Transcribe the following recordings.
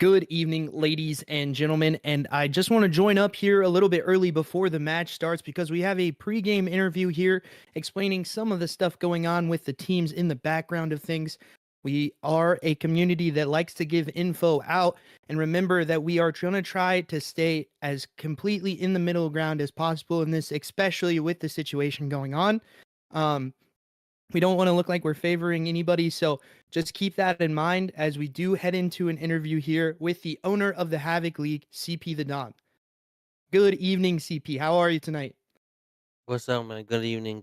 Good evening, ladies and gentlemen. And I just want to join up here a little bit early before the match starts because we have a pregame interview here explaining some of the stuff going on with the teams in the background of things. We are a community that likes to give info out. And remember that we are going to try to stay as completely in the middle ground as possible in this, especially with the situation going on. Um, we don't want to look like we're favoring anybody. So just keep that in mind as we do head into an interview here with the owner of the Havoc League, CP the Don. Good evening, CP. How are you tonight? What's up, man? Good evening,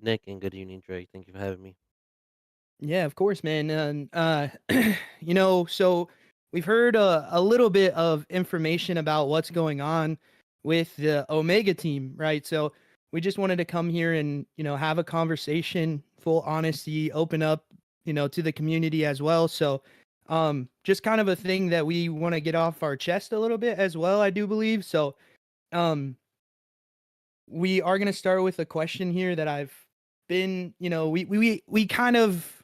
Nick, and good evening, Drake. Thank you for having me. Yeah, of course, man. And so we've heard a little bit of information about what's going on with the Omega team, right? So we just wanted to come here and have a conversation, full honesty, open up, to the community as well. So just kind of a thing that we want to get off our chest a little bit as well, I do believe. So um we are going to start with a question here that I've been, we kind of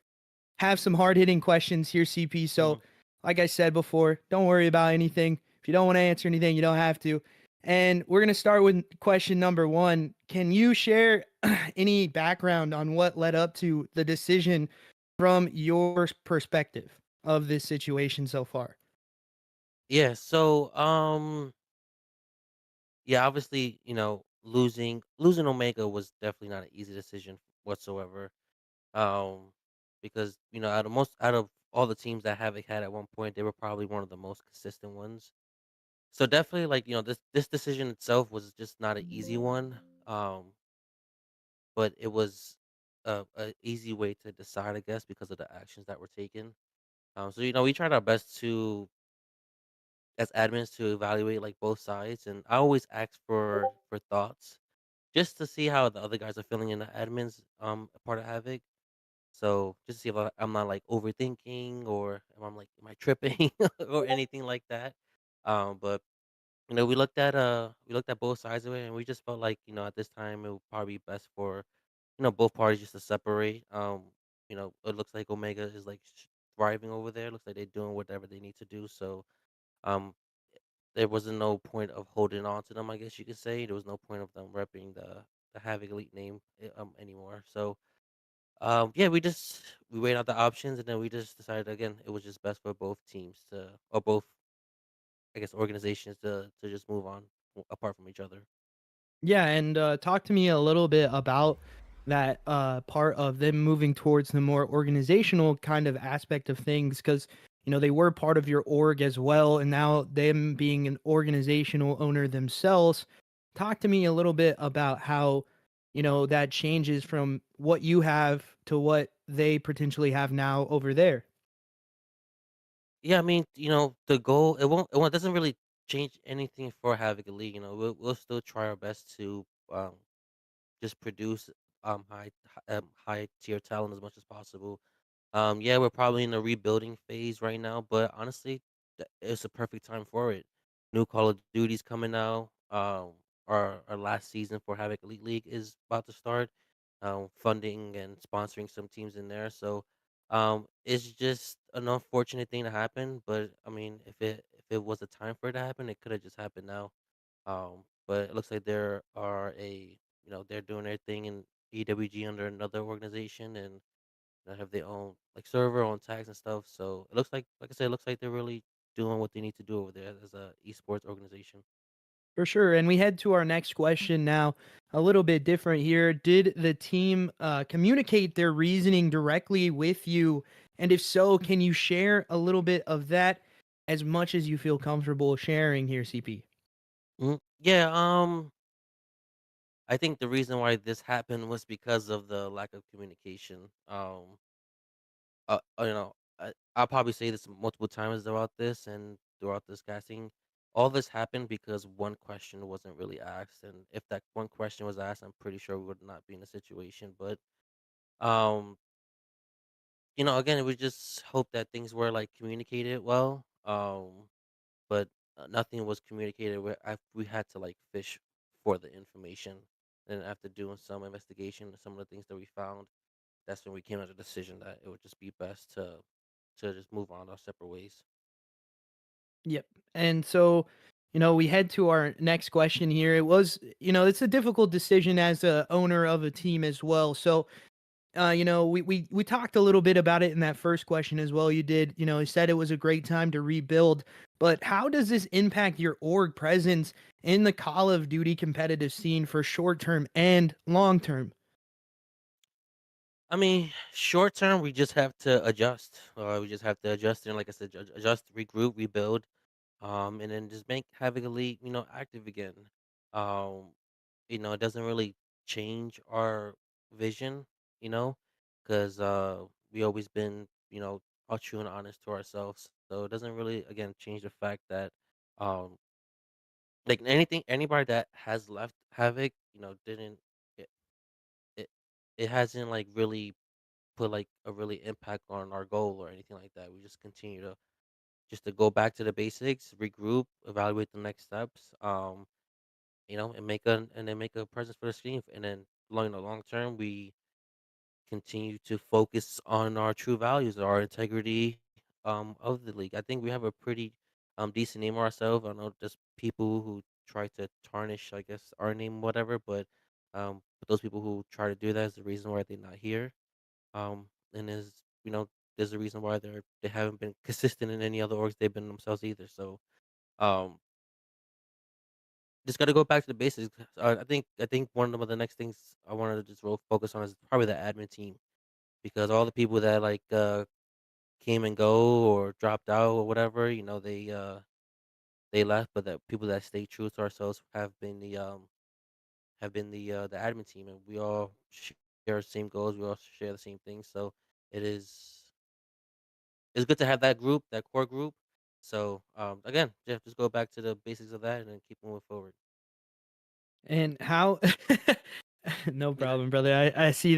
have some hard hitting questions here, CP. So, Mhm. like I said before, don't worry about anything. If you don't want to answer anything, you don't have to. And we're going to start with question number one. Can you share any background on what led up to the decision from your perspective of this situation so far? Yeah. Yeah. Obviously, losing Omega was definitely not an easy decision whatsoever. Um, because out of all the teams that Havoc had at one point, they were probably one of the most consistent ones. So definitely, like this decision itself was just not an easy one. But it was a easy way to decide, I guess, because of the actions that were taken. So we tried our best to as admins to evaluate like both sides, and I always ask for thoughts just to see how the other guys are feeling in the admins part of Havoc. So just to see if I'm not like overthinking or if I'm like am I tripping or anything like that. But we looked at both sides of it, and we just felt like at this time it would probably be best for both parties just to separate. It looks like Omega is like thriving over there. Looks like they're doing whatever they need to do. So um there wasn't no point of holding on to them, I guess you could say. There was no point of them repping the Havoc Elite name anymore. So yeah, we weighed out the options, and then we just decided again it was just best for both teams to or both I guess organizations to just move on apart from each other. Yeah, and talk to me a little bit about that part of them moving towards the more organizational kind of aspect of things, because they were part of your org as well, and now them being an organizational owner themselves. Talk to me a little bit about how that changes from what you have to what they potentially have now over there. Yeah, I mean, the goal it doesn't really change anything for Havoc Elite. We'll still try our best to just produce high tier talent as much as possible. Yeah, we're probably in a rebuilding phase right now, but honestly, it's a perfect time for it. New Call of Duty's coming out. Our last season for Havoc Elite League is about to start. Funding and sponsoring some teams in there, so it's just an unfortunate thing to happen. But I mean, if it was a time for it to happen, it could have just happened now. But it looks like they're doing their thing in EWG under another organization, and they have their own like server, own tags and stuff. So it looks like I said, it looks like they're really doing what they need to do over there as a esports organization. For sure. And we head to our next question now, a little bit different here. Did the team communicate their reasoning directly with you? And if so, can you share a little bit of that as much as you feel comfortable sharing here, CP? Yeah, I think the reason why this happened was because of the lack of communication. I'll probably say this multiple times throughout this and throughout this casting. All this happened because one question wasn't really asked, and if that one question was asked, I'm pretty sure we would not be in a situation. But um, again, we just hope that things were like communicated well. But nothing was communicated. We had to like fish for the information, and after doing some investigation, some of the things that we found, that's when we came to the decision that it would just be best to just move on our separate ways. Yep. And so, we head to our next question here. It was, it's a difficult decision as a owner of a team as well. So, we talked a little bit about it in that first question as well. You did, you said it was a great time to rebuild, but how does this impact your org presence in the Call of Duty competitive scene for short term and long term? I mean, short term, we just have to adjust. We just have to adjust and, like I said, adjust, regroup, rebuild, and then just make having a league, active again. Um, it doesn't really change our vision, you know, because we always been, all true and honest to ourselves. So it doesn't really, again, change the fact that, um, like anybody that has left Havoc, didn't it, it, it hasn't like really put like a really impact on our goal or anything like that. We just continue to go back to the basics, regroup, evaluate the next steps, and then make a presence for the team. And then long term, we continue to focus on our true values, our integrity of the league. I think we have a pretty decent name of ourselves. I know there's people who try to tarnish, I guess, our name, whatever, but those people who try to do that is the reason why they're not here. And there's a reason why they haven't been consistent in any other orgs they've been themselves either. So um, just got to go back to the basics. I think one of the next things I wanted to just real focus on is probably the admin team. because all the people that came and go or dropped out or whatever, they left, but the people that stayed true to ourselves have been the admin team, and we all share the same goals. We all share the same things. So it is it's good to have that group, that core group. So again, just go back to the basics of that and then keep moving forward. And how no Yeah. problem, brother. I see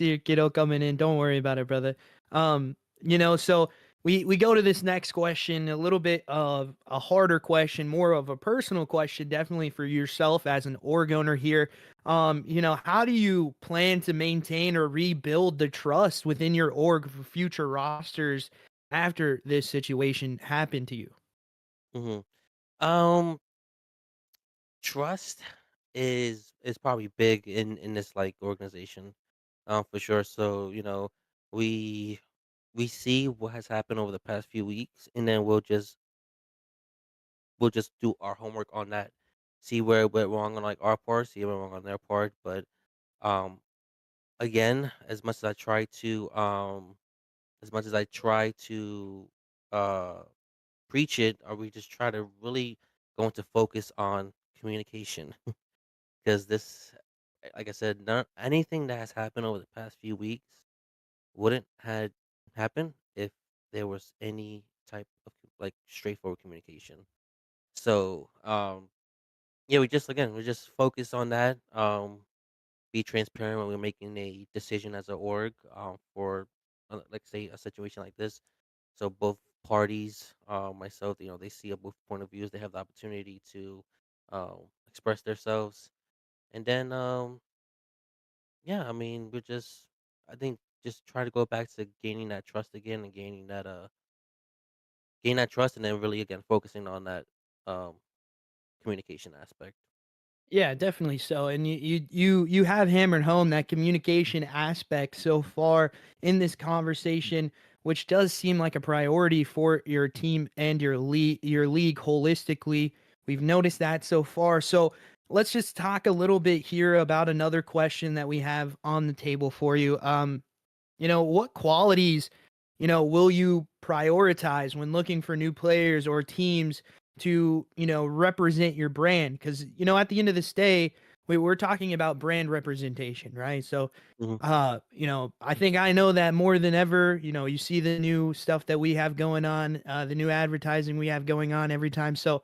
your kiddo coming in. Don't worry about it, brother. So we go to this next question, a little bit of a harder question, more of a personal question, definitely for yourself as an org owner here. How do you plan to maintain or rebuild the trust within your org for future rosters after this situation happened to you? hmm Um, Trust is probably big in this organization, for sure. So we we see what has happened over the past few weeks, and then we'll just do our homework on that, see where it went wrong on our part, see where it went wrong on their part. But um, again, as much as I try to uh preach it, or we just try to really go into focus on communication, because like I said, not anything that has happened over the past few weeks wouldn't had happened if there was any type of straightforward communication. So, yeah, we just focus on that. Be transparent when we're making a decision as an org, for like say a situation like this. So both parties, myself, they see a both point of views. They have the opportunity to express themselves, and then yeah, I mean, I think just try to go back to gaining that trust again and gain that trust, and then really again focusing on that um communication aspect. Yeah, definitely so. And you have hammered home that communication aspect so far in this conversation, which does seem like a priority for your team and your league holistically. We've noticed that so far. So let's just talk a little bit here about another question that we have on the table for you. What qualities, will you prioritize when looking for new players or teams to, represent your brand? Because, at the end of this day, we're talking about brand representation, right? So, hmm I think I know that more than ever. You see the new stuff that we have going on, the new advertising we have going on every time. So,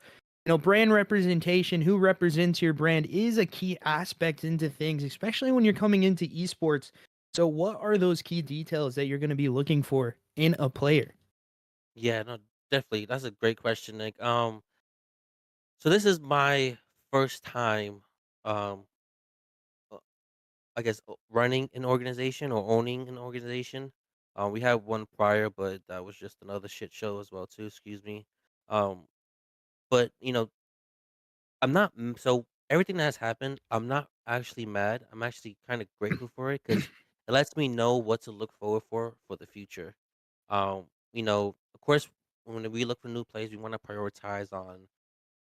brand representation, who represents your brand is a key aspect into things, especially when you're coming into esports. So what are those key details that you're gonna be looking for in a player? Yeah, no, definitely. That's a great question, Nick. So this is my first time, um, uh, I guess, running an organization or owning an organization. We had one prior, but that was just another shit show as well too. Excuse me. Um, but I'm not so everything that has happened. I'm not actually mad. I'm actually kind of grateful for it because it lets me know what to look forward for the future. Of course, when we look for new plays, we want to prioritize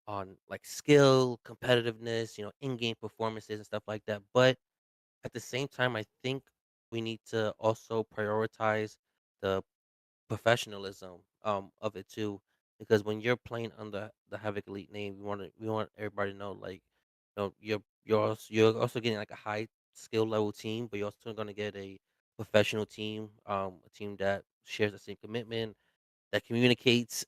on like skill, competitiveness, in-game performances and stuff like that. But at the same time, I think we need to also prioritize the professionalism of it too, because when you're playing under the Havoc Elite name, we want everybody to know you're also getting like a high skill level team, but you're also going to get a professional team, a team that shares the same commitment, that communicates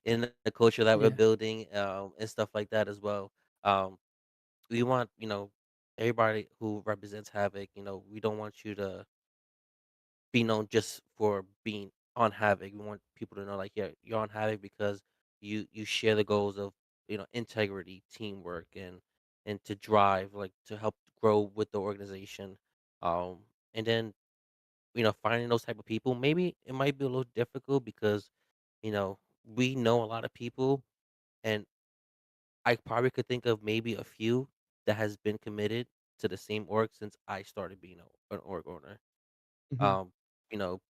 in the culture that we're Yeah. building, and stuff like that as well. Um, we want everybody who represents Havoc. We don't want you to be known just for being on Havoc. We want people to know, like, yeah, you're on Havoc because you share the goals of integrity, teamwork, and to drive, like to help grow with the organization. And then finding those type of people, maybe it might be a little difficult because we know a lot of people, and I probably could think of maybe a few that has been committed to the same org since I started being an org owner. Mhm. Um,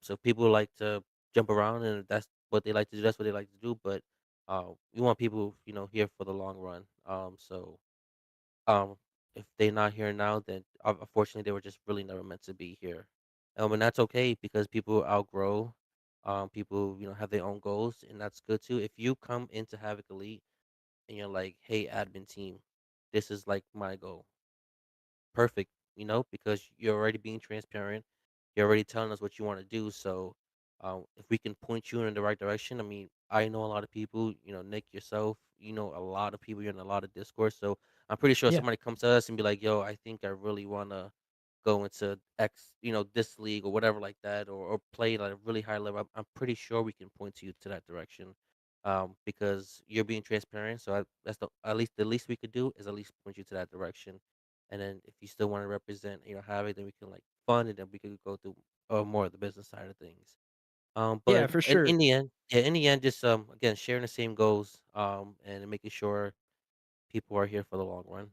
so people like to jump around, and if that's what they like to do. That's what they like to do. But we want people, here for the long run. So um, if they're not here now, then unfortunately they were just really never meant to be here. And that's okay because people outgrow. People, have their own goals, and that's good too. If you come into Havoc Elite and you're like, "Hey, admin team, this is like my goal." Perfect, because you're already being transparent. You're already telling us what you want to do. So, if we can point you in the right direction, I mean, I know a lot of people, Nick, yourself, a lot of people, you're in a lot of Discord. So, I'm pretty sure Yeah. somebody comes to us and be like, yo, I think I really want to go into X, this league or whatever like that, or play at a really high level. I'm pretty sure we can point you to that direction. Because you're being transparent. So, that's the least we could do is at least point you to that direction. And then if you still want to represent, Havoc, then we can like fund it, and we could go through more of the business side of things. Yeah, But for in sure. the end, yeah, in the end, just again sharing the same goals, and making sure people are here for the long run.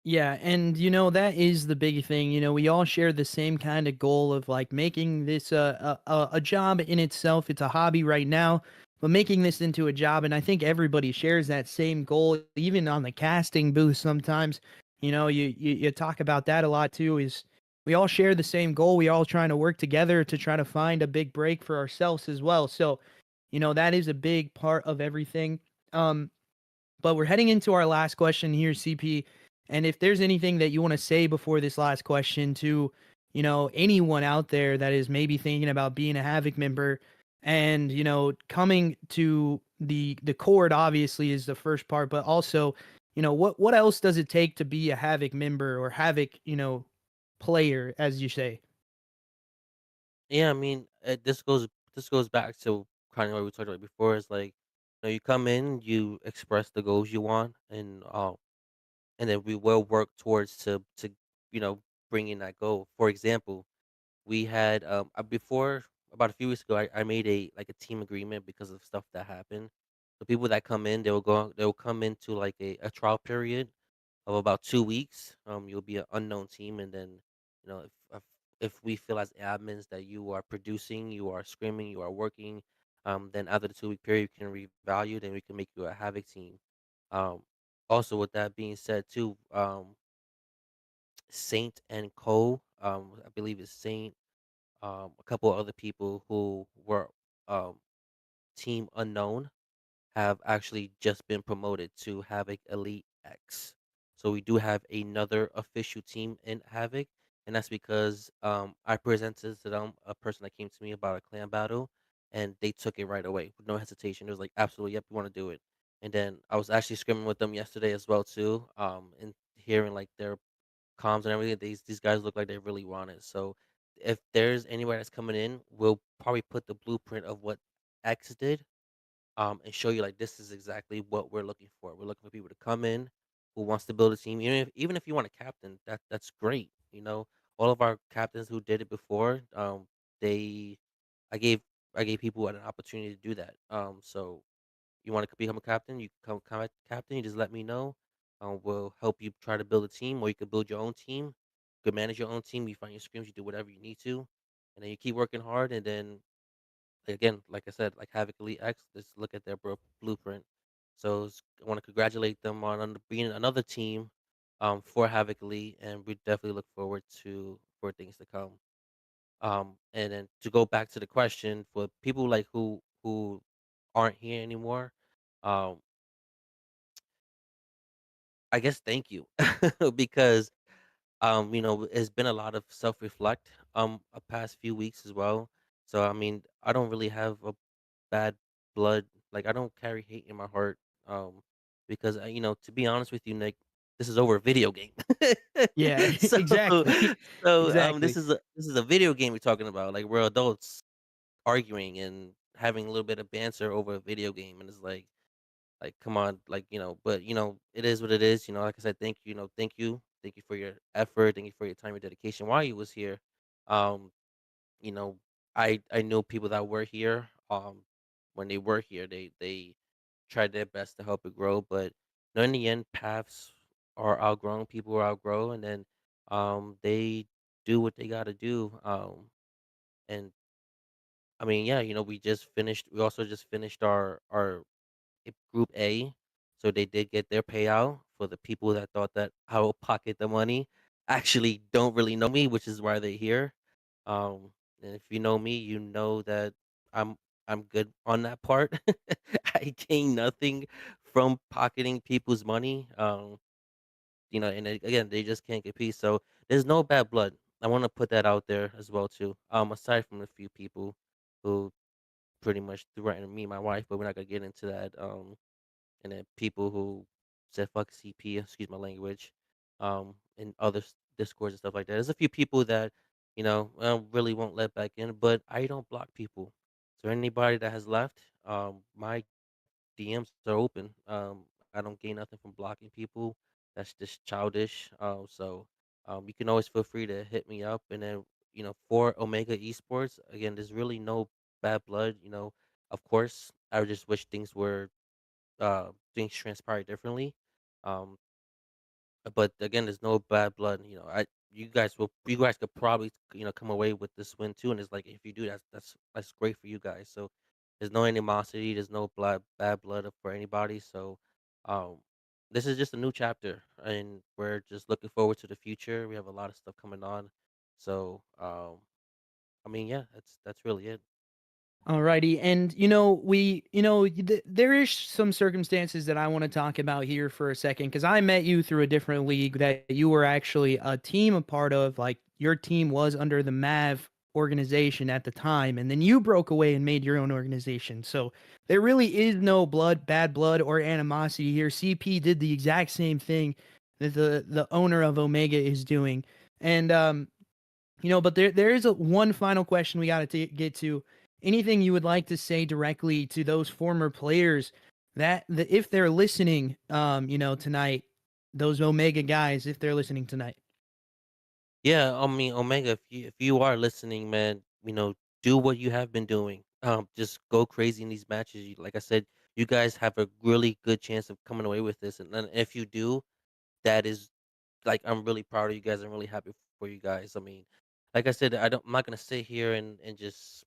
Yeah, and that is the big thing. We all share the same kind of goal of like making this a job in itself. It's a hobby right now, but making this into a job. And I think everybody shares that same goal, even on the casting booth. Sometimes, you talk about that a lot too. Is we all share the same goal. We all trying to work together to try to find a big break for ourselves as well. So, that is a big part of everything. But we're heading into our last question here, CP. And if there's anything that you want to say before this last question to, anyone out there that is maybe thinking about being a Havoc member and, coming to the court obviously is the first part, but also, what else does it take to be a Havoc member or Havoc, player, as you say? Yeah, I mean, this goes back to kind of what we talked about before. Is like, you come in, you express the goals you want, and then we will work towards to you know bringing that goal. For example, we had before about a few weeks ago, I made a team agreement because of stuff that happened. The people that come in, they'll come into like a trial period of about 2 weeks. You'll be an unknown team, and then if we feel as admins that you are producing, you are screaming, you are working, then after the 2 week period, you can revalue. Then we can make you a Havoc team. Um, Also, with that being said, too, Saint and Co. I believe it's Saint, a couple of other people who were um, team unknown have actually just been promoted to Havoc Elite X. So we do have another official team in Havoc, and that's because I presented to them a person that came to me about a clan battle, and they took it right away with no hesitation. It was like, absolutely, yep, we want to do it. And then I was actually scrimming with them yesterday as well too, and hearing like their comms and everything. These guys look like they really want it. So if there's anywhere that's coming in, we'll probably put the blueprint of what X did, and show you like this is exactly what we're looking for. We're looking for people to come in who wants to build a team. Even if you want a captain, that's great. All of our captains who did it before, they I gave I gave people an opportunity to do that. So you want to become a captain, you can come at captain. You just let me know. We'll help you try to build a team, or you could build your own team. You could manage your own team. You find your screams. You do whatever you need to, and then you keep working hard. And then again, like I said, like Havoc Elite X, just look at their blueprint. So I want to congratulate them on being another team for Havoc Elite, and we definitely look forward to for things to come. And then to go back to the question for people like who aren't here anymore, um, I guess thank you because it's been a lot of self reflect a past few weeks as well. So I mean, I don't really have a bad blood. Like I don't carry hate in my heart. Because to be honest with you, Nick, this is over a video game. Yeah, so exactly. this Exactly. is a video game we're talking about. Like we're adults arguing and having a little bit of banter over a video game, and it's like, come on, like, but it is what it is. Like I said, thank you for your effort, thank you for your time, your dedication while you was here. Um, you know, I know people that were here. When they were here, they tried their best to help it grow, but in the end, paths are outgrown, people are outgrown, and then they do what they got to do. And I mean, yeah, we just finished. We also just finished our Group A, so they did get their payout. For the people that thought that I will pocket the money, actually don't really know me, which is why they're here. And if you know me, you know that I'm I'm good on that part. I gain nothing from pocketing people's money. And again, they just can't compete. So there's no bad blood. I want to put that out there as well too. Aside from a few people who pretty much threatened me, and my wife, but we're not gonna get into that. And then people who said "fuck CP," excuse my language, and other discords and stuff like that. There's a few people that really won't let back in, but I don't block people. So anybody that has left, my DMs are open. I don't gain nothing from blocking people. That's just childish. You can always feel free to hit me up. And then, for Omega Esports, again, there's really no bad blood. Of course, I just wish things transpire differently. Um, but again, there's no bad blood. You guys could probably come away with this win too. And it's like if you do, that's great for you guys. So there's no animosity, there's no bad blood for anybody. So um, this is just a new chapter, and we're just looking forward to the future. We have a lot of stuff coming on. So I mean, yeah, that's really it. Alrighty, and there is some circumstances that I want to talk about here for a second because I met you through a different league that you were actually a team a part of. Like your team was under the Mav organization at the time, and then you broke away and made your own organization. So there really is no bad blood, or animosity here. CP did the exact same thing that the owner of Omega is doing, and but there is one final question we got to get to. Anything you would like to say directly to those former players that if they're listening, tonight, those Omega guys, if they're listening tonight. Yeah, I mean, Omega, if you are listening, man, do what you have been doing. Just go crazy in these matches. Like I said, you guys have a really good chance of coming away with this, and then if you do, that is like I'm really proud of you guys. I'm really happy for you guys. I mean, like I said, I'm not gonna sit here and just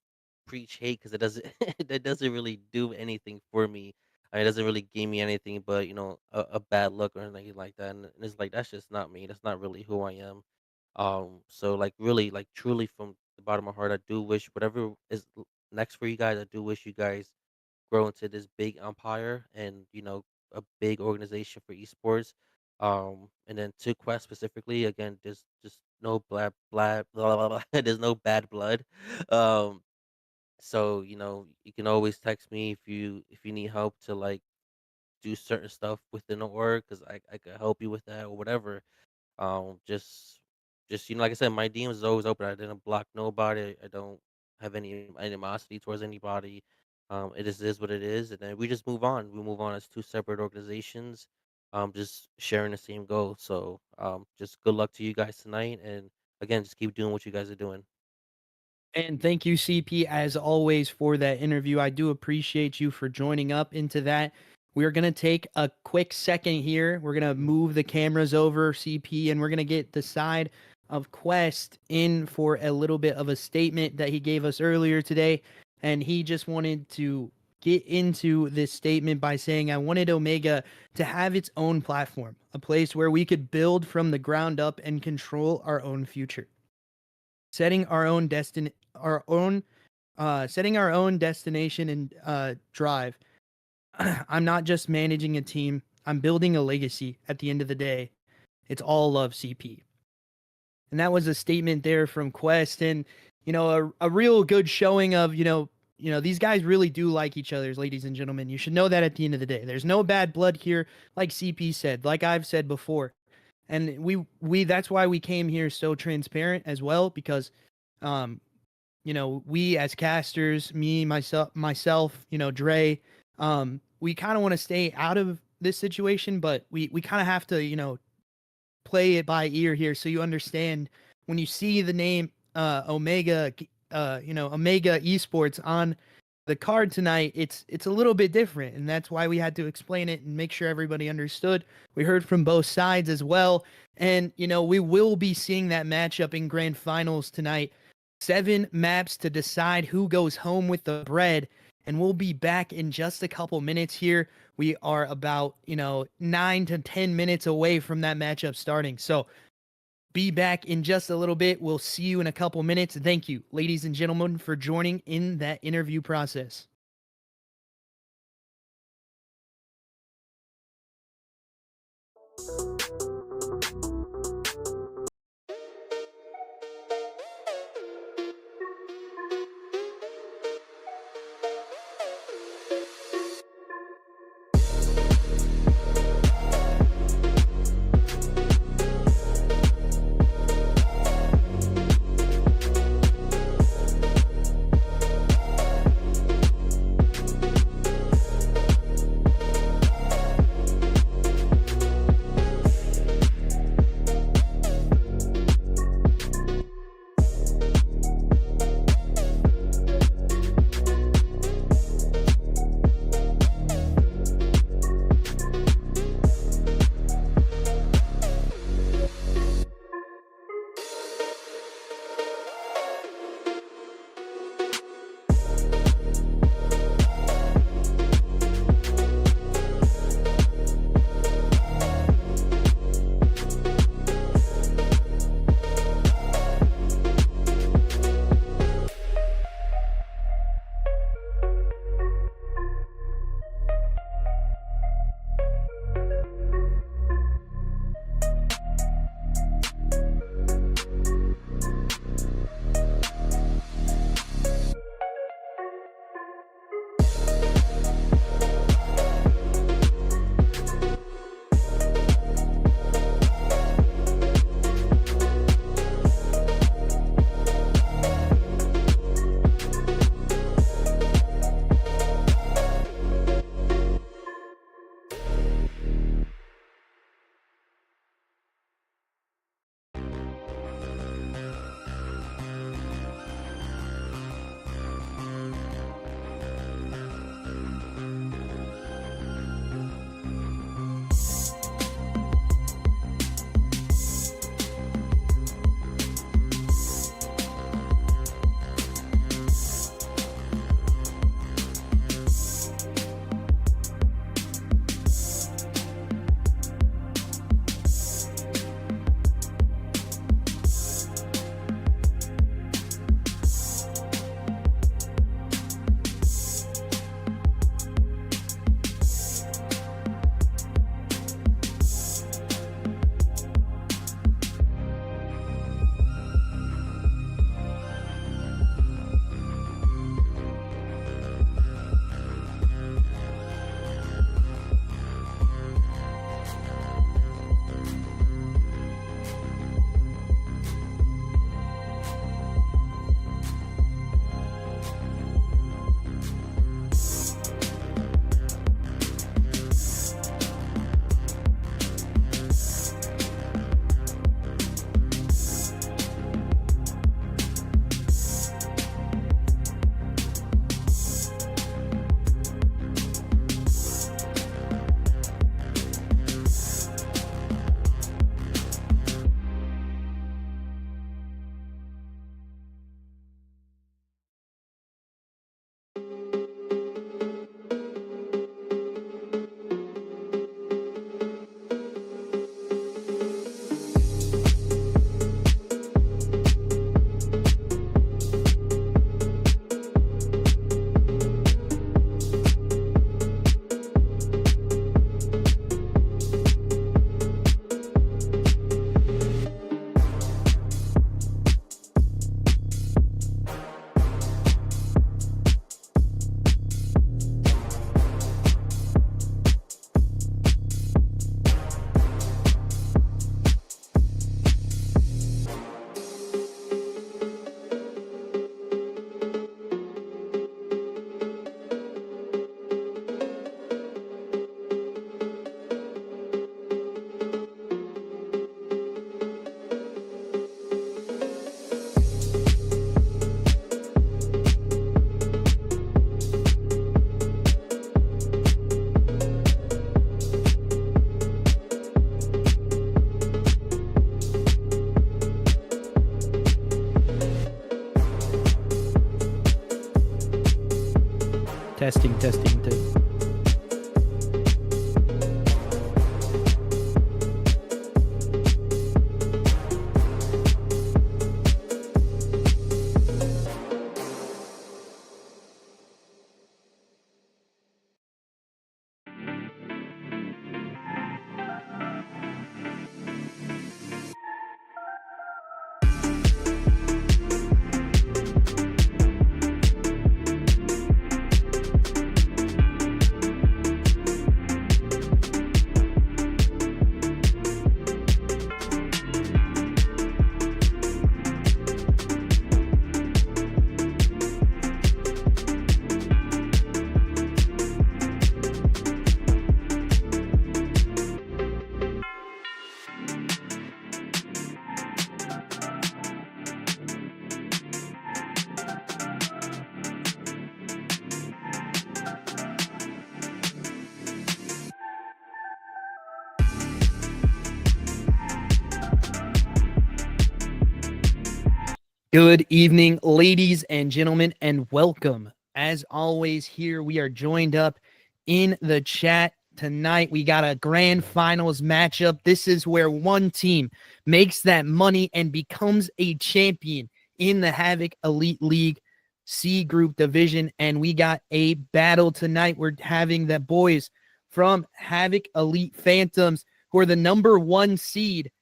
preach hate because it doesn't that doesn't really do anything for me. It doesn't really give me anything but a bad look or anything like that. And it's like that's just not me. That's not really who I am. So like really, like truly from the bottom of my heart, I do wish whatever is next for you guys. I do wish you guys grow into this big empire and a big organization for esports. And then to Quest specifically, again, there's just no blah, blah, blah. There's no bad blood. Um, so you can always text me if you need help to like do certain stuff within the org because I could help you with that or whatever. Just like I said, my DMs is always open. I didn't block nobody. I don't have any animosity towards anybody. It just is what it is, and then we just move on. We move on as two separate organizations, just sharing the same goal. So, just good luck to you guys tonight, and again, just keep doing what you guys are doing. And thank you, CP, as always, for that interview. I do appreciate you for joining up into that. We're going to take a quick second here. We're going to move the cameras over, CP, and we're going to get the side of Quest in for a little bit of a statement that he gave us earlier today. And he just wanted to get into this statement by saying, I wanted Omega to have its own platform, a place where we could build from the ground up and control our own future, setting our own destiny, our own setting our own destination and drive. I'm not just managing a team, I'm building a legacy. At the end of the day, it's all love, CP. And that was a statement there from Quest, and a real good showing of these guys really do like each other, ladies and gentlemen. You should know that at the end of the day, there's no bad blood here, like CP said, like I've said before. And we that's why we came here so transparent as well, because um we as casters, me, myself, Dre, we kind of want to stay out of this situation, but we kind of have to, play it by ear here so you understand when you see the name Omega Esports on the card tonight. It's a little bit different, and that's why we had to explain it and make sure everybody understood. We heard from both sides as well, and we will be seeing that matchup in grand finals tonight. 7 maps to decide who goes home with the bread, and we'll be back in just a couple minutes here. We are about 9 to 10 minutes away from that matchup starting. So be back in just a little bit. We'll see you in a couple minutes. Thank you, ladies and gentlemen, for joining in that interview process. Testing, testing, testing. Good evening, ladies and gentlemen, and welcome. As always, here we are joined up in the chat tonight. We got a grand finals matchup. This is where one team makes that money and becomes a champion in the Havoc Elite League C Group division. And we got a battle tonight. We're having the boys from Havoc Elite Phantoms, who are the number one seed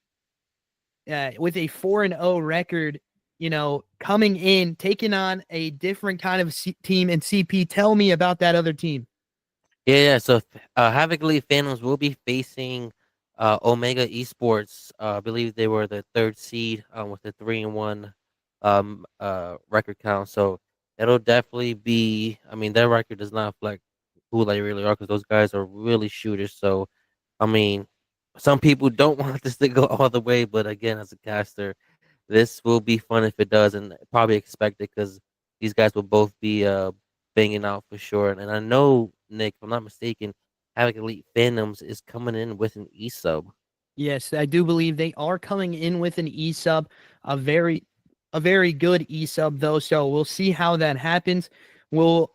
with a 4-0 record, coming in, taking on a different kind of team in CP. Tell me about that other team. Yeah. So Havoc Elite Phantoms will be facing Omega Esports. I believe they were the third seed with a 3-1 record count. So it'll definitely be. I mean, their record does not reflect who they really are because those guys are really shooters. So I mean, some people don't want this to go all the way, but again, as a caster, this will be fun if it does, and probably expect it because these guys will both be banging out for sure. And I know Nick, if I'm not mistaken, Havoc Elite Phantoms is coming in with an E sub. Yes, I do believe they are coming in with an E sub, a very a very good E sub though. So we'll see how that happens. We'll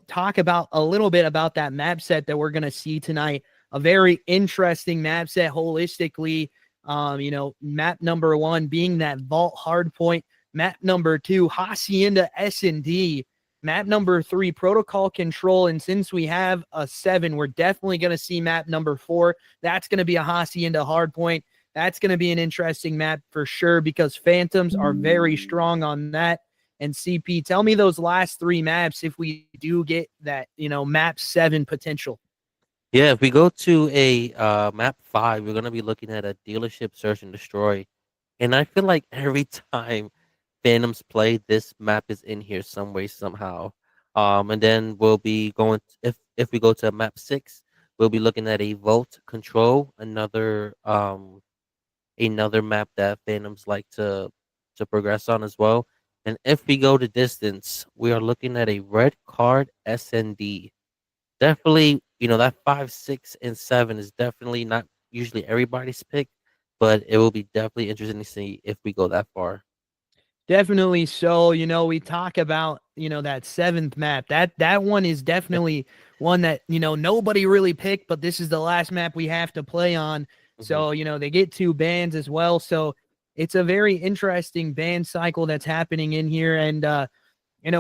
talk about a little bit about that map set that we're gonna see tonight. A very interesting map set holistically. Map number one being that Vault Hardpoint. Map number two, Hacienda S&D. Map number three, Protocol Control. And since we have a 7, we're definitely going to see map number 4. That's going to be a Hacienda hardpoint. That's going to be an interesting map for sure because Phantoms are very strong on that. And CP, tell me those last 3 maps if we do get that, map 7 potential. Yeah, if we go to a map 5, we're gonna be looking at a dealership search and destroy. And I feel like every time Phantoms play, this map is in here some way, somehow. And then we'll be going if we go to map 6, we'll be looking at a Vault Control, another map that Phantoms like to progress on as well. And if we go to distance, we are looking at a red card SND. Definitely, that 5, 6, and 7 is definitely not usually everybody's pick, but it will be definitely interesting to see if we go that far. Definitely so. We talk about, that 7th map. That one is definitely one that, nobody really picked, but this is the last map we have to play on. Hmm. So, they get 2 bans as well. So it's a very interesting ban cycle that's happening in here. And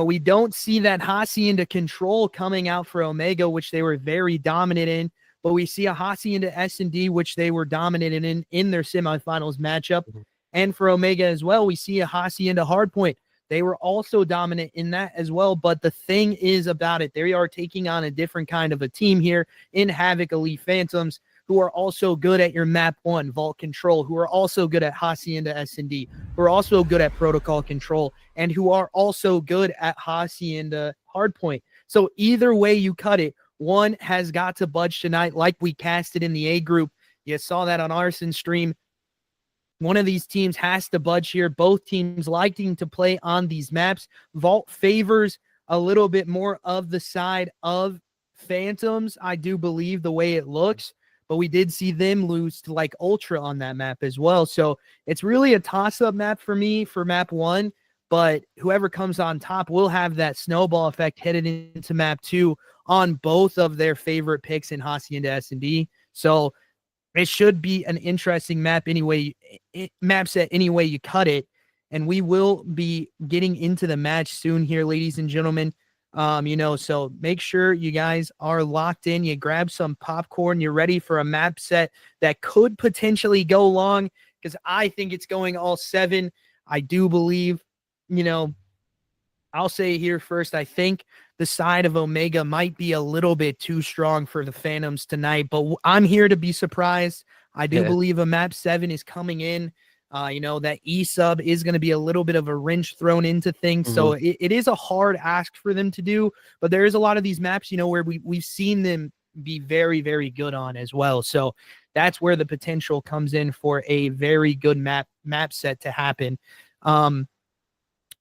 we don't see that Hacienda control coming out for Omega, which they were very dominant in, but we see a Hacienda S&D, which they were dominant in their semifinals matchup. Hmm. And for Omega as well, we see a Hacienda hardpoint. They were also dominant in that as well. But the thing is about it, they are taking on a different kind of a team here in Havoc Elite Phantoms, who are also good at your map 1 vault control, who are also good at Hacienda S&D, who are also good at protocol control, and who are also good at Hacienda hardpoint. So either way you cut it, one has got to budge tonight, like we casted in the A group. You saw that on Arson stream. One of these teams has to budge here. Both teams liking to play on these maps. Vault favors a little bit more of the side of Phantoms, I do believe, the way it looks. But we did see them lose to like Ultra on that map as well. So it's really a toss-up map for me for map 1. But whoever comes on top will have that snowball effect headed into map 2 on both of their favorite picks in Hacienda S&D. So it should be an interesting map anyway, map set any way you cut it. And we will be getting into the match soon here, ladies and gentlemen. So make sure you guys are locked in. You grab some popcorn. You're ready for a map set that could potentially go long because I think it's going all 7. I do believe, you know, I'll say here first, I think the side of Omega might be a little bit too strong for the Phantoms tonight, but I'm here to be surprised. I do Yeah. believe a map 7 is coming in. That E sub is going to be a little bit of a wrench thrown into things. So Hmm. it is a hard ask for them to do, but there is a lot of these maps, where we've seen them be very, very good on as well. So that's where the potential comes in for a very good map set to happen. Um,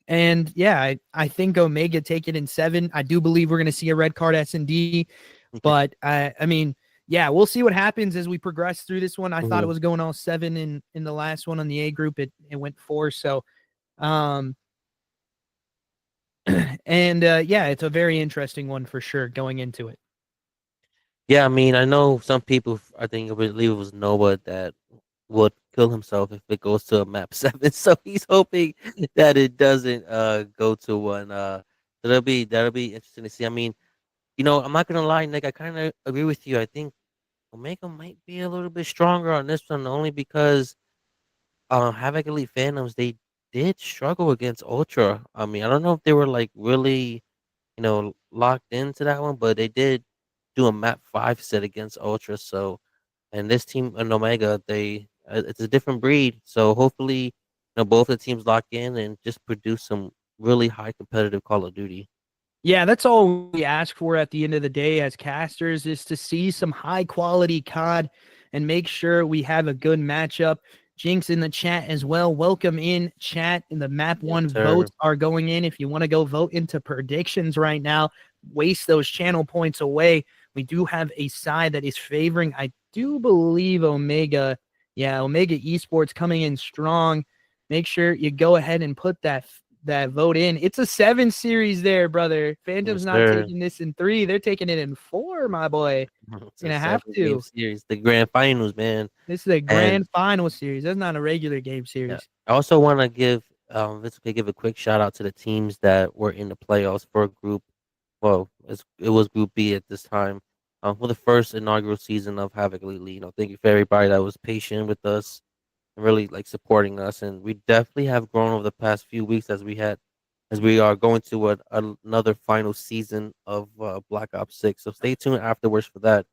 and yeah, I think Omega take it in 7. I do believe we're going to see a red card S&D, but I mean, yeah, we'll see what happens as we progress through this one. I thought it Hmm. was going all 7 in the last one on the A group. It went 4. So And yeah, it's a very interesting one for sure going into it. Yeah, I mean, I know some people. I think I believe it was Noah that would kill himself if it goes to a map 7. So he's hoping that it doesn't go to one. So that'll be interesting to see. I mean, I'm not gonna lie, Nick. I kind of agree with you. I think Omega might be a little bit stronger on this one, only because Havoc Elite Phantoms, they did struggle against Ultra. I mean, I don't know if they were like really, locked into that one, but they did do a map 5 set against Ultra. So, and this team in Omega, it's a different breed. So hopefully, both the teams lock in and just produce some really high competitive Call of Duty. Yeah, that's all we ask for at the end of the day as casters is to see some high quality COD and make sure we have a good matchup. Jinx in the chat as well. Welcome in chat. And the map Yes, one sir. votes are going in. If you want to go vote into predictions right now, waste those channel points away. We do have a side that is favoring, I do believe, Omega. Yeah, Omega Esports coming in strong. Make sure you go ahead and put that vote in. It's a 7 series there, brother. Phantom's Yes, not sir. taking this in 3. They're taking it in 4, my boy. It's a Gonna have 7 game to. series, the grand finals, man. This is a And grand final series. That's not a regular game yeah, series. I also want to give, if it's okay, give a quick shout out to the teams that were in the playoffs for group. Well, it was Group B at this time. For the first inaugural season of Havoc Elite League. Thank you for everybody that was patient with us and really like supporting us. And we definitely have grown over the past few weeks as we are going to another final season of Black Ops 6. So stay tuned afterwards for that.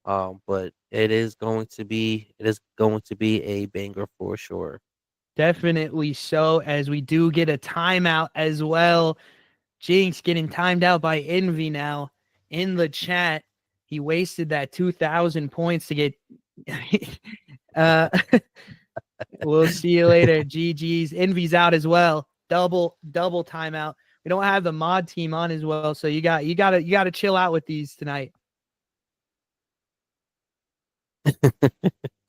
But it is going to be a banger for sure. Definitely so, as we do get a timeout as well. Jinx getting timed out by Envy now in the chat. He wasted that 2,000 points to get. uh, we'll see you later. GG's. Envy's out as well. Double timeout. We don't have the mod team on as well, so you gotta chill out with these tonight.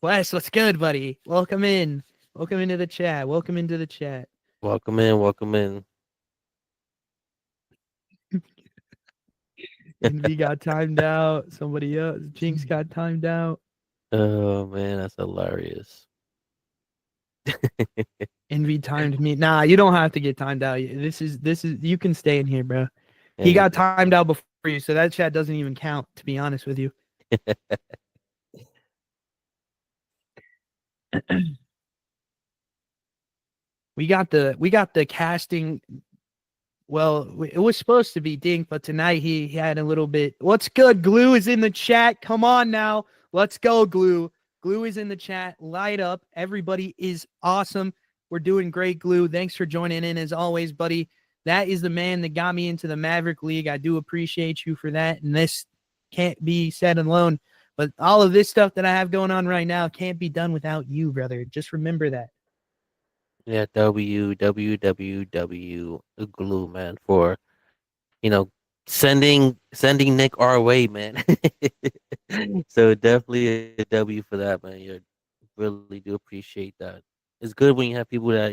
Wes, what's good, buddy? Welcome in. Welcome into the chat. Welcome into the chat. Welcome in, welcome in. Envy got timed out. Somebody else. Jinx got timed out. Oh man, that's hilarious. Envy timed me. Nah, you don't have to get timed out. This is you can stay in here, bro. He And got timed out before you, so that chat doesn't even count, to be honest with you. We got the casting. Well, it was supposed to be Dink, but tonight he had a little bit. What's good? Glue is in the chat. Come on now. Let's go, Glue. Glue is in the chat. Light up. Everybody is awesome. We're doing great, Glue. Thanks for joining in as always, buddy. That is the man that got me into the Maverick League. I do appreciate you for that. And this can't be said alone. But all of this stuff that I have going on right now can't be done without you, brother. Just remember that. yeah, www glue man for you know sending Nick our way, man. So definitely a W for that, man. You really do appreciate that. It's good when you have people that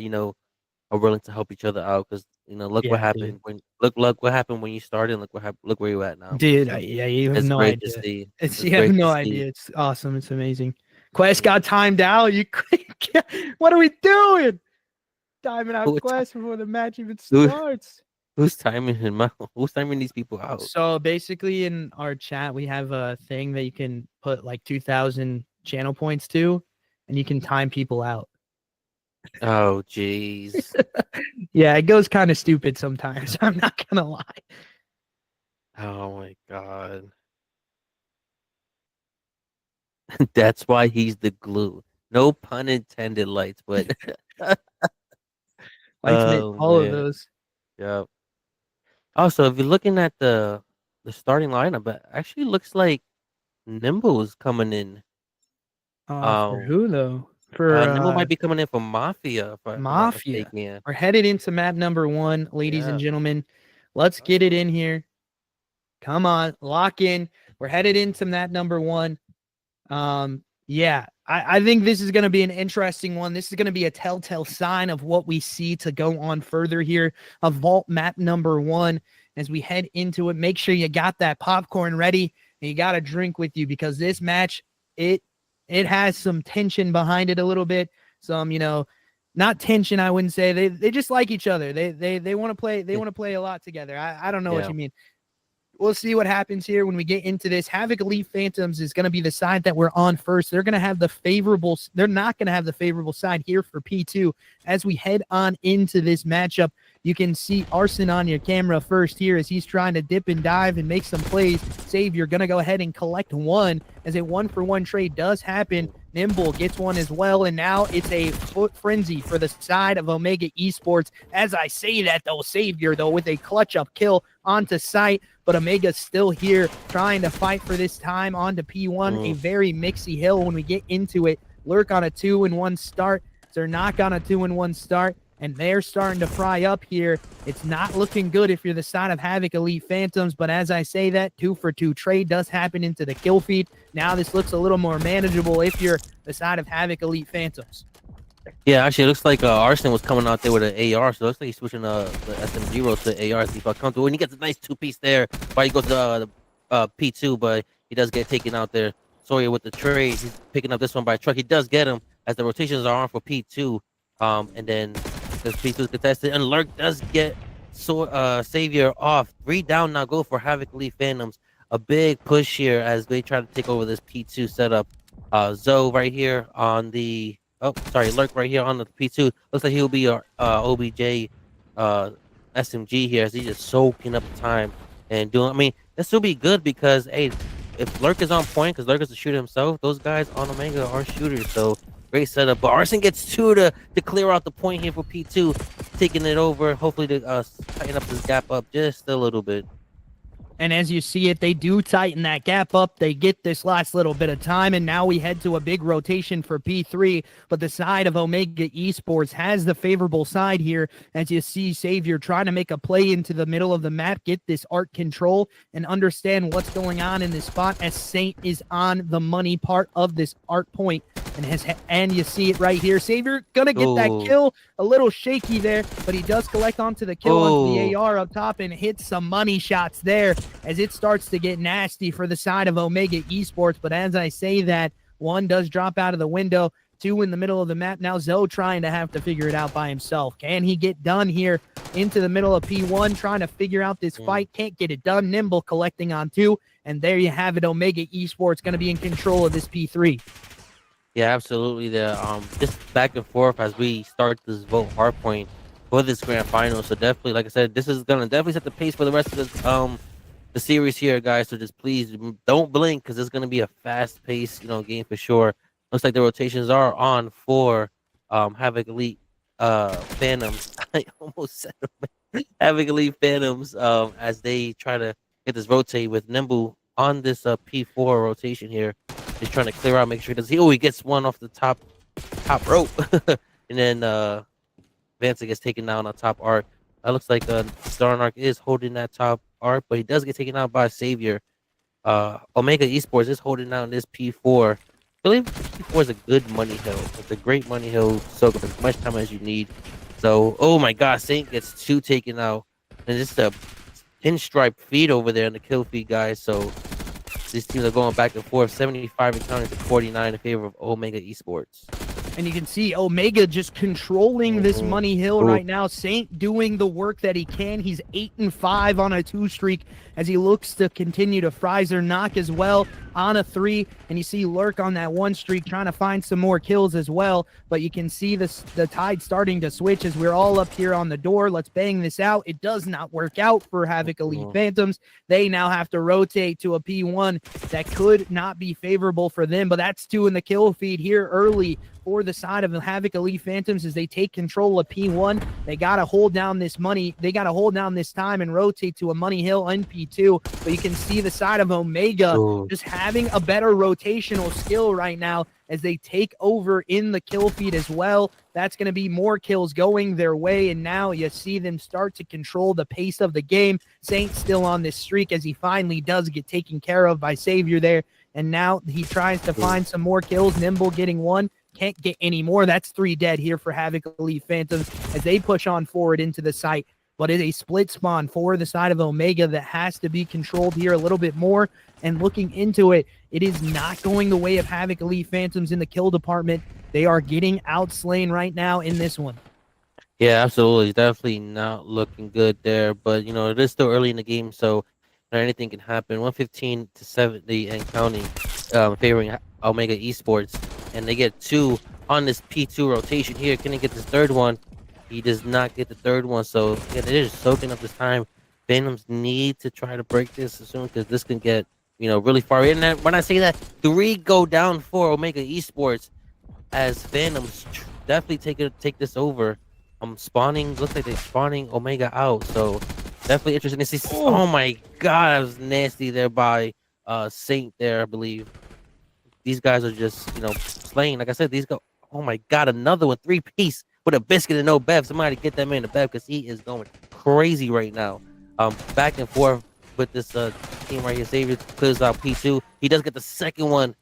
are willing to help each other out because look what Yeah, dude. happened look what happened when you started and look where you're at now, man. Dude, So yeah, you have it's no great to idea. see. It's It's you have great to no see. idea. It's awesome. It's amazing. Quest Yeah. got timed out. You, what are we doing? Timing out Who, Quest before the match even who starts. who's timing him out? Who's timing these people out? So basically, in our chat, we have a thing that you can put like 2,000 channel points to, and you can time people out. Oh, jeez. Yeah, it goes kind of stupid sometimes. I'm not gonna lie. Oh my god. That's why he's the glue. No pun intended, lights, but Lights meant oh all of man. those. Yeah. Also, if you're looking at the starting lineup, it actually looks like Nimble is coming in. For Um, who though? For Nimble might be coming in for Mafia, if I'm not Mafia. mistaken. Yeah. We're headed into map number 1, ladies and Yeah. gentlemen. Let's get it in here. Come on, lock in. We're headed into map number 1. Yeah. I think this is going to be an interesting one. This is going to be a telltale sign of what we see to go on further here. A vault map number 1. As we head into it, make sure you got that popcorn ready and you got a drink with you, because this match, it has some tension behind it a little bit. Some, not tension, I wouldn't say. They just like each other. They want to play. They want to play a lot together. I don't know what Yeah. you mean. We'll see what happens here when we get into this. Havoc Elite Phantoms is going to be the side that we're on first. They're going to have the favorable. They're not going to have the favorable side here for P2. As we head on into this matchup, you can see Arson on your camera first here as he's trying to dip and dive and make some plays. Savior going to go ahead and collect one, as a 1-for-1 trade does happen. Nimble gets one as well, and now it's a foot frenzy for the side of Omega Esports. As I say that, though, Savior, though, with a clutch-up kill onto site, but Omega's still here trying to fight for this time onto P1. A very mixy hill when we get into it. Lurk on a 2-1 start. Zernak on a 2-1 start, and they're starting to fry up here. It's not looking good if you're the side of Havoc Elite Phantoms, but as I say that, 2-for-2 trade does happen into the kill feed. Now this looks a little more manageable if you're the side of Havoc Elite Phantoms. Yeah, actually, it looks like Arsenal was coming out there with an AR, so it looks like he's switching the SMG roll to AR as he felt comfortable. And he gets a nice 2-piece there while he goes to the P2, but he does get taken out there. Sawyer with the trade, he's picking up this one by truck. He does get him as the rotations are on for P2, and then the P2 is contested, and Lurk does get Savior off. 3 down now, go for Havoc Elite Phantoms. A big push here as they try to take over this P2 setup. Zoe right here on the Lurk right here on the P2. Looks like he'll be our OBJ SMG here as he's just soaking up the time and doing. I mean, this will be good because, hey, if Lurk is on point, because Lurk is a shooter himself, those guys on Omega are shooters. So great setup. But Arson gets 2 to clear out the point here for P2, taking it over. Hopefully to tighten up this gap up just a little bit. And as you see it, they do tighten that gap up. They get this last little bit of time, and now we head to a big rotation for P3. But the side of Omega Esports has the favorable side here. As you see Savior trying to make a play into the middle of the map, get this art control, and understand what's going on in this spot, as Saint is on the money part of this art point. And you see it right here. Savior gonna get that kill. A little shaky there, but he does collect onto the kill onto the AR up top and hits some money shots there as it starts to get nasty for the side of Omega Esports. But as I say that, 1 does drop out of the window, 2 in the middle of the map. Now Zoe trying to have to figure it out by himself. Can he get done here into the middle of P1, trying to figure out this fight? Can't get it done. Nimble collecting on 2, and there you have it. Omega Esports going to be in control of this P3. Yeah, absolutely. Just back and forth as we start this vote hard point for this grand final. So definitely, like I said, this is gonna definitely set the pace for the rest of this the series here, guys. So just please don't blink, because it's gonna be a fast paced, game for sure. Looks like the rotations are on for Havoc Elite Phantoms. I almost said Havoc Elite Phantoms as they try to get this rotate with Nimble on this P4 rotation here. He's trying to clear out, make sure he gets one off the top rope, and then Vance gets taken down on top art. That looks like Darnark is holding that top art, but he does get taken out by Savior. Omega Esports is holding down this P4. I believe P4 is a good money hill. It's a great money hill, soak up as much time as you need. So, oh my God, Saint gets 2 taken out, and just a pinstripe feed over there in the kill feed, guys. So these teams are going back and forth, 75 and counting to 49 in favor of Omega Esports. And you can see Omega just controlling this money hill right now. Saint doing the work that he can. He's 8-5 on a 2 streak as he looks to continue to fry Zernak as well on a 3. And you see Lurk on that 1 streak trying to find some more kills as well. But you can see the tide starting to switch as we're all up here on the door. Let's bang this out. It does not work out for Havoc Elite Phantoms. They now have to rotate to a P1 that could not be favorable for them. But that's 2 in the kill feed here early for the side of the Havoc Elite Phantoms as they take control of P1. They got to hold down this money. They got to hold down this time and rotate to a money hill on P2. But you can see the side of Omega just having a better rotational skill right now as they take over in the kill feed as well. That's going to be more kills going their way. And now you see them start to control the pace of the game. Saint still on this streak as he finally does get taken care of by Savior there. and now he tries to find some more kills. Nimble getting one. Can't get any more. That's 3 dead here for Havoc Elite Phantoms as they push on forward into the site. But it's a split spawn for the side of Omega that has to be controlled here a little bit more. And looking into it, it is not going the way of Havoc Elite Phantoms in the kill department. They are getting outslain right now in this one. Yeah, absolutely. Definitely not looking good there. But it is still early in the game, so anything can happen. 115 to 70 and counting, favoring Omega Esports, and they get 2 on this P2 rotation here. Can he get this third one? He does not get the third one. So yeah, they're just soaking up this time. Phantoms need to try to break this soon because this can get really far. And then when I say that, 3 go down for Omega Esports as Phantoms definitely take this over. Spawning, looks like they're spawning Omega out, so definitely interesting to see. Oh my god, that was nasty there by Saint there, I believe. These guys are just slaying. Like I said, these go. Oh my god, another one, 3-piece with a biscuit and no bev. Somebody get that man the bev because he is going crazy right now. Back and forth with this team right here. Xavier clears out P2. He does get the second one.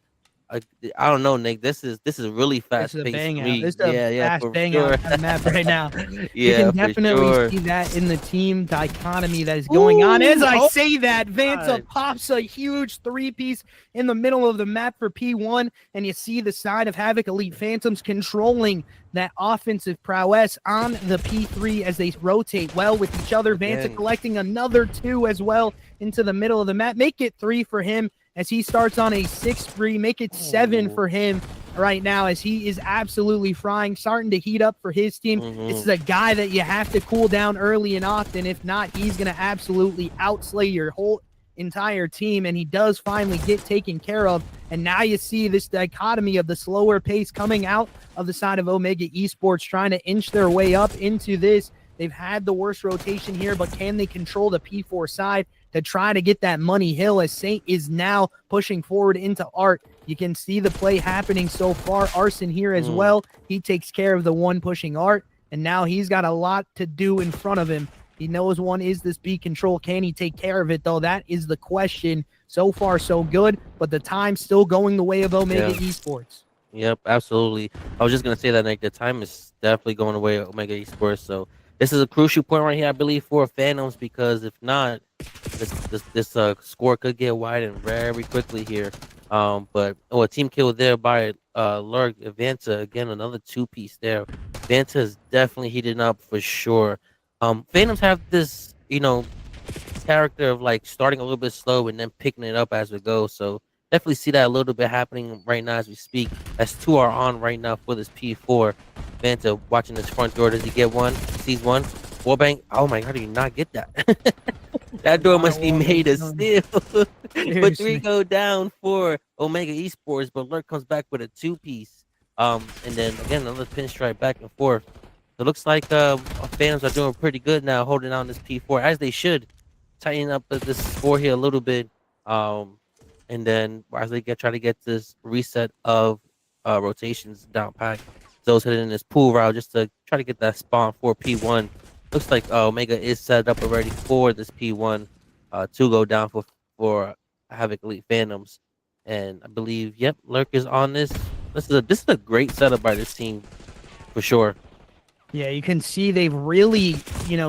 I don't know, Nick. This is really fast This is a paced. bang out. This is a fast for bang sure. out on the map right now. Yeah, you can definitely see that in the team dichotomy that is going on. As I say that, Vanta pops a huge 3-piece in the middle of the map for P1, and you see the side of Havoc Elite Phantoms controlling that offensive prowess on the P3 as they rotate well with each other. Vanta collecting another 2 as well into the middle of the map. Make it 3 for him as he starts on a 6-3. Make it 7 for him right now as he is absolutely frying, starting to heat up for his team. This is a guy that you have to cool down early and often. If not, he's going to absolutely outslay your whole entire team, and he does finally get taken care of. And now you see this dichotomy of the slower pace coming out of the side of Omega Esports, trying to inch their way up into this. They've had the worst rotation here, but can they control the P4 side to try to get that money hill as Saint is now pushing forward into Art? You can see the play happening so far. Arson here as well. He takes care of the one pushing Art, and now he's got a lot to do in front of him. He knows one is this B control. Can he take care of it, though? That is the question. So far, so good, but the time's still going the way of Omega Esports. Yep, absolutely. I was just going to say that, Nick. The time is definitely going away at Omega Esports, so this is a crucial point right here, I believe, for Phantoms, because if not, this score could get widened very quickly here. But a team kill there by Lurk. Vanta, again, another 2-piece there. Vanta is definitely heating up for sure. Phantoms have this, character of like starting a little bit slow and then picking it up as we go. So definitely see that a little bit happening right now as we speak. As 2 are on right now for this P4. Vanta watching this front door. Does he get one? Sees one. Wallbang. Oh my god, how did he not get that? That door must be made of steel. But 3 go down for Omega Esports, but Lurk comes back with a 2-piece. And then again another pinstripe back and forth. It looks like Phantoms are doing pretty good now, holding on this P4 as they should. Tighten up this score here a little bit. And then as they try to get this reset of rotations down pack. Zo's hitting this pool route just to try to get that spawn for P1. Looks like Omega is set up already for this P1 to go down for Havoc Elite Phantoms. And I believe, yep, Lurk is on this. This is a great setup by this team for sure. Yeah, you can see they've really,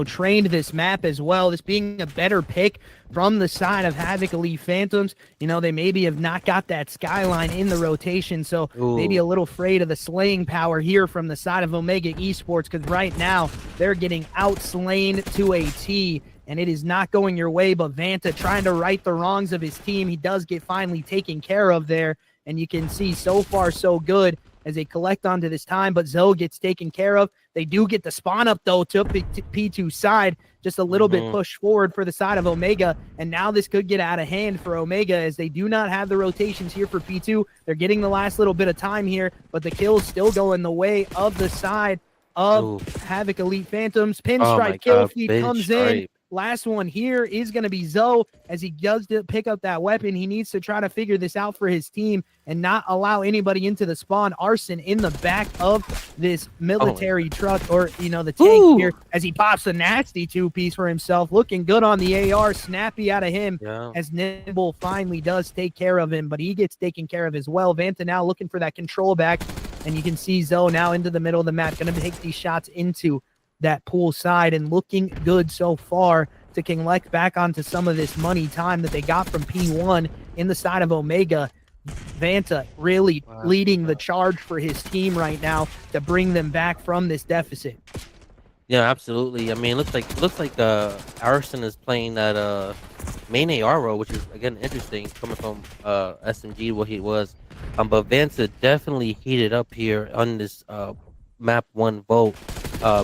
trained this map as well. This being a better pick from the side of Havoc Elite Phantoms. They maybe have not got that skyline in the rotation, so maybe a little afraid of the slaying power here from the side of Omega Esports, because right now they're getting outslain to a T, and it is not going your way. But Vanta trying to right the wrongs of his team. He does get finally taken care of there, and you can see so far so good as they collect onto this time, but Zoe gets taken care of. They do get the spawn up, though, to P2 side, just a little bit pushed forward for the side of Omega, and now this could get out of hand for Omega as they do not have the rotations here for P2. They're getting the last little bit of time here, but the kills still go in the way of the side of Havoc Elite Phantoms. Pinstripe kill feed comes in. Last one here is going to be Zoe. As he does pick up that weapon, he needs to try to figure this out for his team and not allow anybody into the spawn. Arson in the back of this military truck, or, the tank here, as he pops a nasty two-piece for himself. Looking good on the AR. Snappy out of him, as Nimble finally does take care of him, but he gets taken care of as well. Vanta now looking for that control back, and you can see Zoe now into the middle of the map, going to take these shots into that pool side, and looking good so far to collect back onto some of this money time that they got from P1 in the side of Omega. Vanta really leading the charge for his team right now to bring them back from this deficit. Yeah, absolutely. I mean, it looks like Arson is playing that main AR role, which is again interesting coming from SMG what he was. But Vanta definitely heated up here on this map 1 vote.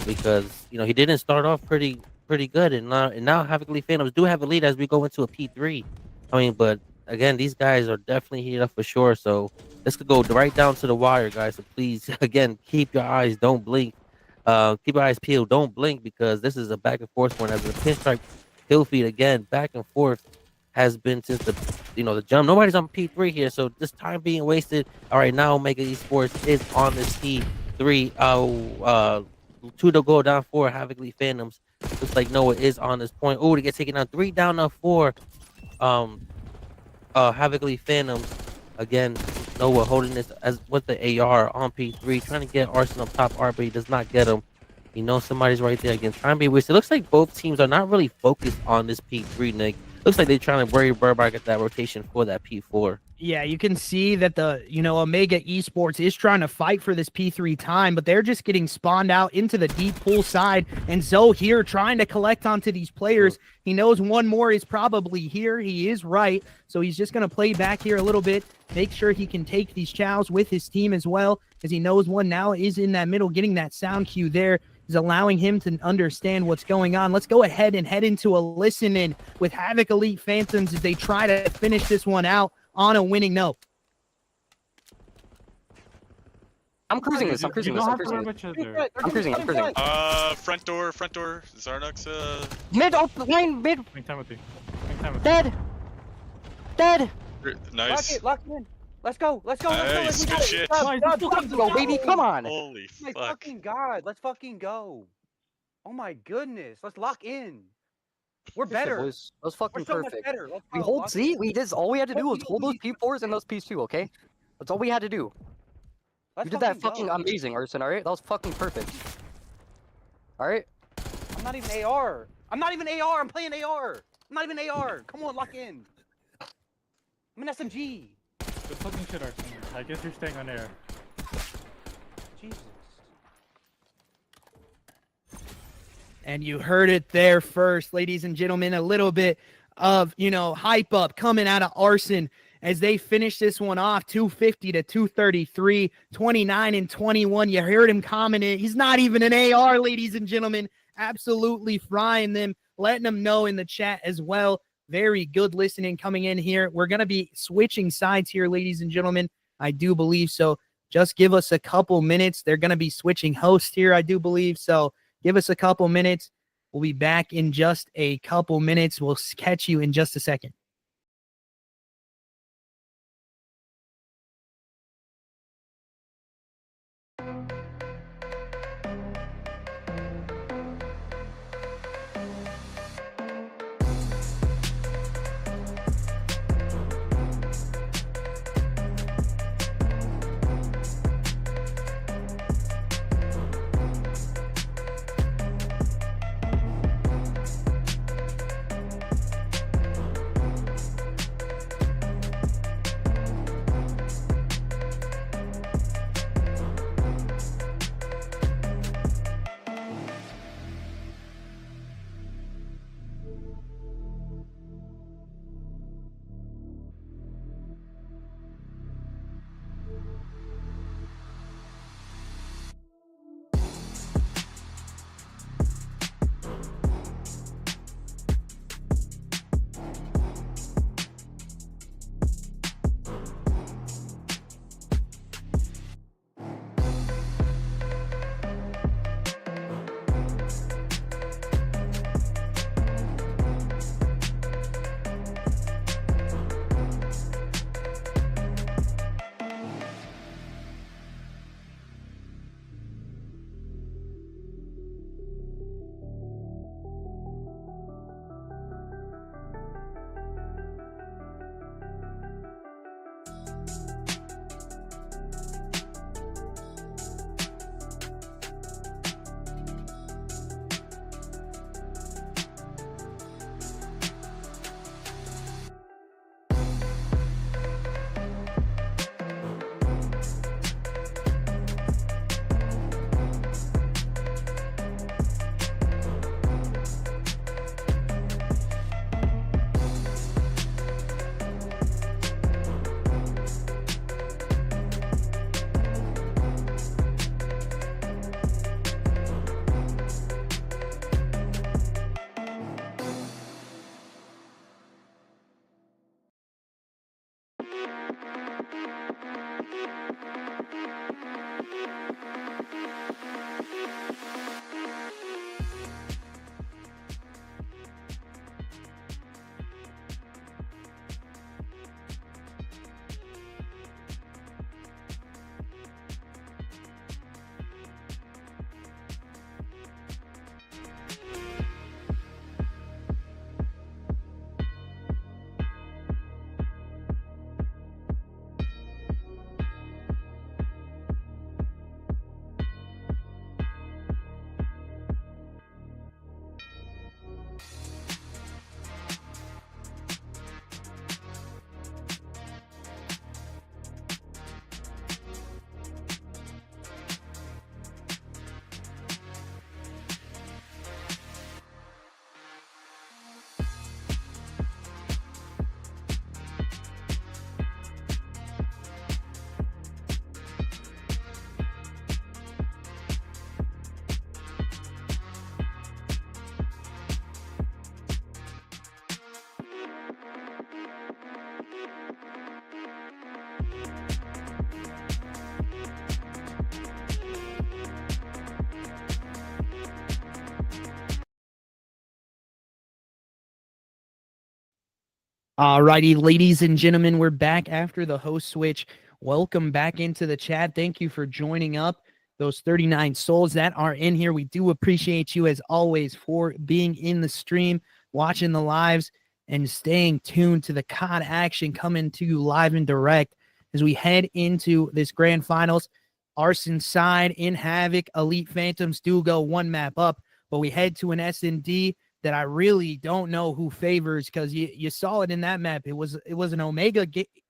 Because he didn't start off pretty good, and now Havoc Elite Phantoms do have a lead as we go into a P3. I mean, but again, these guys are definitely heated up for sure. So this could go right down to the wire, guys. So please, again, keep your eyes, don't blink. Keep your eyes peeled, don't blink, because this is a back and forth one. As the pinstripe kill feed again, back and forth has been since the jump. Nobody's on P3 here, so this time being wasted. All right, now Omega Esports is on this P3. 2 to go, down 4. Havoc Elite Phantoms. Looks like Noah is on this point. Oh, to get taken down 3 down to 4. Havoc Elite Phantoms again. Noah holding this as with the AR on P3, trying to get Arson up top. R, but he does not get him. Somebody's right there again. Time being wasted. Looks like both teams are not really focused on this P3, Nick. Looks like they're trying to worry Burbank at that rotation for that P4. Yeah, you can see that the, Omega Esports is trying to fight for this P3 time, but they're just getting spawned out into the deep pool side. And Zoe here trying to collect onto these players. He knows one more is probably here. He is right. So he's just going to play back here a little bit, make sure he can take these chows with his team as well, as he knows one now is in that middle, getting that sound cue there is allowing him to understand what's going on. Let's go ahead and head into a listen in with Havoc Elite Phantoms as they try to finish this one out on a winning note. I'm cruising this. I'm cruising. Front door. Zarnox. Mid. Oh, lane. Mid. Timothy. Dead. Nice. Lock it in. Let's go. Nice. Good shit. Let's go, baby. Come on. Holy My fuck. fucking god. Let's fucking go. Oh my goodness. Let's lock in. We're better. Boys. That was fucking We're so perfect. much better. Let's We go. hold Lock C. in. We did. All we had to do was hold those P4s and those P2. Okay. That's all we had to do. Let's You did that go. fucking amazing, Arson. All right. That was fucking perfect. All right. I'm not even AR. I'm playing AR. I'm not even AR. Come on, lock in. I'm an SMG. Good fucking shit, Arson. I guess you're staying on air. Jesus. And you heard it there first, ladies and gentlemen, a little bit of, hype up coming out of Arson as they finish this one off 250 to 233, 29 and 21. You heard him commenting. He's not even an AR, ladies and gentlemen. Absolutely frying them, letting them know in the chat as well. Very good listening coming in here. We're going to be switching sides here, ladies and gentlemen. I do believe so. Just give us a couple minutes. They're going to be switching hosts here, I do believe. So give us a couple minutes. We'll be back in just a couple minutes. We'll catch you in just a second. Alrighty, ladies and gentlemen, we're back after the host switch. Welcome back into the chat. Thank you for joining up. Those 39 souls that are in here, we do appreciate you as always for being in the stream, watching the lives, and staying tuned to the COD action coming to you live and direct as we head into this grand finals. Arson side in Havoc, Elite Phantoms do go one map up, but we head to an S&D that I really don't know who favors, because you saw it in that map. It was an Omega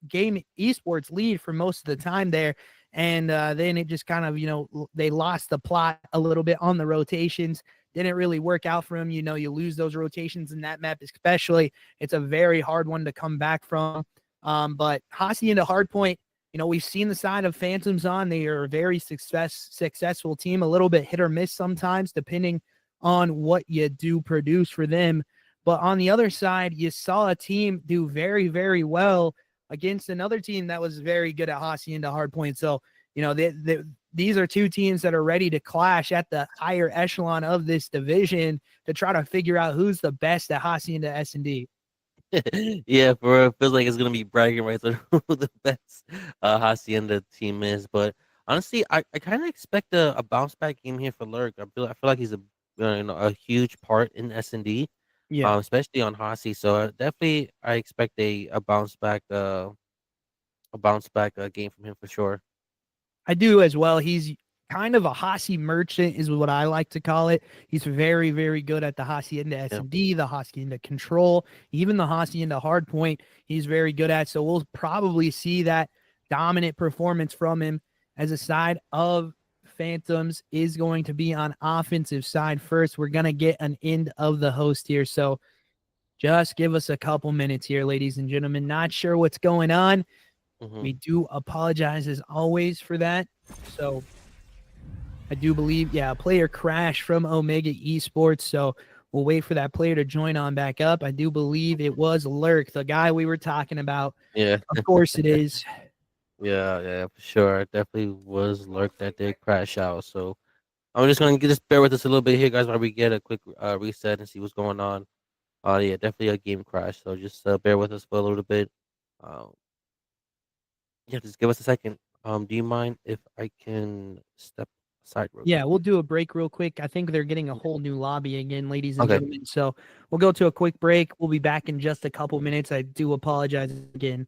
game Esports lead for most of the time there, and then it just kind of, they lost the plot a little bit on the rotations. Didn't really work out for them. You lose those rotations in that map, especially. It's a very hard one to come back from. But Hacienda Hardpoint, we've seen the side of Phantoms on. They are a very successful team, a little bit hit or miss sometimes, depending on what you do produce for them. But on the other side, you saw a team do very, very well against another team that was very good at Hacienda Hardpoint. So, these are two teams that are ready to clash at the higher echelon of this division to try to figure out who's the best at Hacienda S&D. Yeah, for real, it feels like it's gonna be bragging rights on who the best Hacienda team is. But honestly, I kind of expect a bounce back game here for Lurk. I feel like he's a huge part in S&D, Yeah, especially on Hasi. So definitely, I expect a bounce back game from him for sure. I do as well. He's kind of a Hasi merchant is what I like to call it. He's very, very good at the Hacienda Yeah. S&D, the Hacienda control, even the Hacienda hardpoint. He's very good at. So we'll probably see that dominant performance from him. As a side of Phantoms is going to be on offensive side first. We're going to get an end of the host here. So just give us a couple minutes here, ladies and gentlemen. Not sure what's going on. Mhm. We do apologize as always for that. So I do believe, a player crashed from Omega Esports. So we'll wait for that player to join on back up. I do believe it was Lurk, the guy we were talking about. Yeah. Of course it is. Yeah, for sure. It definitely was Lurk that did crash out. So I'm just gonna just bear with us a little bit here, guys, while we get a quick reset and see what's going on. Yeah, definitely a game crash. So just bear with us for a little bit. Um, yeah, just give us a second. Do you mind if I can step aside real Yeah, quick? we'll do a break real quick. I think they're getting a whole new lobby again, ladies and Okay. gentlemen. So we'll go to a quick break. We'll be back in just a couple minutes. I do apologize again.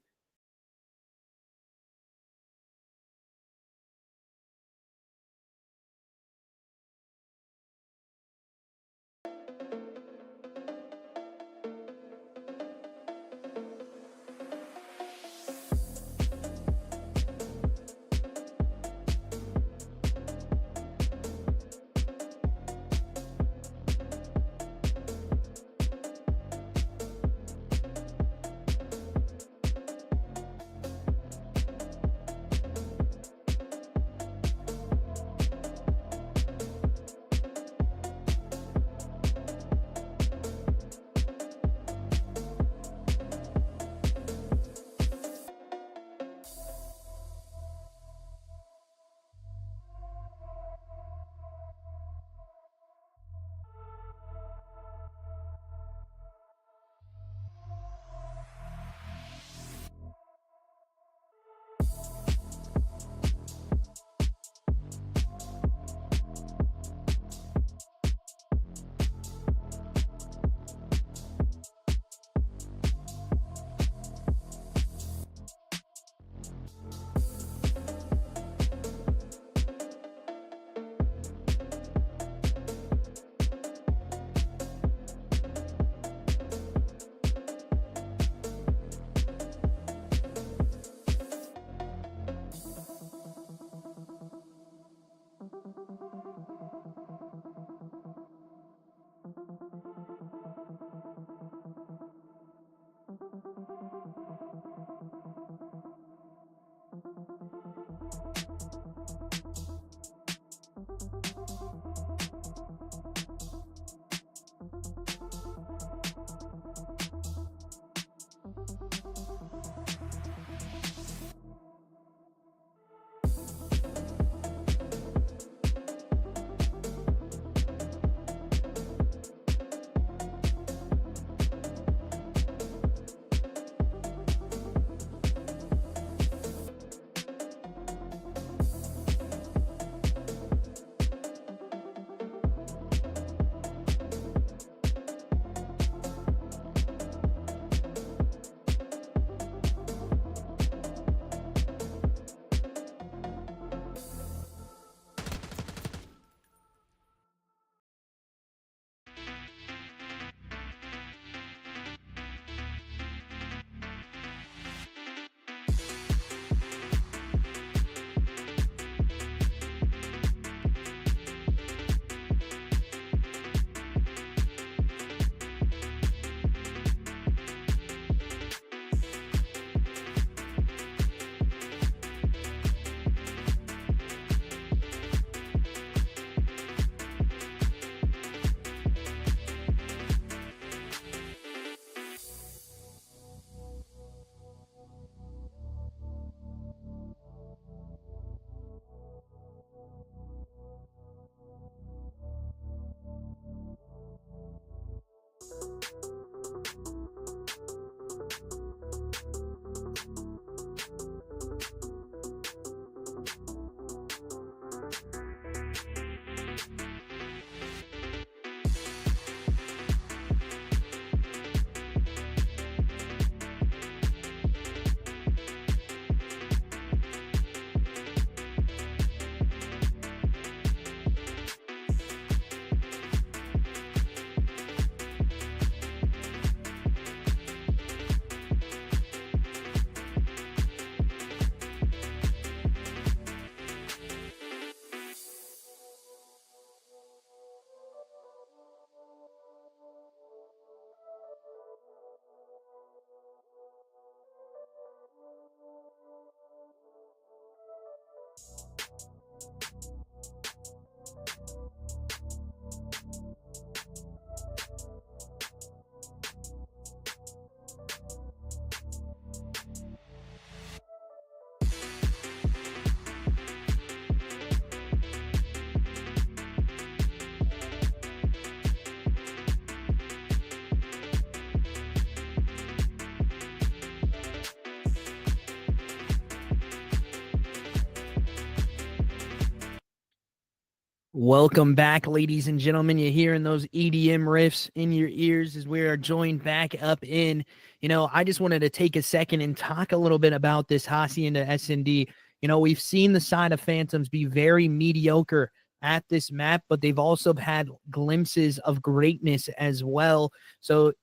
Welcome back, ladies and gentlemen. You're hearing those EDM riffs in your ears as we are joined back up in. I just wanted to take a second and talk a little bit about this Hacienda S&D. We've seen the side of Phantoms be very mediocre at this map, but they've also had glimpses of greatness as well. So,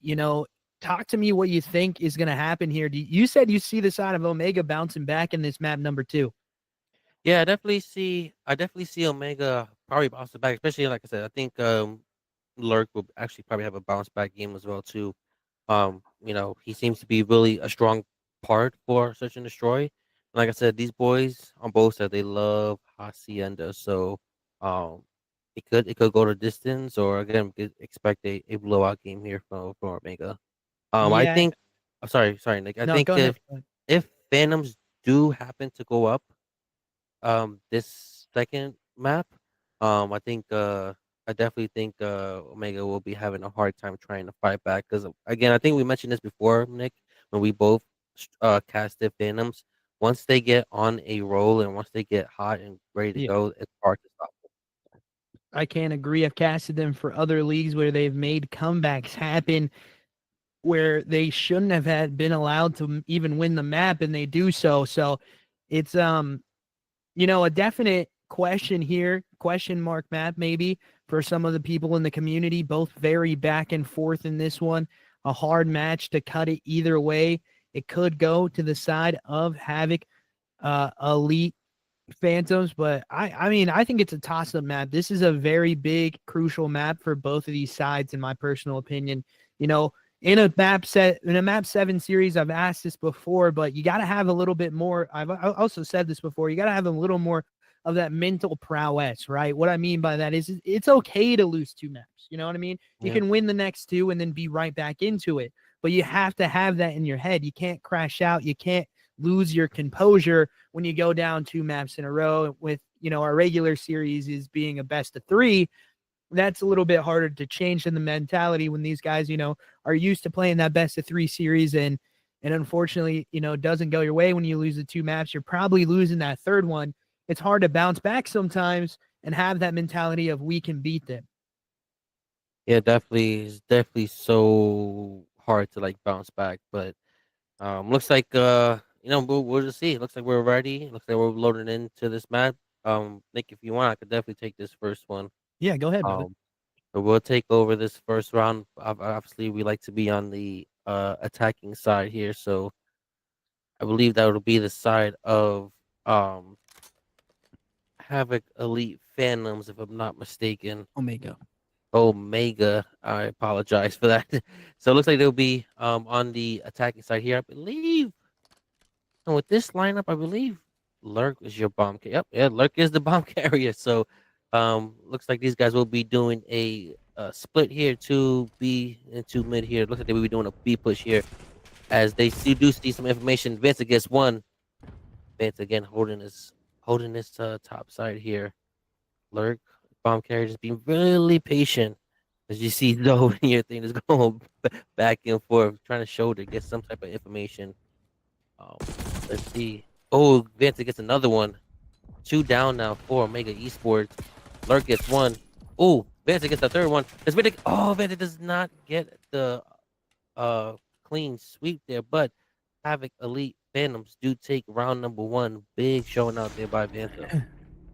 talk to me what you think is going to happen here. You said you see the side of Omega bouncing back in this map number 2. Yeah, I definitely see Omega probably bounce back, especially like I said, I think Lurk will actually probably have a bounce back game as well too. He seems to be really a strong part for Search and Destroy. Like I said, these boys on both sides they love Hacienda, so um, it could go to distance, or again, we could expect a blowout game here from Omega. I Yeah. think, sorry, Nick. I No, think go ahead. if Phantoms do happen to go up, this second map, I definitely think Omega will be having a hard time trying to fight back because again, I think we mentioned this before, Nick, when we both casted Phantoms. Once they get on a roll and once they get hot and ready to Yeah. go, it's hard to stop them. I can't agree. I've casted them for other leagues where they've made comebacks happen where they shouldn't have had been allowed to even win the map, and they do so. So it's a definite question here, question mark map maybe for some of the people in the community. Both very back and forth in this one. A hard match to cut it either way. It could go to the side of Havoc, Elite Phantoms, but I mean, I think it's a toss-up map. This is a very big, crucial map for both of these sides, in my personal opinion. You know, in a map 7 series, I've asked this before, but you got to have a little bit more. I also said this before. You got to have a little more of that mental prowess, right? What I mean by that is it's okay to lose 2 maps. You know what I mean? You Yeah, can win the next 2 and then be right back into it, but you have to have that in your head. You can't crash out. You can't lose your composure when you go down 2 maps in a row with, our regular series is being a best of 3. That's a little bit harder to change in the mentality when these guys, are used to playing that best of 3 series and unfortunately, doesn't go your way when you lose the 2 maps. You're probably losing that third one. It's hard to bounce back sometimes and have that mentality of we can beat them. yeah, definitely, it's definitely so hard to like bounce back, but looks like we'll just see. It looks like we're ready. Looks like we're loading into this map. Nick, if you want, I could definitely take this first one. Yeah, go ahead, brother. Um, but we'll take over this first round. Obviously, we like to be on the attacking side here, so I believe that will be the side of um Havoc Elite Phantoms, if I'm not mistaken. Omega. Omega. I apologize for that. So it looks like they'll be on the attacking side here, I believe. And with this lineup, I believe Lurk is your bomb. Yep, yeah, Lurk is the bomb carrier. So, looks like these guys will be doing a split here, two B and two mid here. Looks like they will be doing a B push here, as they do see some information. Vince gets one. Vince again holding his top side here. Lurk bomb carrier just being really patient. As you see, though, your thing is going back and forth, trying to show to get some type of information. Um, let's see. Oh, Vance gets another one. 2 down now for Omega Esports. Lurk gets one. Oh, Vance gets the third one. Vance does not get the clean sweep there, but Havoc Elite Phantoms do take round number 1. Big showing out there by Vance.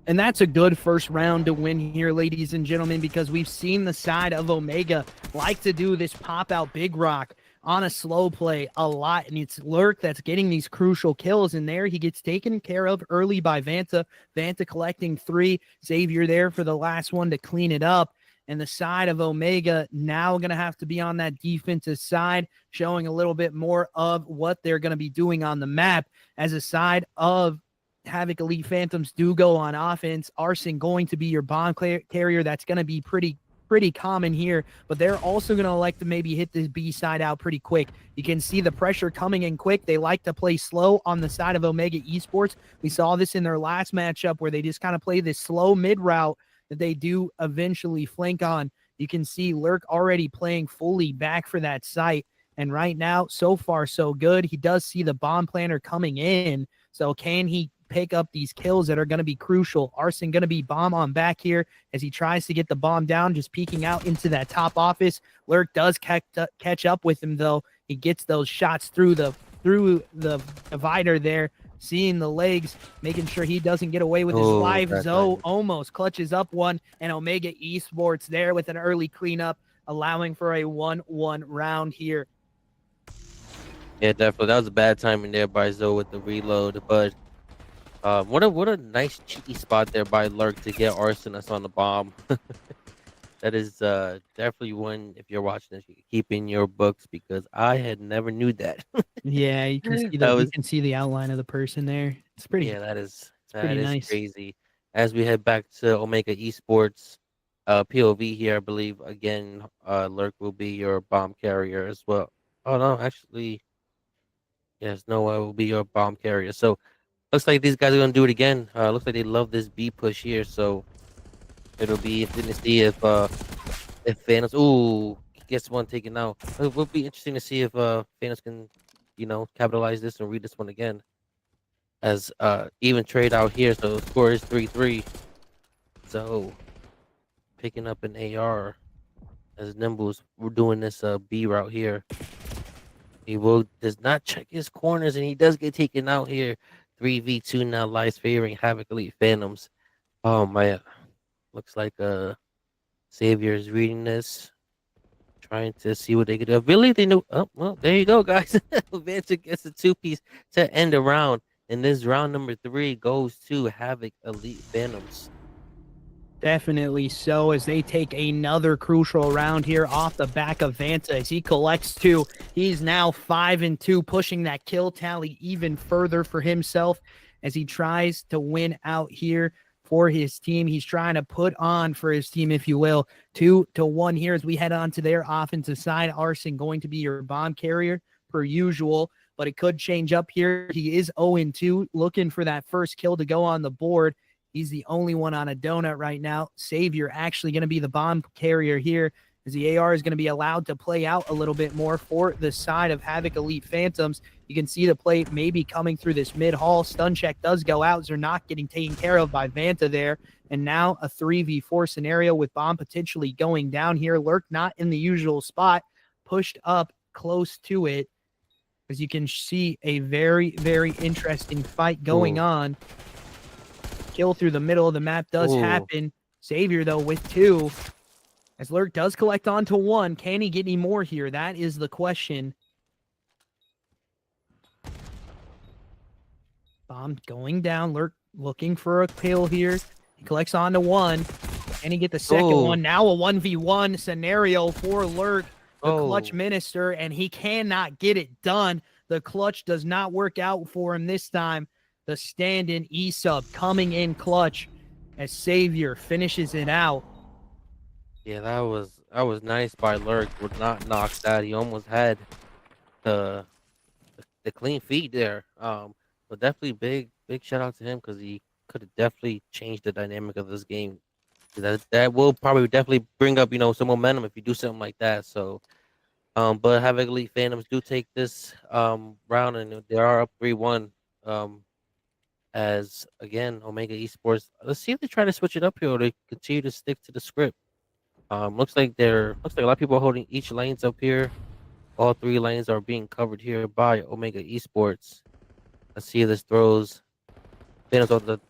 And that's a good first round to win here, ladies and gentlemen, because we've seen the side of Omega like to do this pop out big rock on a slow play a lot. And it's Lurk that's getting these crucial kills in there. He gets taken care of early by Vanta. Vanta collecting 3. Xavier there for the last one to clean it up. And the side of Omega now going to have to be on that defensive side, showing a little bit more of what they're going to be doing on the map as a side of Havoc Elite Phantoms do go on offense. Arson going to be your bomb carrier. That's going to be pretty common here, but they're also going to like to maybe hit this B side out pretty quick. You can see the pressure coming in quick. They like to play slow on the side of Omega Esports. We saw this in their last matchup where they just kind of play this slow mid route that they do eventually flank on. You can see Lurk already playing fully back for that site. And right now, so far, so good. He does see the bomb planner coming in. So can he pick up these kills that are going to be crucial. Arson going to be bomb on back here as he tries to get the bomb down, just peeking out into that top office. Lurk does catch up with him, though. He gets those shots through the divider there, seeing the legs, making sure he doesn't get away with his life. Zoe almost clutches up one, and Omega Esports there with an early cleanup, allowing for a 1-1 round here. Yeah, definitely. That was a bad timing there by Zoe with the reload, but what a nice cheeky spot there by Lurk to get Arson that's on the bomb. That is definitely one, if you're watching this, you can keep in your books, because I had never knew that. Yeah, you can see you can see the outline of the person there. It's pretty. Yeah, that is pretty nice. crazy. As we head back to Omega Esports, POV here, I believe again, Lurk will be your bomb carrier as well. Oh no, actually, yes, Noah will be your bomb carrier. So looks like these guys are gonna do it again. Looks like they love this B push here. So it'll be interesting to see if Thanos, gets one taken out. It will be interesting to see if Thanos can, capitalize this and read this one again. As even trade out here, so the score is 3-3. So picking up an AR as Nimbles, we're doing this B route here. He does not check his corners, and he does get taken out here. 3v2 now, lies favoring Havoc Elite Phantoms. Oh my, looks like Savior is reading this, trying to see what they could do. Really, they knew. Oh well, there you go, guys. Vanta gets a 2-piece to end the round, and this round number 3 goes to Havoc Elite Phantoms. Definitely so, as they take another crucial round here off the back of Vanta as he collects 2. He's now 5-2, pushing that kill tally even further for himself as he tries to win out here for his team. He's trying to put on for his team, if you will. 2-1 here as we head on to their offensive side. Arson going to be your bomb carrier per usual, but it could change up here. He is 0-2, looking for that first kill to go on the board. He's the only one on a donut right now. Savior actually going to be the bomb carrier here, as the AR is going to be allowed to play out a little bit more for the side of Havoc Elite Phantoms. You can see the play maybe coming through this mid-hall. Stun check does go out. They're not getting taken care of by Vanta there. And now a 3v4 scenario with bomb potentially going down here. Lurk not in the usual spot, pushed up close to it. As you can see, a very, very interesting fight going on. Kill through the middle of the map does happen. Savior, though, with 2. As Lurk does collect onto 1. Can he get any more here? That is the question. Bomb going down. Lurk looking for a kill here. He collects onto 1. Can he get the second one? Now a 1v1 scenario for Lurk, the clutch minister, and he cannot get it done. The clutch does not work out for him this time. The stand-in E-sub coming in clutch as Savior finishes it out. Yeah, that was nice by Lurk. Would not knock that. He almost had the clean feed there. But definitely big shout out to him, because he could have definitely changed the dynamic of this game. That will probably definitely bring up some momentum if you do something like that. So, but Havoc Elite Phantoms do take this round, and they are up 3-1. As again, Omega Esports, let's see if they try to switch it up here, or they continue to stick to the script. Looks like a lot of people are holding each lanes up here. All 3 lanes are being covered here by Omega Esports. Let's see if this throws Phantoms on the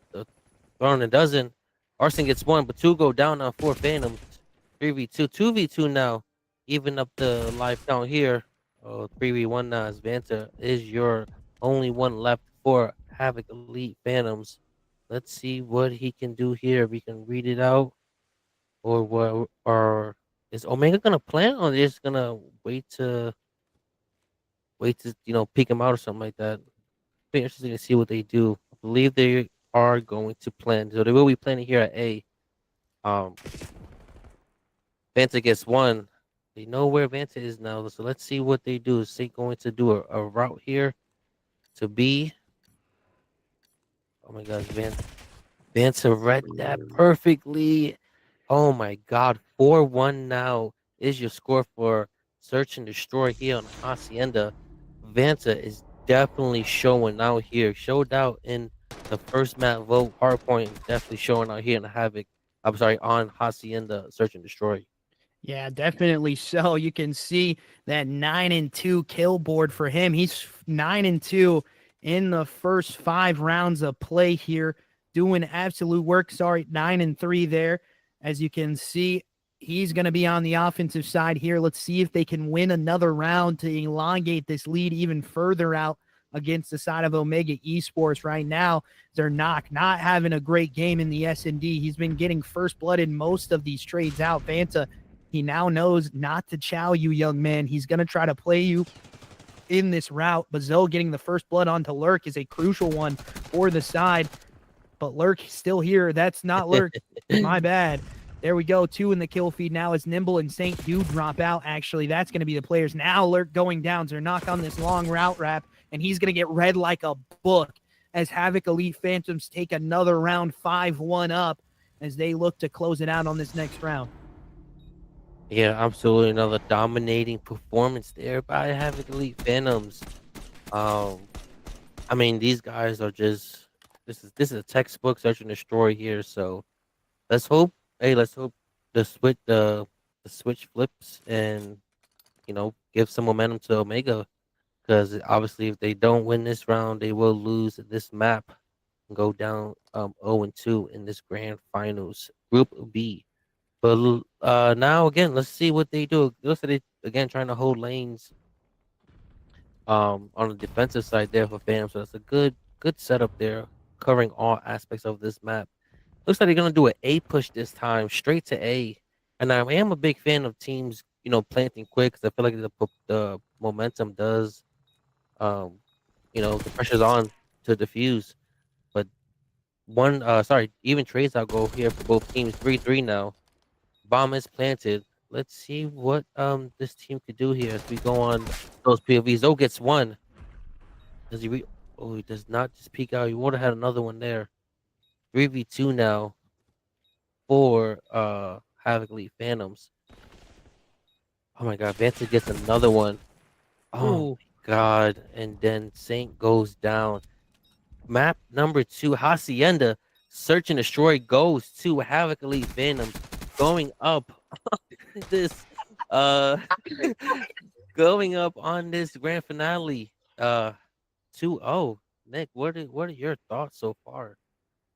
throne. It doesn't. Arson gets 1, but 2 go down now for Phantoms. 3v2, 2v2 now. Even up the life count here. 3v1 now, as Vanta is your only one left for Havoc Elite Phantoms. Let's see what he can do here. If we can read it out, or what? Or is Omega gonna plan, or just gonna wait to peek him out or something like that? Be interesting to see what they do. I believe they are going to plan, so they will be planning here at A. Vanta gets 1. They know where Vanta is now, so let's see what they do. Is they going to do a route here to B? Oh my gosh, Vanta read that perfectly. Oh my god, 4-1 now is your score for Search and Destroy here on Hacienda. Vanta is definitely showing out here. Showed out in The first map vote hardpoint definitely showing out here in the Havoc. I'm sorry, on Hacienda Search and Destroy. Yeah, definitely so. You can see that 9-2 kill board for him. He's 9-2 in the first 5 rounds of play here, doing absolute work. Sorry, 9-3 there. As you can see, he's going to be on the offensive side here. Let's see if they can win another round to elongate this lead even further out against the side of Omega Esports right now. They're not having a great game in the S&D. He's been getting first blood in most of these trades out. Vanta, he now knows not to chow you, young man. He's going to try to play you in this route. Bazo getting the first blood onto Lurk is a crucial one for the side. But Lurk still here. That's not Lurk. My bad. There we go. 2 in the kill feed now as Nimble and Saint do drop out. Actually, that's going to be the players. Now Lurk going down. Zernak on this long route wrap, and he's going to get read like a book as Havoc Elite Phantoms take another round 5-1 up as they look to close it out on this next round. Yeah, absolutely. Another dominating performance there by Havoc Elite Phantoms. Um, I mean, these guys are just this is a textbook search and destroy here. So let's hope. Hey, let's hope the switch flips and give some momentum to Omega, because obviously if they don't win this round, they will lose this map and go down 0-2 in this grand finals group B. But now again, let's see what they do. It looks like they again trying to hold lanes on the defensive side there for Phantom. So that's a good setup there, covering all aspects of this map. Looks like they're gonna do an A push this time, straight to A. And I am a big fan of teams, planting quick, because I feel like the momentum does, um, the pressure's on to defuse. But even trades out go here for both teams. 3-3 now. Bomb is planted. Let's see what this team could do here as we go on those POVs. Zoe gets one. Does he Oh, he does not just peek out. He would have had another one there. 3v2 now for Havoc Elite Phantoms. Oh my god, Vanta gets another one. Oh Ooh. my god. And then Saint goes down. Map number 2, Hacienda. Search and Destroy goes to Havoc Elite Phantoms. Going up this uh going up on this grand finale 2-0. Nick, what are your thoughts so far?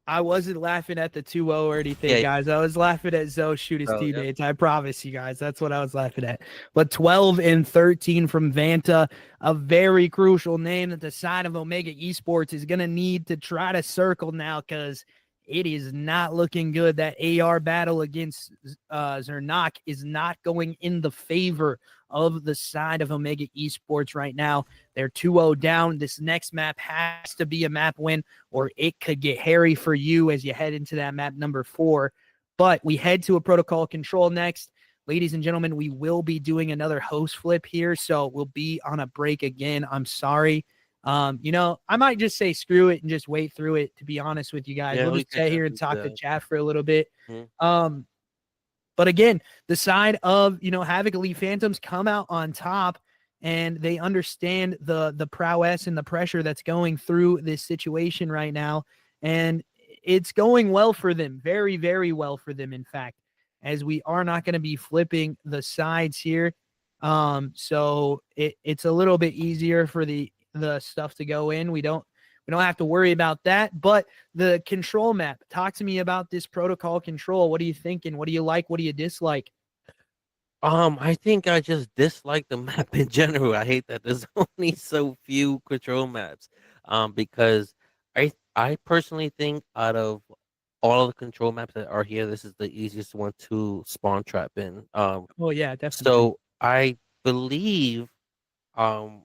I wasn't laughing at the 2-0 or anything, Yeah. guys. I was laughing at Zoe shoot his Oh, yeah. teammates. I promise you guys. That's what I was laughing at. But 12-13 from Vanta, a very crucial name that the side of Omega Esports is going to need to try to circle now, because it is not looking good. That AR battle against Zernak is not going in the favor of the side of Omega Esports right now. They're 2-0 down. This next map has to be a map win, or it could get hairy for you as you head into that map number 4. But we head to a protocol control next. Ladies and gentlemen, we will be doing another host flip here, so we'll be on a break again. I'm sorry. I might just say screw it and just wait through it, to be honest with you guys. Yeah, we'll we just could sit here and definitely talk do to that. chat for a little bit. Mhm. But again, the side of, Havoc Elite Phantoms come out on top, and they understand the prowess and the pressure that's going through this situation right now. And it's going well for them. Very, very well for them, in fact, as we are not going to be flipping the sides here. So it's a little bit easier for the stuff to go in. We don't have to worry about that. But the control map, talk to me about this protocol control. What are you thinking? What do you like? What do you dislike? I think I just dislike the map in general. I hate that there's only so few control maps. Because I personally think out of all of the control maps that are here, this is the easiest one to spawn trap in. Oh yeah, definitely. So believe, um,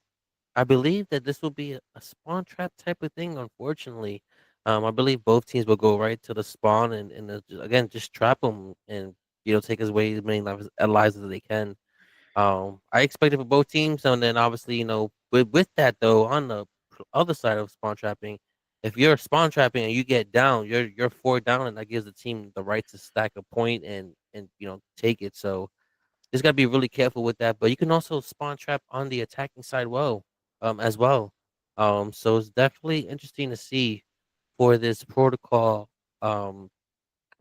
I believe that this will be a spawn trap type of thing. Unfortunately, I believe both teams will go right to the spawn and again just trap them and take away as many lives as they can. I expect it for both teams, and then obviously with that though, on the other side of spawn trapping, if you're spawn trapping and you get down, you're 4 down, and that gives the team the right to stack a point and take it. So just gotta be really careful with that. But you can also spawn trap on the attacking side as well. So it's definitely interesting to see for this protocol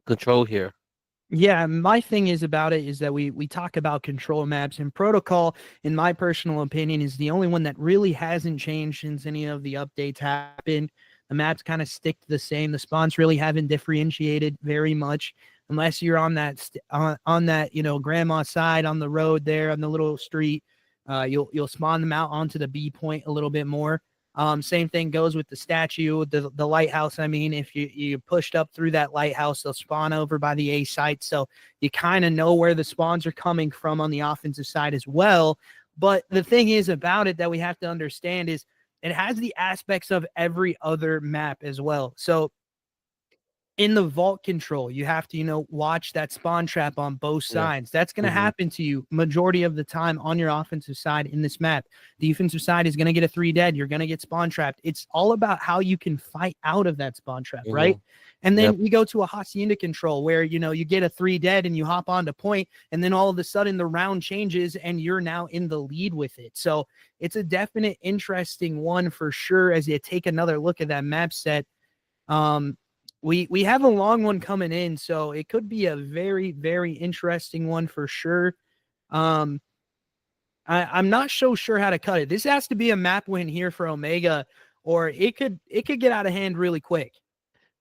control here. Yeah, my thing is about it is that we talk about control maps, and protocol, in my personal opinion, is the only one that really hasn't changed since any of the updates happened. The maps kind of stick to the same. The spawns really haven't differentiated very much, unless you're on that on that grandma side on the road there on the little street. You'll spawn them out onto the B point a little bit more. Same thing goes with the statue, the lighthouse. I mean, if you pushed up through that lighthouse, they'll spawn over by the A site. So you kind of know where the spawns are coming from on the offensive side as well. But the thing is about it that we have to understand is it has the aspects of every other map as well. So in the vault control, you have to, watch that spawn trap on both Yeah. sides. That's going to happen to you majority of the time on your offensive side in this map. Defensive side is going to get a 3 dead. You're going to get spawn trapped. It's all about how you can fight out of that spawn trap, right? And then we go to a hacienda control where, you get a 3 dead and you hop onto point, and then all of a sudden the round changes and you're now in the lead with it. So it's a definite interesting one for sure as you take another look at that map set. We have a long one coming in, so it could be a very, very interesting one for sure. I'm not so sure how to cut it. This has to be a map win here for Omega, or it could get out of hand really quick.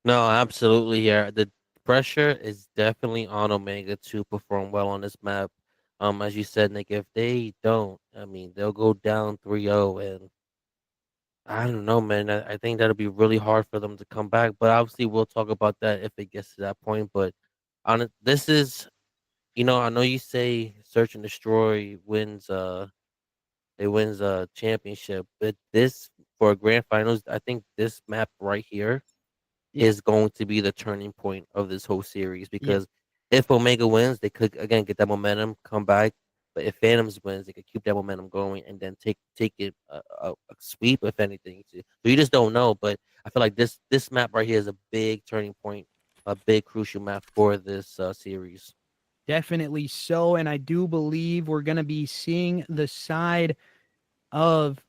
No, absolutely. Yeah, the pressure is definitely on Omega to perform well on this map. As you said, Nick, if they don't, I mean, they'll go down 3-0, and I don't know, man. I think that'll be really hard for them to come back. But obviously, we'll talk about that if it gets to that point. But this is, I know you say search and destroy wins. It wins a championship, but this for a grand finals, I think this map right here is going to be the turning point of this whole series because if Omega wins, they could again get that momentum, come back. But if Phantoms wins, they could keep that momentum going and then take it a sweep if anything. So you just don't know. But I feel like this map right here is a big turning point, a big crucial map for this series. Definitely so, and I do believe we're going to be seeing the side of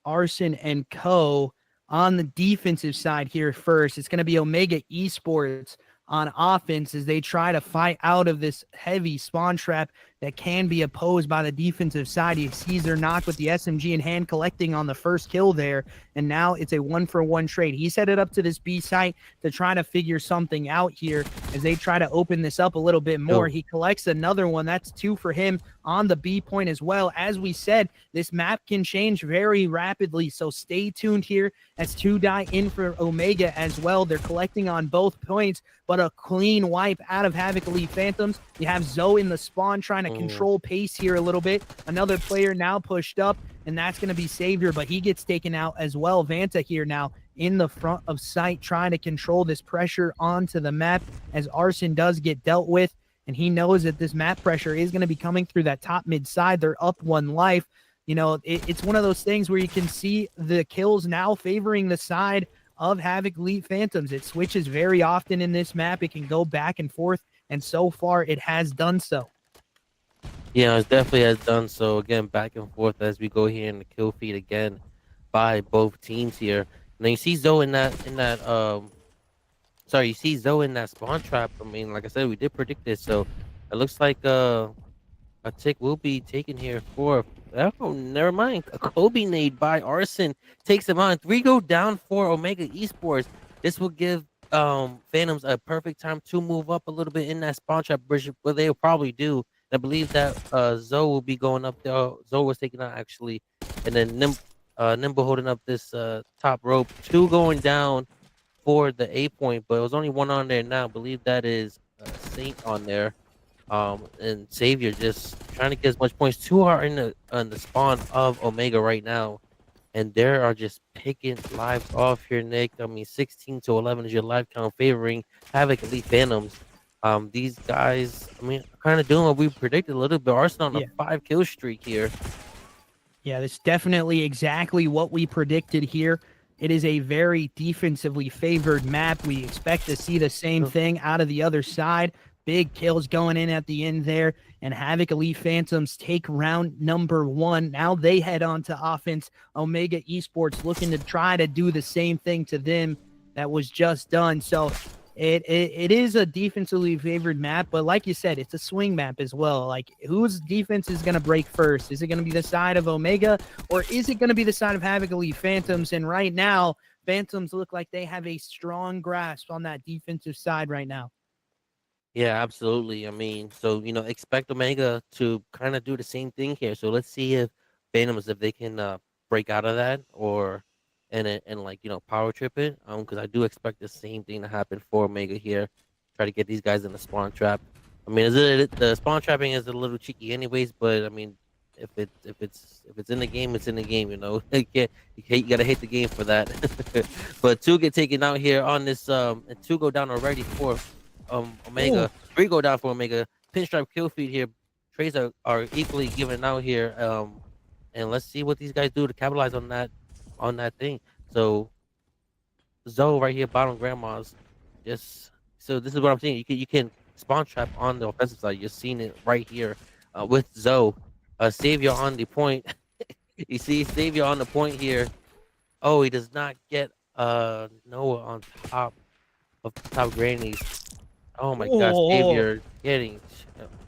Arson and Co. on the defensive side here first. It's going to be Omega Esports on offense as they try to fight out of this heavy spawn trap that can be opposed by the defensive side. He sees their knock with the SMG in hand, collecting on the first kill there, and now it's a 1-for-1 trade. He's headed up to this B site to try to figure something out here as they try to open this up a little bit more. He collects another one. That's 2 for him on the B point as well. As we said, this map can change very rapidly, so stay tuned here as 2 die in for Omega as well. They're collecting on both points, but a clean wipe out of Havoc Elite Phantoms. You have Zoe in the spawn trying to control pace here a little bit. Another player now pushed up, and that's going to be Savior, but he gets taken out as well. Vanta here now in the front of sight trying to control this pressure onto the map as Arson does get dealt with, and he knows that this map pressure is going to be coming through that top mid side. They're up 1 life. It's one of those things where you can see the kills now favoring the side of Havoc Elite Phantoms. It switches very often in this map. It can go back and forth, and so far it has done so. Yeah, it definitely has done so. Again, back and forth as we go here in the kill feed again by both teams here. And then you see Zoe you see Zoe in that spawn trap. I mean, like I said, we did predict this, so it looks like a tick will be taken here for never mind. A Kobe nade by Arson takes him on. 3 go down for Omega Esports. This will give Phantoms a perfect time to move up a little bit in that spawn trap, which what they'll probably do. I believe that Zoe will be going up there. Zoe was taking out actually, and then Nimble holding up this top rope. 2 going down for the A point, but it was only 1 on there now. I believe that is Saint on there. And Savior just trying to get as much points. 2 are in the spawn of Omega right now, and they are just picking lives off here, Nick. I mean, 16-11 is your life count favoring Havoc Elite Phantoms. These guys, I mean, kind of doing what we predicted a little bit. Arsenal on a 5 kill streak here. Yeah, that's definitely exactly what we predicted here. It is a very defensively favored map. We expect to see the same thing out of the other side. Big kills going in at the end there, and Havoc Elite Phantoms take round number 1. Now they head on to offense. Omega Esports looking to try to do the same thing to them. that was just done. So it is a defensively favored map, but like you said, it's a swing map as well. Like, whose defense is going to break first? Is it going to be the side of Omega, or is it going to be the side of Havoc Elite Phantoms? And right now, Phantoms look like they have a strong grasp on that defensive side right now. Yeah, absolutely. I mean, so expect Omega to kind of do the same thing here. So let's see if Phantoms, if they can break out of that, or and like power trip it. Because I do expect the same thing to happen for Omega here. Try to get these guys in the spawn trap. I mean, the spawn trapping is a little cheeky, anyways. But I mean, if it's in the game, it's in the game. You gotta hate the game for that. But two get taken out here on this. And two go down already for Omega. Ooh. 3 go down for Omega. Pinstripe kill feed here. Trades are equally given out here. And let's see what these guys do to capitalize on that thing. So Zoe right here, bottom grandmas. Just so this is what I'm saying. You can spawn trap on the offensive side. You're seeing it right here with Zoe. Savior on the point. You see Savior on the point here. Oh, he does not get Noah on top of top grannies. Oh my God, Savior getting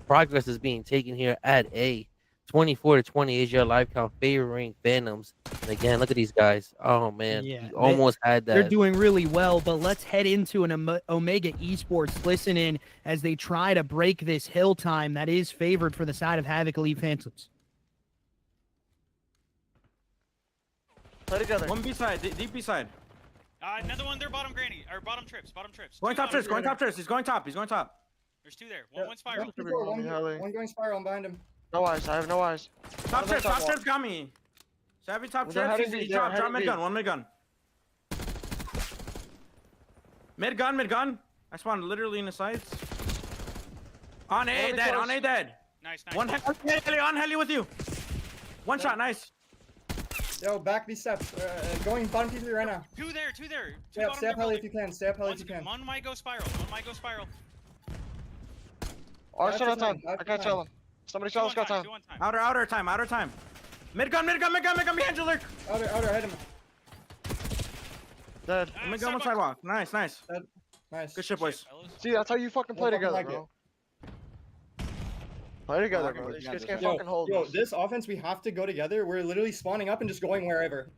progress is being taken here at A. 24-20 is your live count favoring Phantoms. And again, look at these guys. Oh man, Yeah, he almost had that. They're doing really well, but let's head into an Omega Esports listen in as they try to break this hill time that is favored for the side of Havoc Elite Phantoms. Play together. One B side, deep B side. Another one, they're bottom granny, or bottom trips. Going top trips, going top trips. He's going top, he's going top. There's two there. One spiral. One going spiral behind him. No eyes. I have no eyes. Top trips got me. Savvy top trips. He drop mid gun, one mid gun. Mid gun. I spawned literally in the sides. On A, dead. Nice. One heli on heli with you. One shot, nice. Yo, back these steps. Going bottom P3 right now. Two there. Yeah, stay up heli if you can. Stay up heli if you can. One might go spiral. Our shot on time. I can't tell him. Somebody tell us go time. Outer time. Mid gun behind you, lurk. Outer, hit him. Dead. Mid gun on sidewalk. Nice. Nice. Good shit, boys. See, that's how you fucking play Don't fucking together, like bro. Play together, bro. These guys can't fucking hold Yo, us. this offense, we have to go together. We're literally spawning up and just going wherever.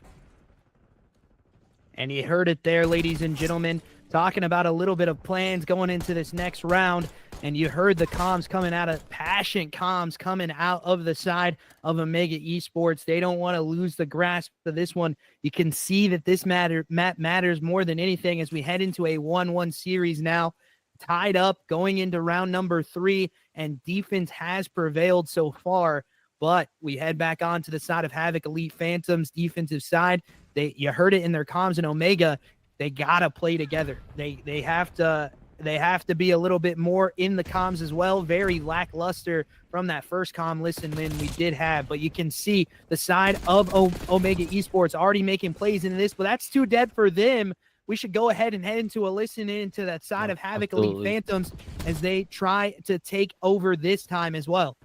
And you heard it there, ladies and gentlemen, talking about a little bit of plans going into this next round. And you heard the comms coming out of passion comms coming out of the side of Omega Esports. They don't want to lose the grasp of this one. You can see that this map matters more than anything as we head into a 1-1 series now. Tied up going into round number 3, and defense has prevailed so far. But we head back on to the side of Havoc Elite Phantoms defensive side. You heard it in their comms in Omega. They gotta play together. They have to be a little bit more in the comms as well. Very lackluster from that first comm listen when we did have, but you can see the side of Omega Esports already making plays into this, but that's too dead for them. We should go ahead and head into a listen into that side of Havoc Elite Phantoms as they try to take over this time as well.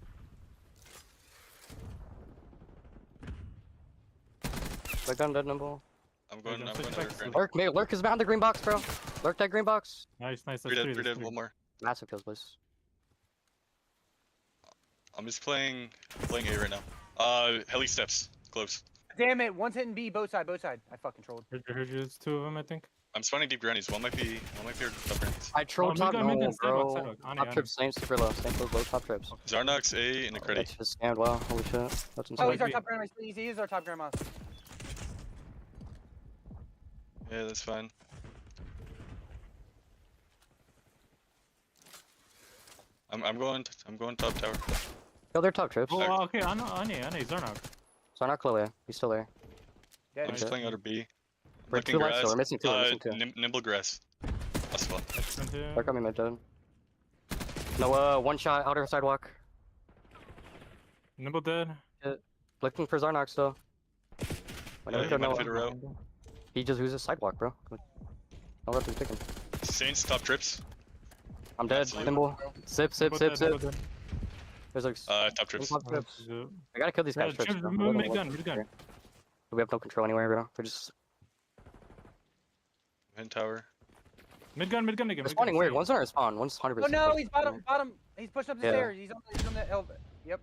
The gun dead number. I'm going over. Lurk is behind the green box, bro. Lurk that green box. Nice. Three dead, one more. Massive kills, boys. I'm just playing A right now. Heli steps, close. Damn it, one's hitting B, both side. I fucking trolled. Here's two of them, I think. I'm spawning deep grannies. One might be top grannies. I trolled top no, bro. On Top trips, same super low. Same low top trips. Zarnox A in the credit. That's just scammed, wow. Holy shit. That's insane. Oh, he's our top grandma. He is our top grandma. Yeah, that's fine. I'm going top tower. Yo, they're top trips. Oh, okay, I know, Zarnox. So not Chloe. He's still there. Yeah, I'm just playing out of B. We're Looking two lights grass. still. We're missing two. We're missing two. Nimble grass. That's fun. They're coming mid dead. No, one shot outer sidewalk. Nimble dead. Looking for Zarnox though. Yeah, he might have hit a row. He just uses sidewalk, bro. I'll let him pick him. Saints top trips. I'm dead. Absolutely. Nimble. Sip. There's like Top trips. top trips. I gotta kill these guys trips. Bro. Mid gun. We have no control anywhere, bro. They're just Mid tower. Mid gun again. They're spawning weird. One's on our spawn. One's 100%. Oh no, he's bottom. He's pushed up the Yeah. stairs. He's on the elevator. Yep.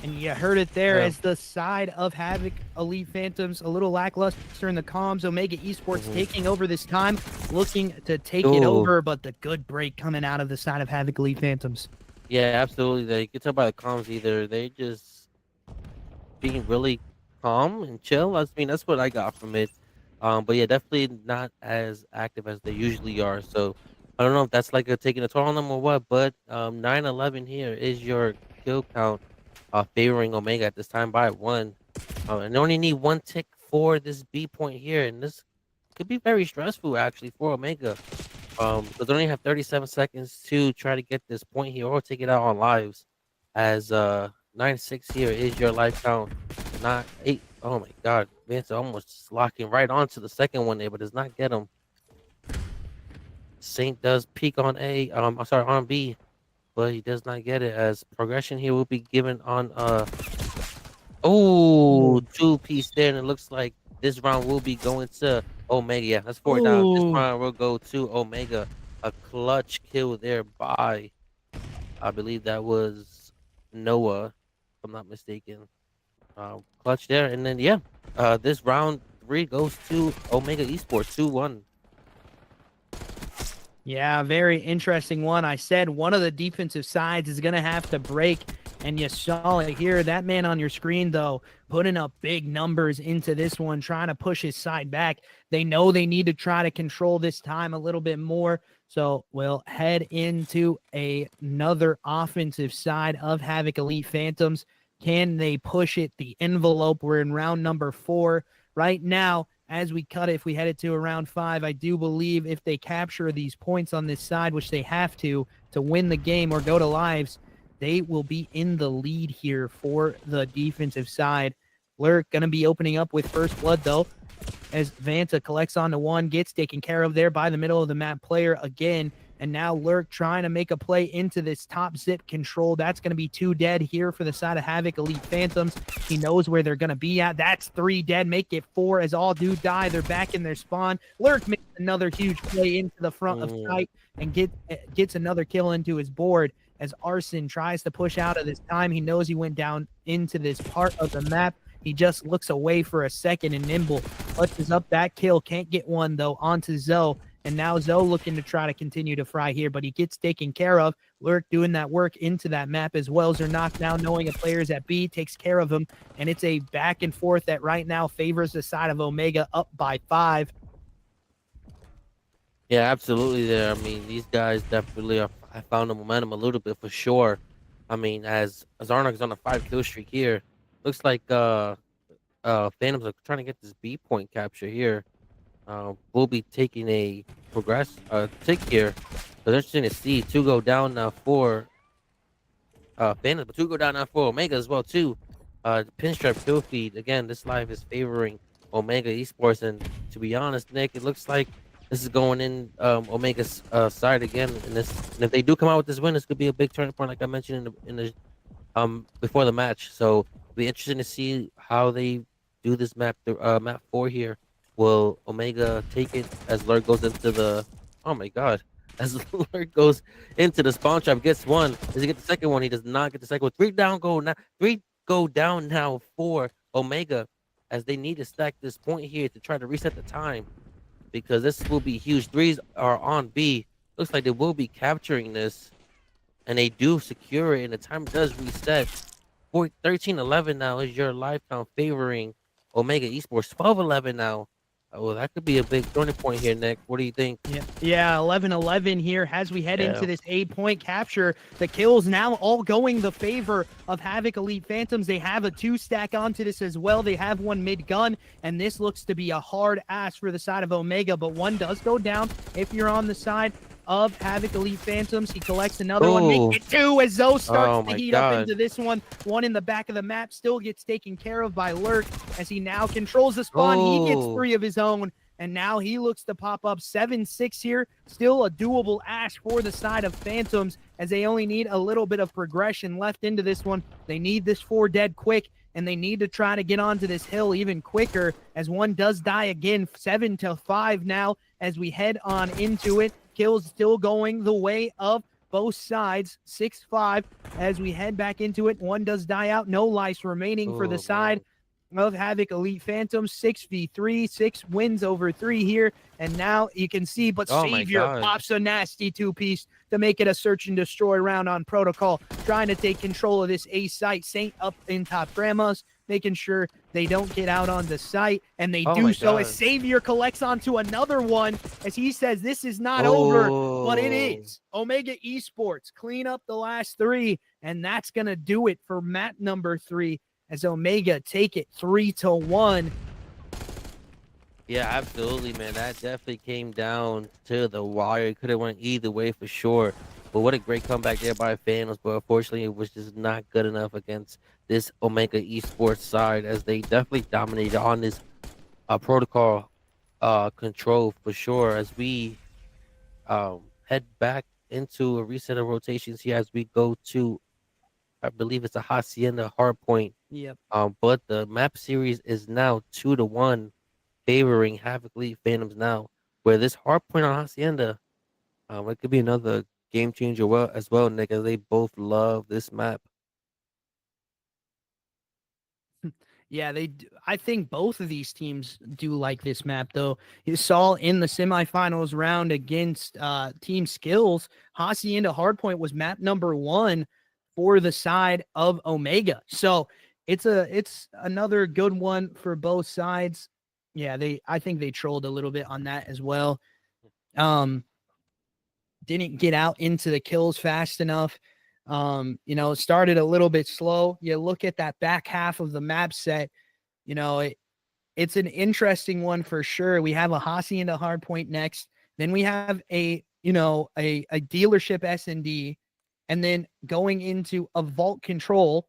And you heard it there Yeah. as the side of Havoc Elite Phantoms, a little lackluster in the comms. Omega Esports taking over this time, looking to take it Ooh. over, but the good break coming out of the side of Havoc Elite Phantoms. Yeah, absolutely. They can tell by the comms either they just being really calm and chill. I mean, that's what I got from it. But yeah, definitely not as active as they usually are. So I don't know if that's like taking a toll on them or what. But 9-11 here is your kill count, favoring Omega at this time by 1. And they only need 1 tick for this B point here, and this could be very stressful actually for Omega. Because they only have 37 seconds to try to get this point here or take it out on lives. As 9-6 here is your life count. Not 8. Oh my god. Vance almost locking right onto the second one there, but does not get him. Saint does peek on A. I'm sorry, on B, but he does not get it as progression here will be given on 2-piece there, and it looks like this round will be going to Omega. Yeah, that's 4 down. This Ooh. round will go to Omega. A clutch kill there by, I believe that was Noah, if I'm not mistaken. Clutch there, and then yeah, this round 3 goes to Omega Esports 2-1. Yeah, very interesting one. I said one of the defensive sides is going to have to break, and you saw it here. That man on your screen, though, putting up big numbers into this one, trying to push his side back. They know they need to try to control this time a little bit more. So we'll head into another offensive side of Havoc Elite Phantoms. Can they push it the envelope? We're in round number 4 right now. As we cut it, if we head it to around 5, I do believe if they capture these points on this side, which they have to win the game or go to lives, they will be in the lead here for the defensive side. Lurk going to be opening up with first blood, though, as Vanta collects onto 1, gets taken care of there by the middle of the map player again. And now Lurk trying to make a play into this top zip control. That's going to be 2 dead here for the side of Havoc Elite Phantoms. He knows where they're going to be at. That's 3 dead. Make it 4 as all do die. They're back in their spawn. Lurk makes another huge play into the front of sight and gets another kill into his board as Arson tries to push out of this time. He knows he went down into this part of the map. He just looks away for a second, and Nimble clutches up that kill. Can't get one, though, onto Zoe. And now Zoe looking to try to continue to fry here, but he gets taken care of. Lurk doing that work into that map as well as they're knocked down, knowing a player's at B, takes care of him. And it's a back and forth that right now favors the side of Omega, up by 5. Yeah, absolutely there. I mean, these guys definitely are. I found the momentum a little bit for sure. I mean, as Zarnak is on a 5 kill streak here, looks like Phantoms are trying to get this B point capture here. We'll be taking a tick here. So it's interesting to see 2 go down now for Phantoms, but 2 go down now for Omega as well too. Pinstripe kill feed again. This live is favoring Omega Esports, and to be honest, Nick, it looks like this is going in Omega's side again. And if they do come out with this win, this could be a big turning point, like I mentioned in the before the match. So it'll be interesting to see how they do this map. Map 4 here. Will Omega take it as Lurk goes into the? Oh my God! As Lurk goes into the spawn trap, gets 1. Does he get the second one? He does not get the second one. 3 down go now. 3 go down now for Omega, as they need to stack this point here to try to reset the time, because this will be huge. 3s are on B. Looks like they will be capturing this, and they do secure it, and the time does reset. 13-11 now is your life count favoring Omega Esports. 12-11 now. Oh, that could be a big turning point here, Nick. What do you think? Yeah, 11-11 here as we head into this 8-point capture. The kills now all going the favor of Havoc Elite Phantoms. They have a 2-stack onto this as well. They have 1 mid-gun, and this looks to be a hard ass for the side of Omega, but 1 does go down if you're on the side of Havoc Elite Phantoms. He collects another one, make it 2 as Zoe starts to heat up into this one. 1 in the back of the map still gets taken care of by Lurk as he now controls the spawn. He gets 3 of his own, And now he looks to pop up 7-6 here. Still a doable ash for the side of Phantoms, as they only need a little bit of progression left into this one. They need this 4 dead quick, and they need to try to get onto this hill even quicker, as one does die again. 7-5 now as we head on into it. Kills still going the way of both sides. 6-5 as we head back into it. One does die out. No life remaining for the side of Havoc Elite Phantoms. 6v3, 6 wins over 3 here. And now you can see, but Savior pops a nasty 2-piece to make it a search and destroy round on Protocol. Trying to take control of this A site. Saint up in top grandmas, making sure they don't get out on the site. And they do so as Savior collects onto another one, as he says this is not over, but it is. Omega Esports clean up the last 3, and that's going to do it for map number 3, as Omega take it 3-1. Yeah, absolutely, man. That definitely came down to the wire. It could have went either way for sure. But what a great comeback there by Phantoms. But unfortunately, it was just not good enough against this Omega Esports side, as they definitely dominated on this protocol control for sure. As we head back into a reset of rotations here, as we go to, I believe it's a Hacienda Hardpoint. Yep. But the map series is now 2-1. Favoring Havoc Elite Phantoms now, where this hard point on Hacienda, it could be another game changer as well, Nick, as they both love this map. Yeah, I think both of these teams do like this map, though. You saw in the semifinals round against Team Skills, Hacienda Hardpoint was map number 1 for the side of Omega. So it's another good one for both sides. Yeah, I think they trolled a little bit on that as well. Didn't get out into the kills fast enough. It started a little bit slow. You look at that back half of the map set, it's an interesting one for sure. We have a Hacienda Hardpoint next. Then we have a dealership S&D, and then going into a vault control.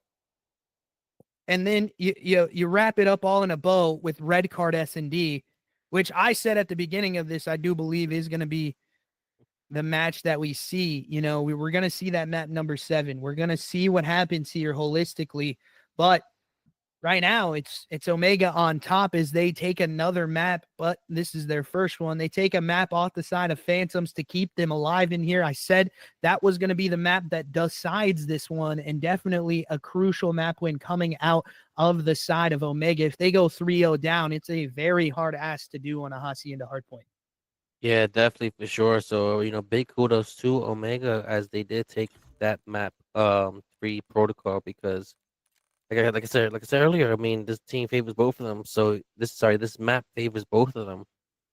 And then you wrap it up all in a bow with red card S&D, which I said at the beginning of this, I do believe is going to be the match that we see. We're going to see that map number 7. We're going to see what happens here holistically. But right now, it's Omega on top as they take another map, but this is their first one. They take a map off the side of Phantoms to keep them alive in here. I said that was going to be the map that decides this one, and definitely a crucial map when coming out of the side of Omega. If they go 3-0 down, it's a very hard ask to do on a Hacienda Hardpoint. Yeah, definitely for sure. So, big kudos to Omega, as they did take that map 3 protocol, because like I said earlier, I mean, this team favors both of them. So this map favors both of them.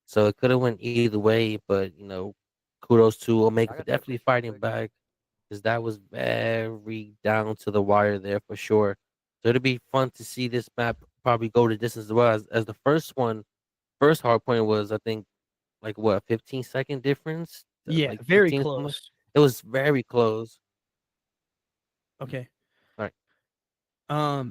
So it could have went either way, but kudos to Omega for definitely fighting back, because that was very down to the wire there for sure. So it'll be fun to see this map probably go the distance as well, as the first hard point was, I think, like what, 15-second difference? Yeah, Like very 15 close. It was very close. Okay. All right.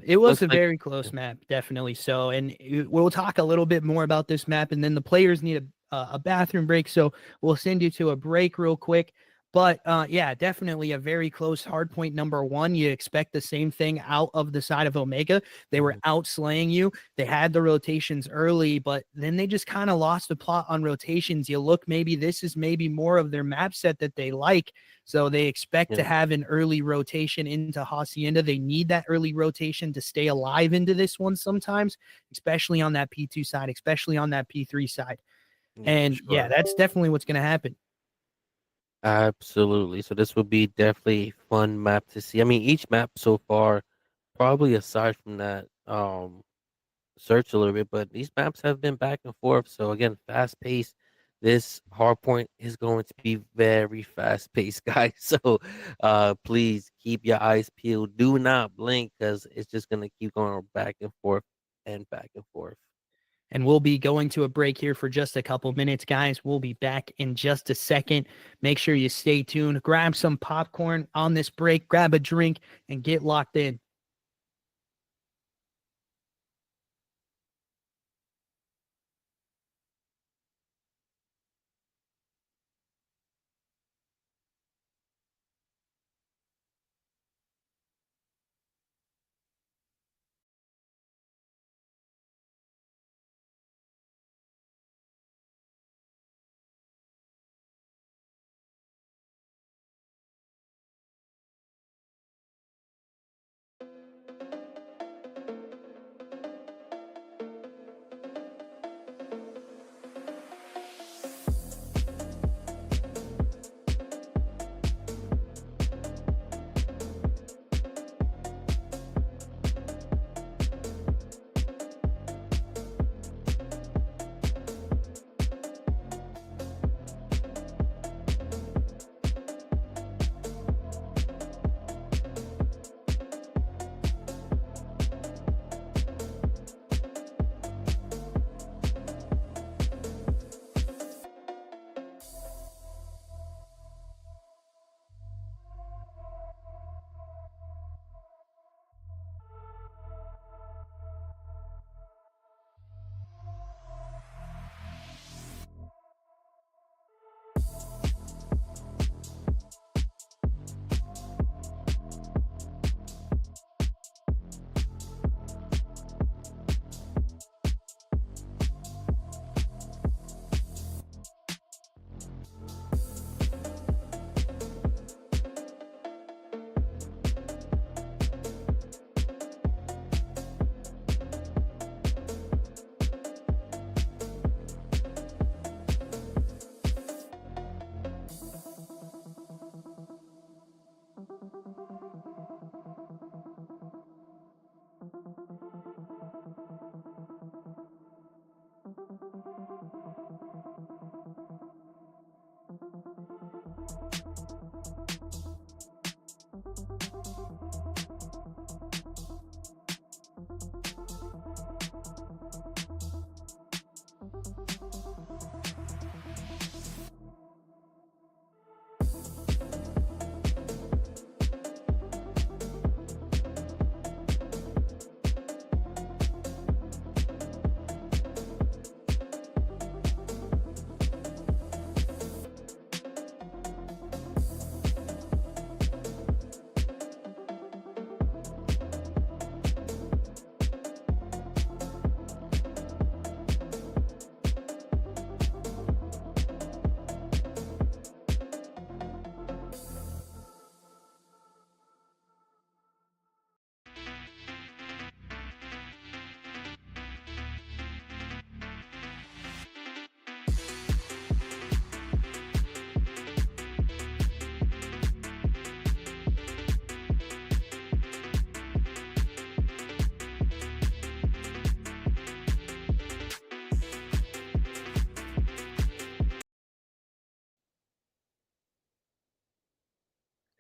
It was Looks a like very close map, definitely so. And we'll talk a little bit more about this map, and then the players need a bathroom break, so we'll send you to a break real quick. But yeah, definitely a very close hard point number 1. You expect the same thing out of the side of Omega. They were outslaying you. They had the rotations early, but then they just kind of lost the plot on rotations. You look, maybe this is more of their map set that they like. So they expect to have an early rotation into Hacienda. They need that early rotation to stay alive into this one sometimes, especially on that P2 side, especially on that P3 side. And yeah, that's definitely what's going to happen. Absolutely. So this would be definitely a fun map to see. I mean, each map so far, probably aside from that search a little bit, but these maps have been back and forth. So again, fast paced. This hard point is going to be very fast paced, guys. So please keep your eyes peeled. Do not blink, because it's just gonna keep going back and forth and back and forth. And we'll be going to a break here for just a couple minutes, guys. We'll be back in just a second. Make sure you stay tuned. Grab some popcorn on this break, grab a drink, and get locked in.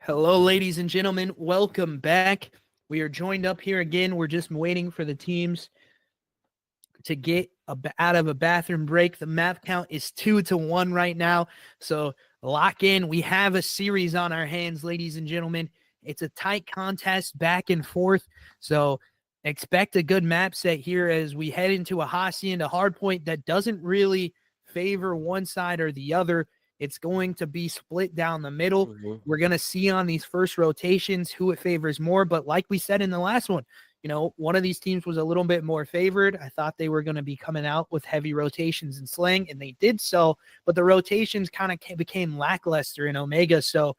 Hello, ladies and gentlemen. Welcome back. We are joined up here again. We're just waiting for the teams to get out of a bathroom break. The map count is 2-1 right now. So lock in. We have a series on our hands, ladies and gentlemen. It's a tight contest back and forth. So expect a good map set here as we head into a Hacienda hardpoint that doesn't really favor one side or the other. It's going to be split down the middle. Mm-hmm. We're going to see on these first rotations who it favors more. But like we said in the last one, you know, one of these teams was a little bit more favored. I thought they were going to be coming out with heavy rotations and sling, and they did so. But the rotations kind of became lackluster in Omega. So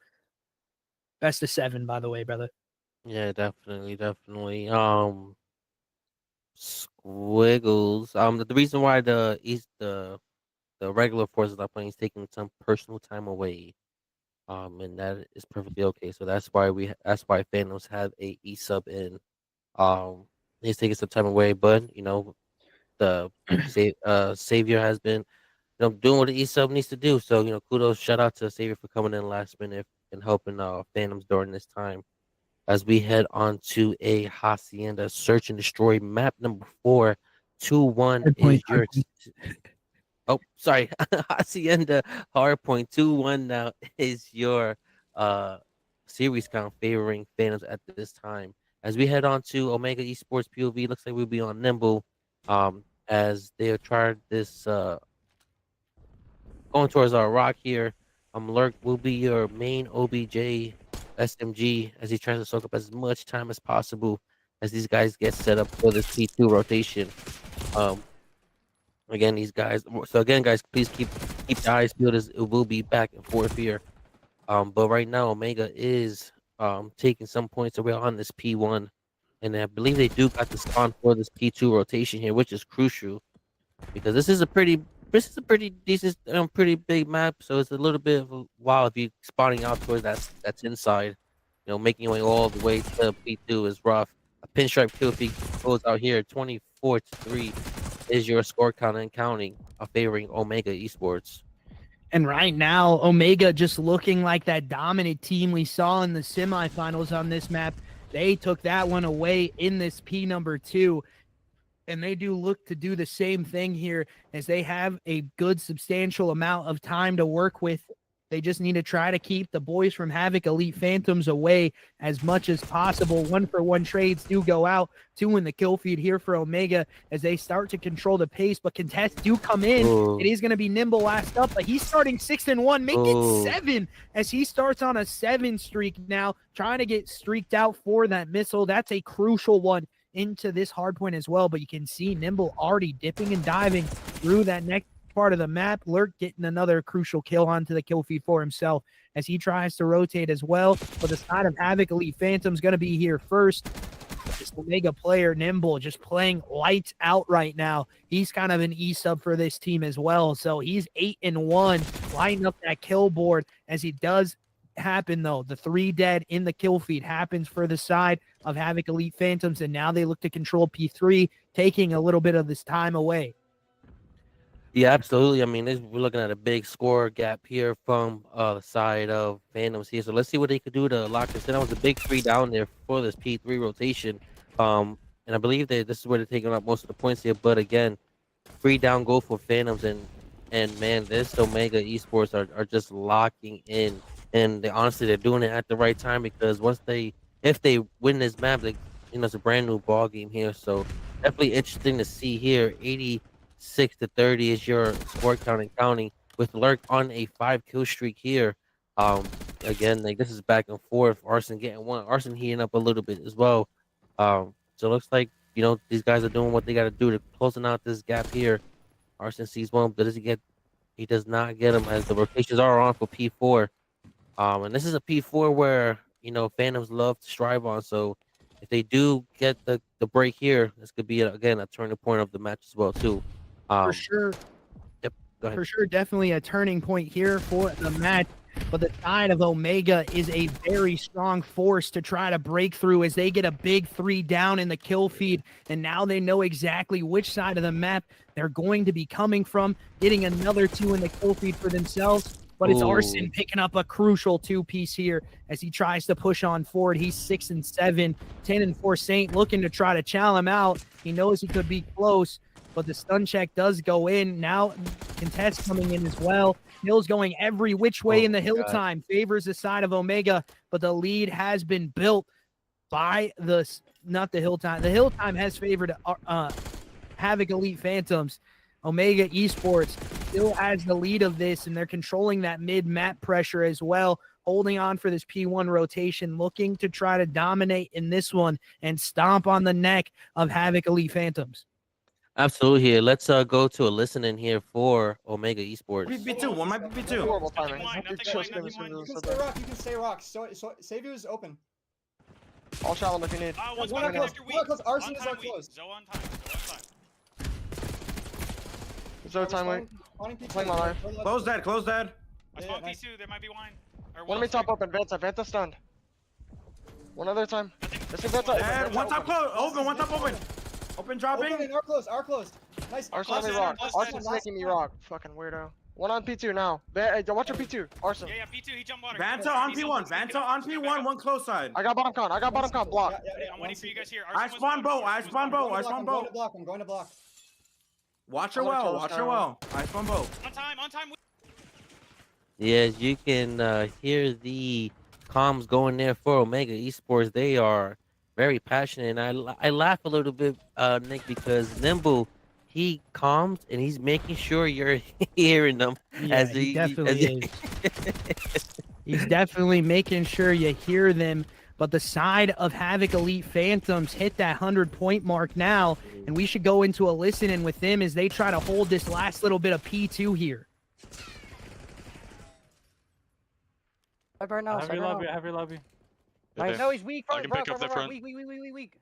best of 7, by the way, brother. Yeah, definitely. Squiggles. The reason why the regular forces are playing is taking some personal time away. And that is perfectly okay. So that's why Phantoms have a E sub in. He's taking some time away, but you know the Savior has been doing what the E sub needs to do. So kudos, shout out to Savior for coming in last minute and helping Phantoms during this time. As we head on to a Hacienda search and destroy map number 4, 2-1 is your. Oh, sorry. Hacienda Hardpoint 2-1 now is your series count favoring Phantoms at this time. As we head on to Omega Esports POV, looks like we'll be on Nimble as they have tried this going towards our rock here. Lurk will be your main OBJ SMG as he tries to soak up as much time as possible as these guys get set up for this P2 rotation. Again, these guys. So again, guys, please keep the eyes peeled as it will be back and forth here. But right now, Omega is taking some points away on this P1, and I believe they do got the spawn for this P2 rotation here, which is crucial because this is a pretty decent, pretty big map. So it's a little bit of a while if you spawning out towards that's inside. Making your way all the way to P2 is rough. A pinstripe kill if he goes out here, 24-3. Is your score count and counting favoring Omega Esports. And right now, Omega just looking like that dominant team we saw in the semifinals on this map. They took that one away in this P number 2. And they do look to do the same thing here as they have a good substantial amount of time to work with. They just need to try to keep the boys from Havoc Elite Phantoms away as much as possible. 1-for-1 trades do go out. 2 in the kill feed here for Omega as they start to control the pace, but contests do come in. It is going to be Nimble last up, but he's starting 6-1. Make it 7 as he starts on a 7 streak now, trying to get streaked out for that missile. That's a crucial one into this hardpoint as well, but you can see Nimble already dipping and diving through that next part of the map. Lurk getting another crucial kill onto the kill feed for himself as he tries to rotate as well. But the side of Havoc Elite Phantom's going to be here first. This Omega player, Nimble, just playing lights out right now. He's kind of an E-sub for this team as well. So he's 8-1, lighting up that kill board as he does happen, though. The 3 dead in the kill feed happens for the side of Havoc Elite Phantoms, and now they look to control P3, taking a little bit of this time away. Yeah, absolutely. I mean, we're looking at a big score gap here from the side of Phantoms here. So let's see what they could do to lock this in. That was a big three down there for this P3 rotation. And I believe that this is where they're taking up most of the points here. But again, free down goal for Phantoms and man, this Omega Esports are just locking in, and honestly they're doing it at the right time because if they win this map, like it's a brand new ball game here. So definitely interesting to see here. 86-30 is your score count and counting with Lurk on a 5 kill streak here. Um, Again, like this is back and forth. Arson getting one. Arson heating up a little bit as well. So it looks like these guys are doing what they got to do to closing out this gap here. Arson sees one, but he does not get him as the rotations are on for P4. And this is a P4 where Phantoms love to strive on. So if they do get the break here, this could be again a turning point of the match as well too. For sure. Yep. Go ahead. For sure, definitely a turning point here for the match. But the side of Omega is a very strong force to try to break through as they get a big 3 down in the kill feed. And now they know exactly which side of the map they're going to be coming from, getting another 2 in the kill feed for themselves. But it's Arson picking up a crucial 2-piece here as he tries to push on forward. He's 6-7, 10-4 Saint looking to try to chow him out. He knows he could be close, but the stun check does go in. Now contest coming in as well. Hill's going every which way in the hill time, favors the side of Omega, but the lead has been built by not the hill time. The hill time has favored Havoc Elite Phantoms. Omega Esports still has the lead of this, and they're controlling that mid-map pressure as well, holding on for this P1 rotation, looking to try to dominate in this one and stomp on the neck of Havoc Elite Phantoms. Absolutely. Here, let's go to a listening here for Omega Esports. PP2, one might be PP2. Horrible Nothing timing. wine, nothing wine, nothing wine. You can stay rock. You can stay rock. So save you is open. I'll shout him if you need. One's One better close, after one weak. close. Arson On is our time weak. close. Zo on time. Zo on time. Zero time wait. Playing my life. Close that, close that. I Yeah, spawned nice. P2. There might be wine. Or One of me top open. Vanta. Vanta stunned. One other time. This is Vanta. And one top close, open, one top open. Open dropping. Open and our closed. Our closed. Nice. Arson on me Arson, rock. Arson, Arson's making me rock. Fucking weirdo. One on P2 now. Watch your P2. Arson. Yeah, P2. He jumped water. Vanta on P1, Vanta on P1, one close side. I got bottom con. I got bottom con. Block. I'm waiting for you guys here. I Arson was spawn bow, blocked. I Arson was spawn blocked. bow, I spawn I'm going bow. to block. I'm going to block. Watch her well, watch her well. I spawn bow. On time. On time. Yes, you can hear the comms going there for Omega Esports. They are very passionate, and I laugh a little bit, Nick, because Nimble, he comms and he's making sure you're hearing them. Yeah, he definitely is. He's definitely making sure you hear them. But the side of Havoc Elite Phantoms hit that 100-point mark now, and we should go into a listen-in with them as they try to hold this last little bit of P2 here. Right now. Heavy lobby. Heavy lobby. Yeah, No, he's weak. I can pick up the front. Weak. Weak.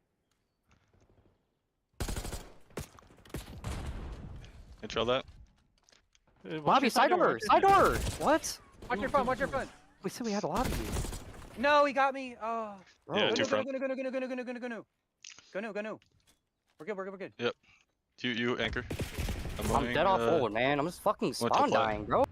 Control that. Lobby side door. Side door. What? Watch your front. Watch your front. We said we had a lobby. No, he got me. Oh. Yeah, Go two no. front. Go no. We're good. You anchor. I'm moving, dead off forward, man. I'm just fucking to spawn fly. dying, bro.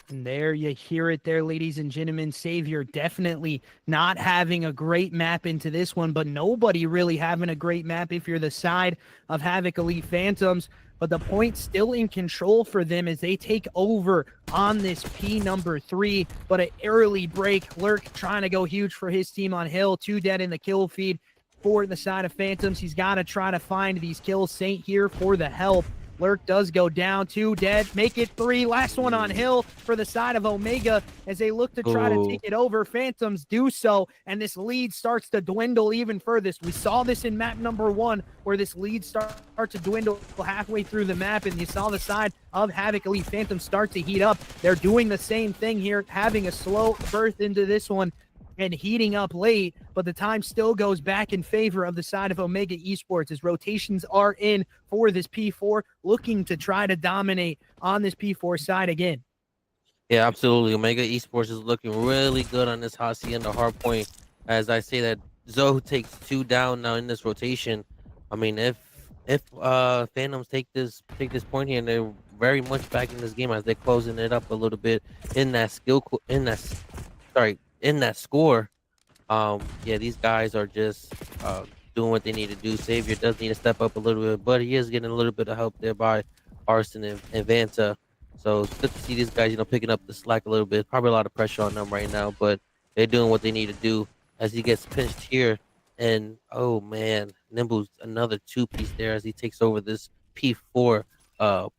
And there you hear it there, ladies and gentlemen. Savior definitely not having a great map into this one, but nobody really having a great map if you're the side of Havoc Elite Phantoms. But the point still in control for them as they take over on this P number 3. But an early break. Lurk trying to go huge for his team on Hill. 2 dead in the kill feed for the side of Phantoms. He's got to try to find these kills. Saint here for the help. Lurk does go down, 2 dead, make it 3. Last one on Hill for the side of Omega as they look to try to take it over. Phantoms do so, and this lead starts to dwindle even further. We saw this in map number 1 where this lead starts to dwindle halfway through the map, and you saw the side of Havoc Elite Phantoms start to heat up. They're doing the same thing here, having a slow birth into this one and heating up late, but the time still goes back in favor of the side of Omega Esports as rotations are in for this P4, looking to try to dominate on this P4 side again. Yeah, absolutely. Omega Esports is looking really good on this Hacienda hard point. As I say that Zoe takes 2 down now in this rotation. I mean, if if Phantoms take this point here, and they're very much back in this game as they're closing it up a little bit in that in that score. Yeah, these guys are just doing what they need to do. Savior does need to step up a little bit, but he is getting a little bit of help there by Arson and Vanta. So it's good to see these guys, picking up the slack a little bit. Probably a lot of pressure on them right now, but they're doing what they need to do as he gets pinched here. And oh man, Nimble's another two-piece there as he takes over this P4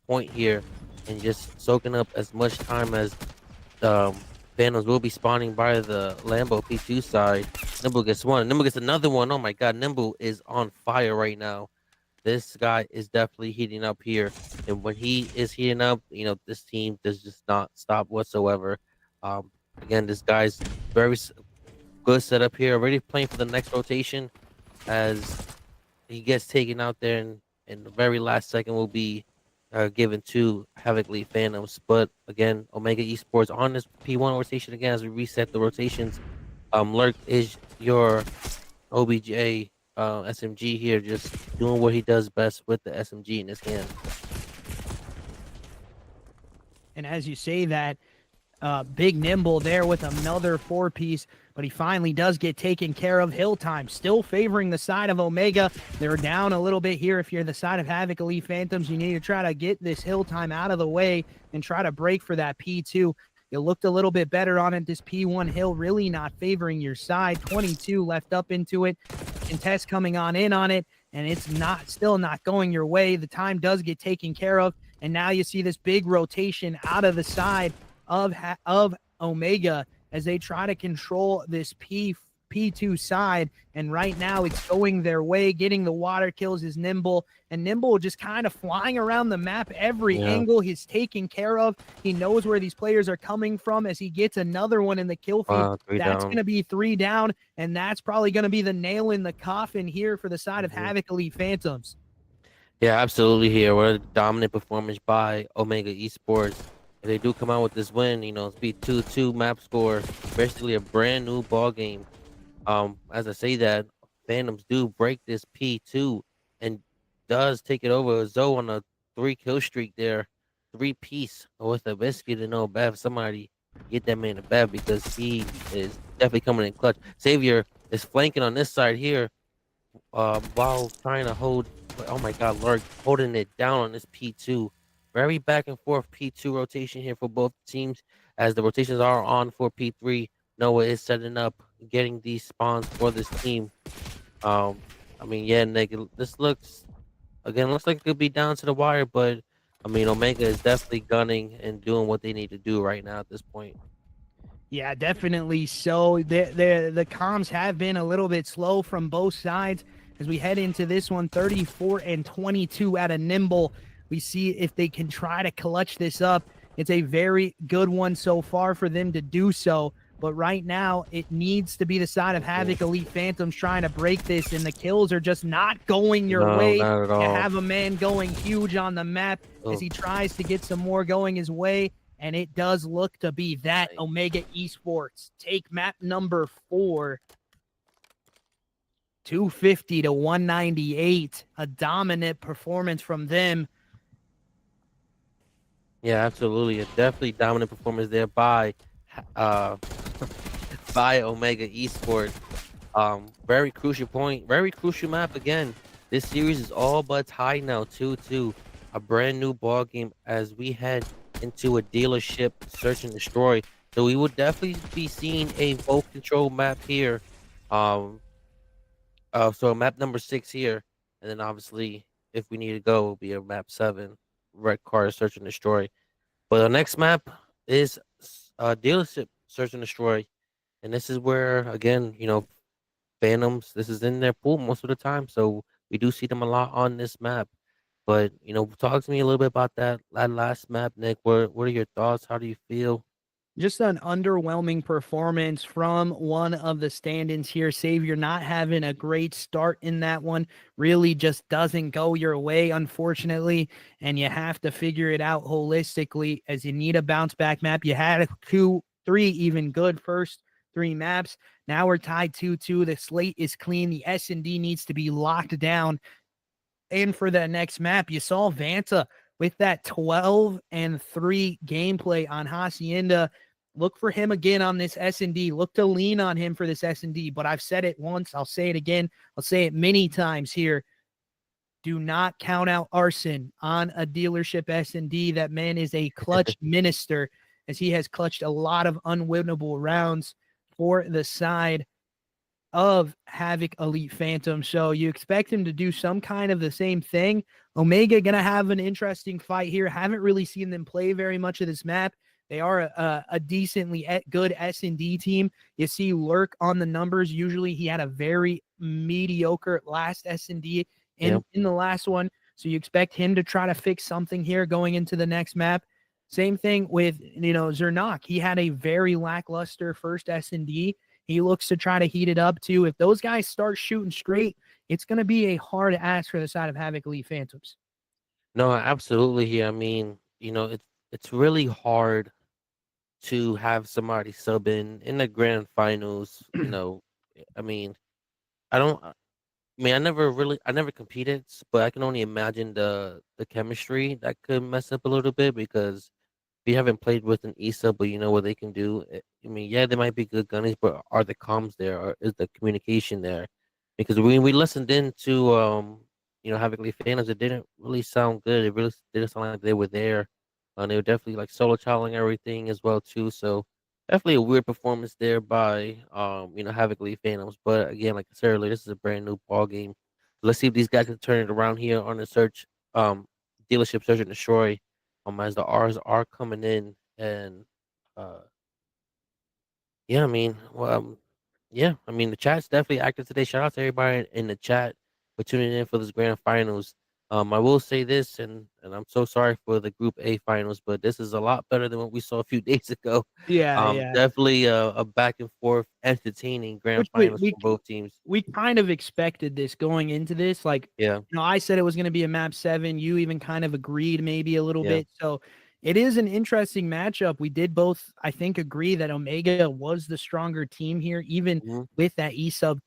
point here and just soaking up as much time as um, Phantoms will be spawning by the Lambo P2 side. Nimble gets one. Nimble gets another one. Oh my god, Nimble is on fire right now. This guy is definitely heating up here. And when he is heating up, this team does just not stop whatsoever. Again, this guy's very good setup here. Already playing for the next rotation as he gets taken out there, and in the very last second will be given to Havoc League Phantoms. But again, Omega Esports on this P1 rotation again as we reset the rotations. Lurk is your OBJ SMG here, just doing what he does best with the SMG in his hand. And as you say that, Big Nimble there with another 4-piece, but he finally does get taken care of. Hill time still favoring the side of Omega. They're down a little bit here. If you're the side of Havoc Elite Phantoms, you need to try to get this Hill time out of the way and try to break for that P2. You looked a little bit better on it. This P1 Hill really not favoring your side. 22 left up into it. Contest coming on in on it, and it's still not going your way. The time does get taken care of, and now you see this big rotation out of the side of Omega as they try to control this P2 side, and right now it's going their way. Getting the water kills is Nimble, and Nimble just kind of flying around the map. Every angle he's taken care of. He knows where these players are coming from as he gets another one in the kill feed. That's going to be 3 down, and that's probably going to be the nail in the coffin here for the side of Havoc Elite Phantoms. Yeah, absolutely here. What a dominant performance by Omega Esports. If they do come out with this win, it's be 2-2 map score, basically a brand new ball game. As I say that, Phantoms do break this P2 and does take it over. Zoe on a 3-kill streak there, 3-piece with a biscuit and no Bev. Somebody get that man a Bev because he is definitely coming in clutch. Xavier is flanking on this side here, while trying to hold. Oh my God, Lurk holding it down on this P2. Very back and forth P2 rotation here for both teams as the rotations are on for P3. Noah is setting up, getting these spawns for this team. I mean, yeah, Nick, this looks like it could be down to the wire, but I mean, Omega is definitely gunning and doing what they need to do right now at this point. Yeah, definitely. So the comms have been a little bit slow from both sides as we head into this one. 34 and 22 out of Nimble. We see if they can try to clutch this up. It's a very good one so far for them to do so. But right now, it needs to be the side of Havoc Elite Phantoms trying to break this, and the kills are just not going your way. Not at all. You have a man going huge on the map as he tries to get some more going his way, and it does look to be that. Omega Esports take map number 4. 250 to 198. A dominant performance from them. Yeah, absolutely. A definitely dominant performance there by by Omega Esports. Very crucial point, very crucial map again. This series is all but tied now, 2-2. A brand new ball game as we head into a dealership search and destroy. So we would definitely be seeing a boat control map here. So map number 6 here, and then obviously if we need to go, it'll be a map 7, red car search and destroy. But the next map is dealership search and destroy, and this is where again, Phantoms. This is in their pool most of the time, so we do see them a lot on this map. But talk to me a little bit about that last map, Nick. What are your thoughts? How do you feel? Just an underwhelming performance from one of the stand-ins here. Savior not having a great start in that one. Really just doesn't go your way, unfortunately. And you have to figure it out holistically as you need a bounce back map. You had 2, 3 even good first 3 maps. Now we're tied 2-2. The slate is clean. The S&D needs to be locked down. in for that next map. You saw Vanta with that 12-3 gameplay on Hacienda. Look for him again on this S&D. Look to lean on him for this S&D. But I've said it once. I'll say it again. I'll say it many times here. Do not count out Arson on a dealership S&D. That man is a clutch minister, as he has clutched a lot of unwinnable rounds for the side of Havoc Elite Phantom. So you expect him to do some kind of the same thing. Omega going to have an interesting fight here. Haven't really seen them play very much of this map. They are a decently good S&D team. You see Lurk on the numbers. Usually he had a very mediocre last S&D in the last one. So you expect him to try to fix something here going into the next map. Same thing with, Zernak. He had a very lackluster first S&D. He looks to try to heat it up too. If those guys start shooting straight, it's going to be a hard ask for the side of Havoc Elite Phantoms. No, absolutely. I mean, it's really hard to have somebody sub in the grand finals. I mean, I don't. I mean, I never competed, but I can only imagine the chemistry that could mess up a little bit because we haven't played with an ESA, but you know what they can do. I mean, yeah, they might be good gunnies, but are the comms there? Or is the communication there? Because when we listened in to Havoc League Phantoms, it didn't really sound good. It really didn't sound like they were there. They were definitely like solo challenging everything as well too. So definitely a weird performance there by Havoc League Phantoms. But again, like I said earlier, this is a brand new ball game. Let's see if these guys can turn it around here on the dealership search and destroy as the R's are coming in. And uh yeah, I mean, yeah, I mean the chat's definitely active today. Shout out to everybody in the chat for tuning in for this grand finals. I will say this, and I'm so sorry for the Group A finals, but this is a lot better than what we saw a few days ago. Yeah. Definitely a back and forth, entertaining grand Which finals for both teams. we kind of expected this going into this. Like, Yeah, I said it was going to be a map 7. You even kind of agreed maybe a little yeah, bit. So it is an interesting matchup. We did both, I think, agree that Omega was the stronger team here, even mhm, with that E sub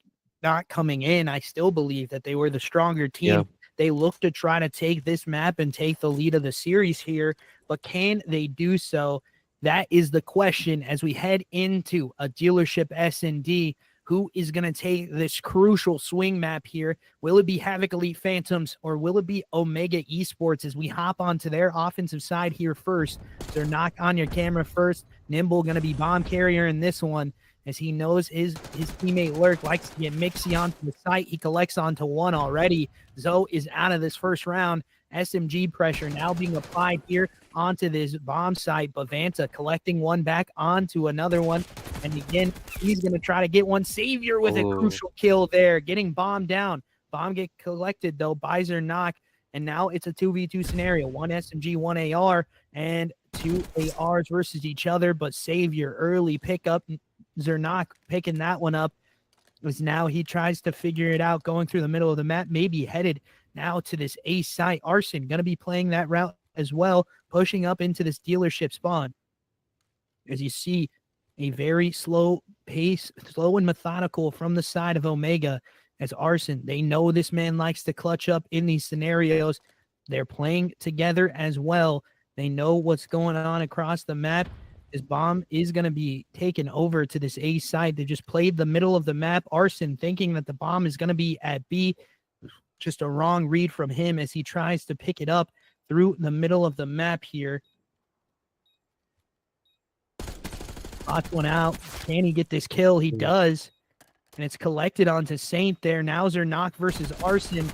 not coming in. I still believe that they were the stronger yeah. team. They look to try to take this map and take the lead of the series here, but can they do so? That is the question as we head into a dealership S&D. Who is going to take this crucial swing map here? Will it be Havoc Elite Phantoms or will it be Omega Esports as we hop onto their offensive side here first? They're knock on your camera first. Nimble going to be bomb carrier in this one as he knows his teammate Lurk likes to get Mixie onto the site. He collects onto one already. Zoe is out of this first round. SMG pressure now being applied here onto this bomb site. Bavanta collecting one back onto another one. And again, he's going to try to get one. Savior with a crucial kill there, getting bomb down. Bomb get collected, though, by Zernak. And now it's a 2v2 scenario. One SMG, one AR, and two ARs versus each other. But Savior, early pickup. Zernak picking that one up. As now he tries to figure it out, going through the middle of the map, maybe headed now to this A site. Arson going to be playing that route as well, pushing up into this dealership spawn. As you see, a very slow pace, slow and methodical from the side of Omega as Arson. They know this man likes to clutch up in these scenarios. They're playing together as well. They know what's going on across the map. This bomb is going to be taken over to this A side. They just played the middle of the map. Arson thinking that the bomb is going to be at B. Just a wrong read from him as he tries to pick it up through the middle of the map here. Spots one out. Can he get this kill? He does. And it's collected onto Saint there. Now Zernak versus Arson.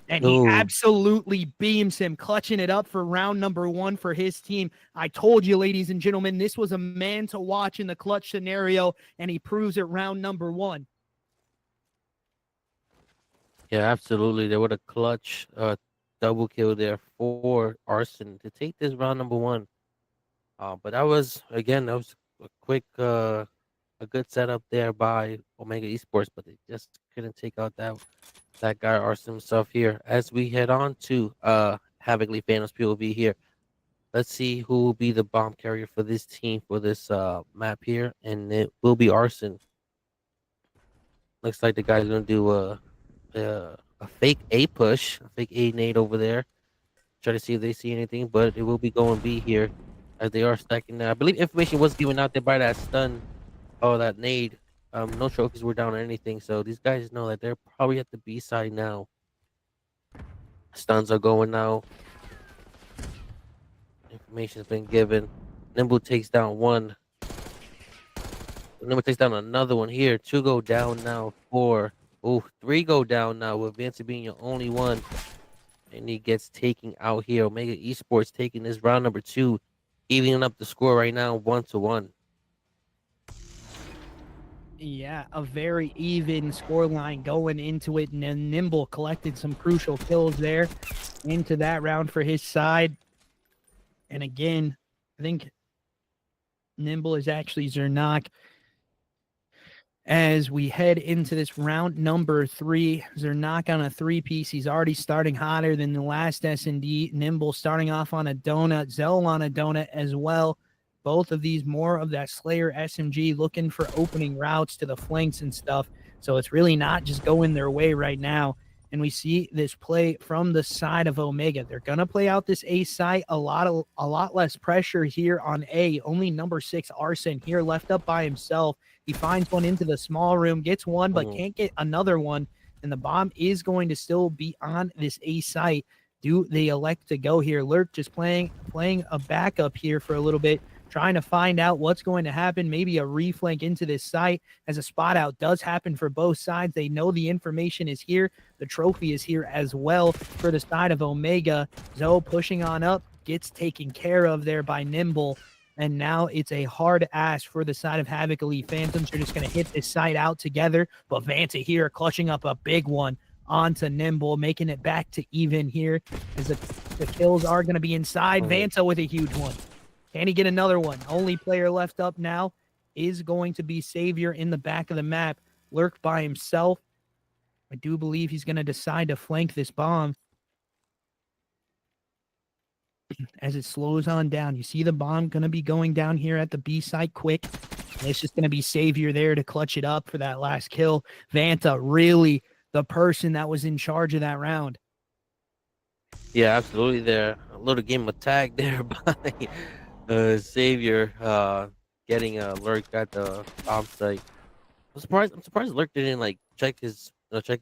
And he absolutely beams him, clutching it up for round number 1 for his team. I told you, ladies and gentlemen, this was a man to watch in the clutch scenario, and he proves it round number 1. Yeah, absolutely. There would a clutch double kill there for Arson to take this round number 1. But that was a quick a good setup there by Omega Esports, but they just couldn't take out that guy Arson himself here. As we head on to Havoc League Phantoms POV here. Let's see who will be the bomb carrier for this team for this map here, and it will be Arson. Looks like the guy's gonna do a a fake A push, a fake A nade over there. Try to see if they see anything, but it will be going B here as they are stacking now. I believe information was given out there by that stun or that nade. No trophies were down or anything, so these guys know that they're probably at the B side now. Stuns are going now. Information's been given. Nimble takes down one. Nimble takes down another one here. 2 go down now. 4. Ooh, 3 go down now with Vance being your only one. And he gets taken out here. Omega Esports taking this round number 2, evening up the score right now 1-1. Yeah, a very even scoreline going into it. And then Nimble collected some crucial kills there into that round for his side. And again, I think Nimble is actually Zernak. As we head into this round number 3, Zernak on a 3-piece. He's already starting hotter than the last S&D. Nimble starting off on a donut. Zell on a donut as well. Both of these more of that Slayer SMG looking for opening routes to the flanks and stuff. So it's really not just going their way right now. And we see this play from the side of Omega. They're going to play out this A site. A lot less pressure here on A. Only number 6 Arson here left up by himself. He finds one into the small room, gets one, but can't get another one. And the bomb is going to still be on this A site. Do they elect to go here? Lurk just playing a backup here for a little bit, trying to find out what's going to happen. Maybe a reflank into this site as a spot out does happen for both sides. They know the information is here. The trophy is here as well for the side of Omega. Zoe pushing on up, gets taken care of there by Nimble. And now it's a hard ass for the side of Havoc Elite Phantoms. They're just going to hit this side out together. But Vanta here clutching up a big one onto Nimble, making it back to even here as the kills are going to be inside. Vanta with a huge one. Can he get another one? Only player left up now is going to be Savior in the back of the map. Lurk by himself. I do believe he's going to decide to flank this bomb. As it slows on down, you see the bomb going to be going down here at the B site quick. And it's just going to be Savior there to clutch it up for that last kill. Vanta, really the person that was in charge of that round. Yeah, absolutely. There, a little game of tag there by Savior, getting a Lurk at the bomb site. I'm surprised Lurk didn't like check his check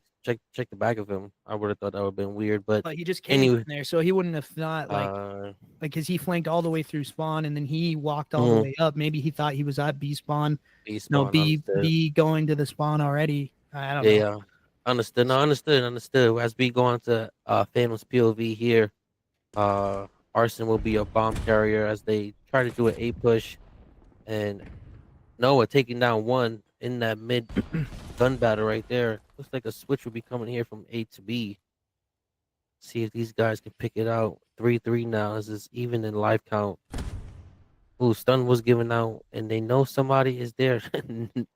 the back of him. I would have thought that would have been weird, but He just came anyway, in there, so he wouldn't have thought like because he flanked all the way through spawn and then he walked all the way up. Maybe he thought he was at B spawn. B going to the spawn already. I don't know. Yeah, understood. No, understood. As we go on to Phantom's POV here, Arson will be a bomb carrier as they try to do an A push, and Noah taking down one in that mid gun battle right there. Looks like a switch will be coming here from A to B. See if these guys can pick it out. 3-3 now. This is even in live count. Ooh, stun was given out, and they know somebody is there.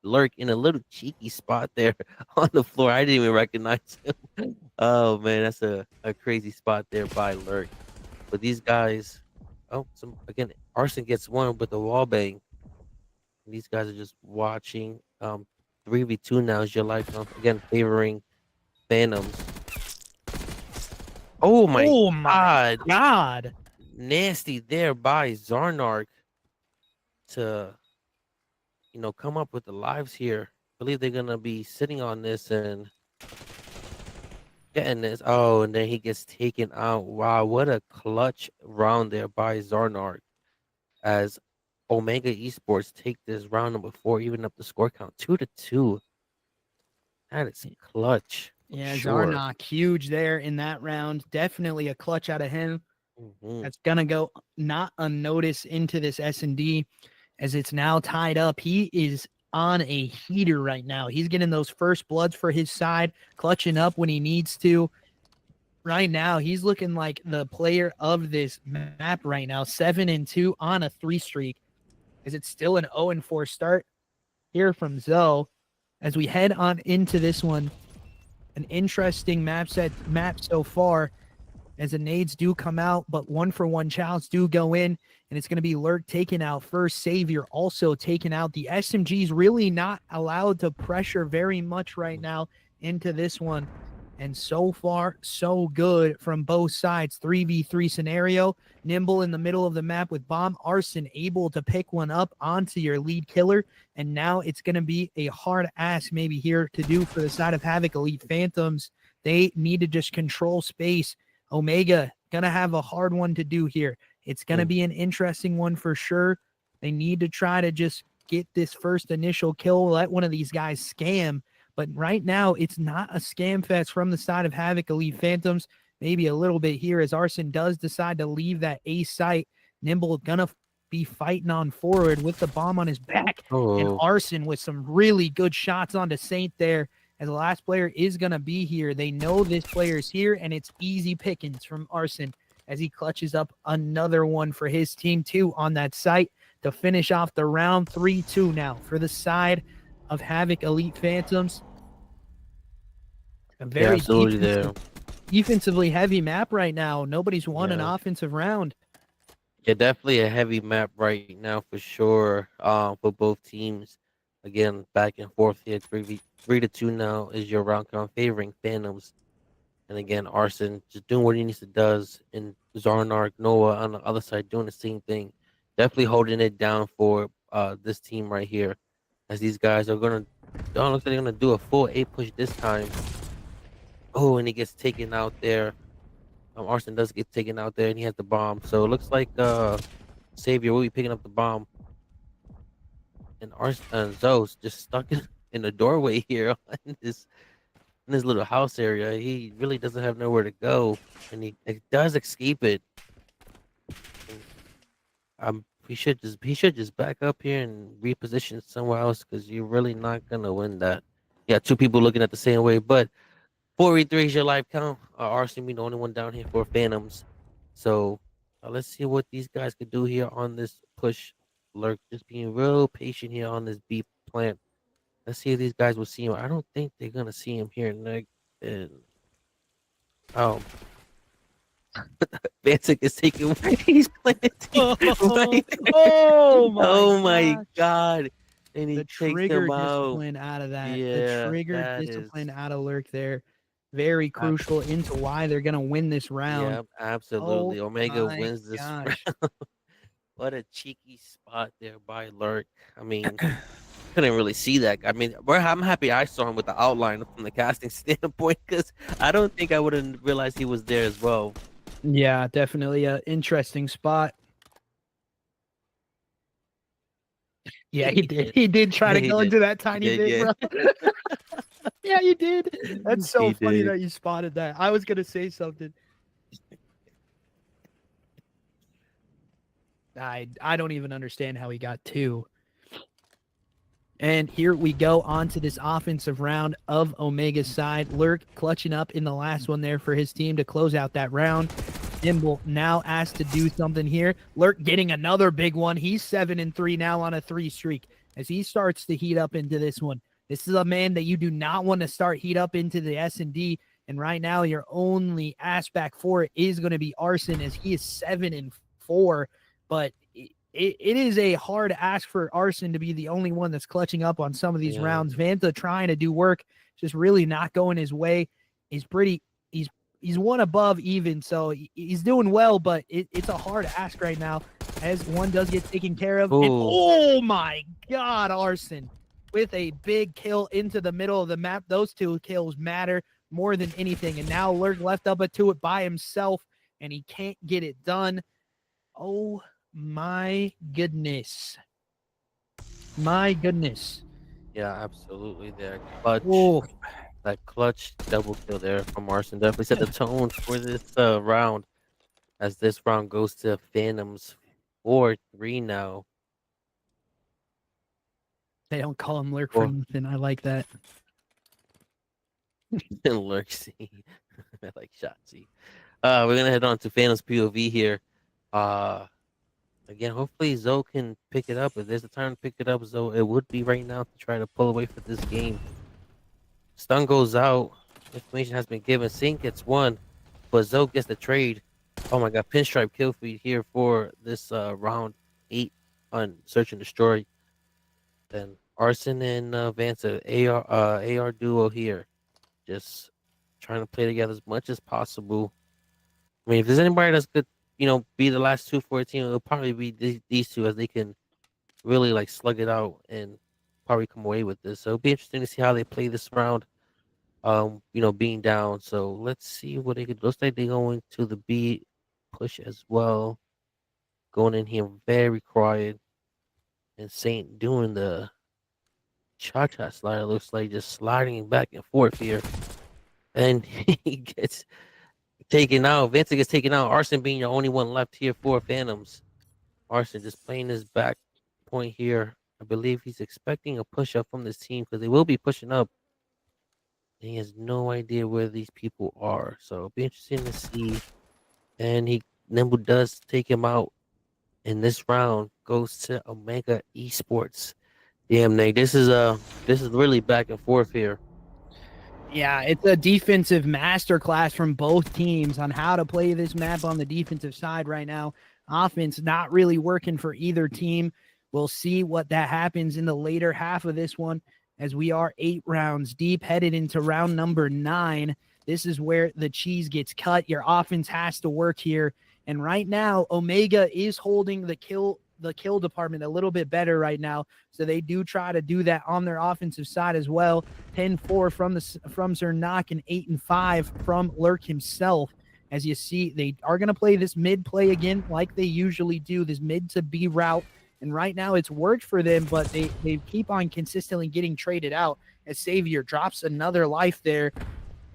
Lurk in a little cheeky spot there on the floor. I didn't even recognize him. Oh man, that's a crazy spot there by Lurk. But these guys, again, Arson gets one with the wall bang. These guys are just watching. 3v2 now is your life count. Again, favoring Phantoms. Oh my God. Nasty there by Zarnark to, come up with the lives here. I believe they're going to be sitting on this and getting this. Oh, and then he gets taken out. Wow, what a clutch round there by Zarnark as Omega Esports take this round number 4, even up the score count 2-2. That is clutch. Yeah, sure. Zarnok, huge there in that round. Definitely a clutch out of him. That's gonna go not unnoticed into this S&D as it's now tied up. He is on a heater right now. He's getting those first bloods for his side, clutching up when he needs to. Right now, he's looking like the player of this map right now. 7-2 on a 3 streak. Is it still an 0-4 start here from Zoe as we head on into this one? An interesting map so far as the nades do come out, but 1-for-1 chows do go in, and it's going to be Lurk taken out first. Savior also taken out. The SMG's really not allowed to pressure very much right now into this one And so far, so good from both sides. 3v3 scenario. Nimble in the middle of the map with Bomb. Arson able to pick one up onto your lead killer. And now it's going to be a hard ask maybe here to do for the side of Havoc Elite Phantoms. They need to just control space. Omega going to have a hard one to do here. It's going to be an interesting one for sure. They need to try to just get this first initial kill, let one of these guys scam. But right now, it's not a scam fest from the side of Havoc Elite Phantoms. Maybe a little bit here as Arson does decide to leave that A site. Nimble gonna be fighting on forward with the bomb on his back. And Arson with some really good shots onto Saint there. As the last player is gonna be here. They know this player is here, and it's easy pickings from Arson as he clutches up another one for his team too on that site to finish off the round. 3-2 now for the side of Havoc Elite Phantoms. A very defensively heavy map right now. Nobody's won an offensive round. Yeah, definitely a heavy map right now for sure. For both teams. Again, back and forth here. 3-2 now is your round count favoring Phantoms. And again, Arson just doing what he needs to does, and Zarnark, Noah on the other side doing the same thing. Definitely holding it down for this team right here. As these guys are gonna, don't look like they're gonna do a full 8 push this time. Oh, and he gets taken out there. Arson does get taken out there, and he has the bomb. So it looks like Savior will be picking up the bomb, and Zoe's just stuck in the doorway here in this little house area. He really doesn't have nowhere to go, and he does escape it. He should just back up here and reposition somewhere else because you're really not gonna win that. Yeah, two people looking at the same way, but 4v3 is your life count. Arson being the only one down here for Phantoms. So let's see what these guys could do here on this push. Lurk just being real patient here on this B plant. Let's see if these guys will see him. I don't think they're gonna see him here next. And Vancic is taking away. He's planting. Oh my god! And he the takes trigger him out. discipline out of that. Yeah, the trigger discipline out of Lurk there. Very crucial into why they're gonna win this round. Yeah, absolutely. Omega my wins this round. gosh. What a cheeky spot there by Lurk. I mean, couldn't really see that. I mean, I'm happy I saw him with the outline from the casting standpoint because I don't think I would have realized he was there as well. Yeah, definitely a interesting spot. Yeah, he did. He did try to go into that tiny bit, bro. Yeah, you did. That's so funny that you spotted that. I was gonna say something. I don't even understand how he got two. And here we go on to this offensive round of Omega's side. Lurk clutching up in the last one there for his team to close out that round. Nimble now asked to do something here. Lurk getting another big one. He's 7-3 now on a 3 streak as he starts to heat up into this one. This is a man that you do not want to start heat up into the S&D. And right now, your only ass back for it is going to be Arson as he is 7-4. But it is a hard ask for Arson to be the only one that's clutching up on some of these rounds. Vanta trying to do work, just really not going his way. He's one above even, so he's doing well, but it's a hard ask right now as one does get taken care of. And, oh my God, Arson with a big kill into the middle of the map. Those two kills matter more than anything. And now Lurk left up to it by himself, and he can't get it done. Oh my goodness. My goodness. Yeah, absolutely there. Clutch. That clutch double kill there from Arson definitely set the tone for this round. As this round goes to Phantoms 4-3 now. They don't call him Lurk for nothing. I like that. Lurksy. I like Shotsy. We're gonna head on to Phantoms POV here. Again, hopefully Zoe can pick it up. If there's a time to pick it up, Zoe, it would be right now to try to pull away for this game. Stun goes out. Information has been given. Sink gets one, but Zoe gets the trade. Oh my God, pinstripe kill feed here for this round 8 on Search and Destroy. Then Arson and Vanta, AR duo here, just trying to play together as much as possible. I mean, if there's anybody that's good, be the last two for a team, it'll probably be these two, as they can really like slug it out and probably come away with this. So it'll be interesting to see how they play this round. Being down. So let's see what they could. Looks like they're going to the B push as well. Going in here very quiet, and Saint doing the cha-cha slide. It looks like just sliding back and forth here, and he gets taken out. Vincent gets taken out. Arson being the only one left here for Phantoms. Arson just playing his back point here. I believe he's expecting a push up from this team because they will be pushing up. And he has no idea where these people are. So it'll be interesting to see. And Nimble does take him out. And this round goes to Omega Esports. Damn, Nate, this is really back and forth here. Yeah, it's a defensive masterclass from both teams on how to play this map on the defensive side right now. Offense not really working for either team. We'll see what that happens in the later half of this one, as we are 8 rounds deep, headed into round number 9. This is where the cheese gets cut. Your offense has to work here. And right now, Omega is holding the kill department a little bit better right now. So they do try to do that on their offensive side as well. 10-4 from Zernak and 8-5 from Lurk himself. As you see, they are going to play this mid play again like they usually do, this mid to B route. And right now it's worked for them, but they keep on consistently getting traded out as Savior drops another life there.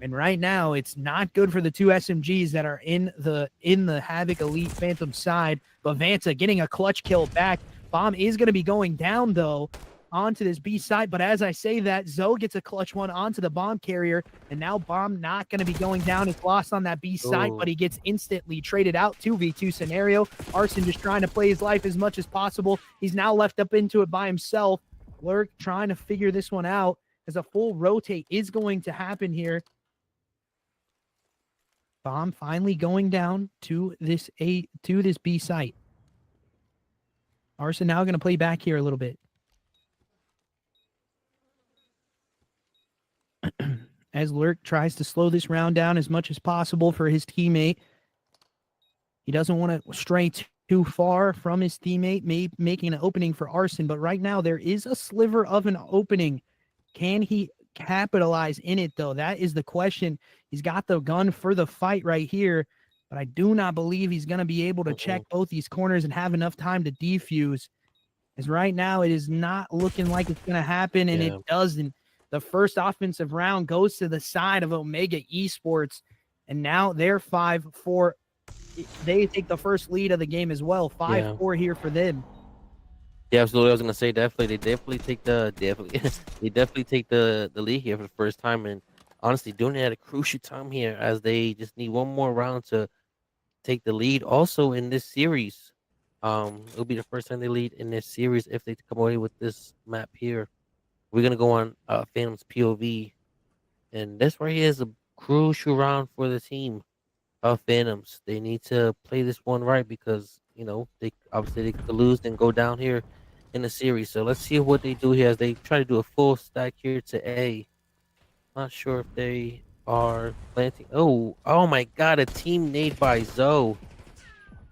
And right now it's not good for the two SMGs that are in the Havoc Elite Phantom side. But Vanta getting a clutch kill back. Bomb is going to be going down, though, onto this B side. But as I say that, Zoe gets a clutch one onto the bomb carrier. And now Bomb not going to be going down. It's lost on that B side, but he gets instantly traded out. 2v2 scenario. Arson just trying to play his life as much as possible. He's now left up into it by himself. Lurk trying to figure this one out, as a full rotate is going to happen here. Bomb finally going down to this B site. Arson now going to play back here a little bit. As Lurk tries to slow this round down as much as possible for his teammate. He doesn't want to stray too far from his teammate, making an opening for Arson. But right now there is a sliver of an opening. Can he capitalize in it, though? That is the question. He's got the gun for the fight right here, but I do not believe he's going to be able to check both these corners and have enough time to defuse. As right now, it is not looking like it's going to happen, and it doesn't. The first offensive round goes to the side of Omega Esports, and now they're 5-4. They take the first lead of the game as well. 5-4 here for them. Yeah, absolutely. I was gonna say they definitely take the lead here for the first time, and honestly doing it at a crucial time here, as they just need one more round to take the lead. Also in this series, it'll be the first time they lead in this series if they come away with this map here. We're gonna go on Phantom's POV, and this right here is a crucial round for the team of Phantoms. They need to play this one right, because they obviously could lose and go down here in the series. So let's see what they do here as they try to do a full stack here to A. Not sure if they are planting. Oh my God, a team nade by Zoe.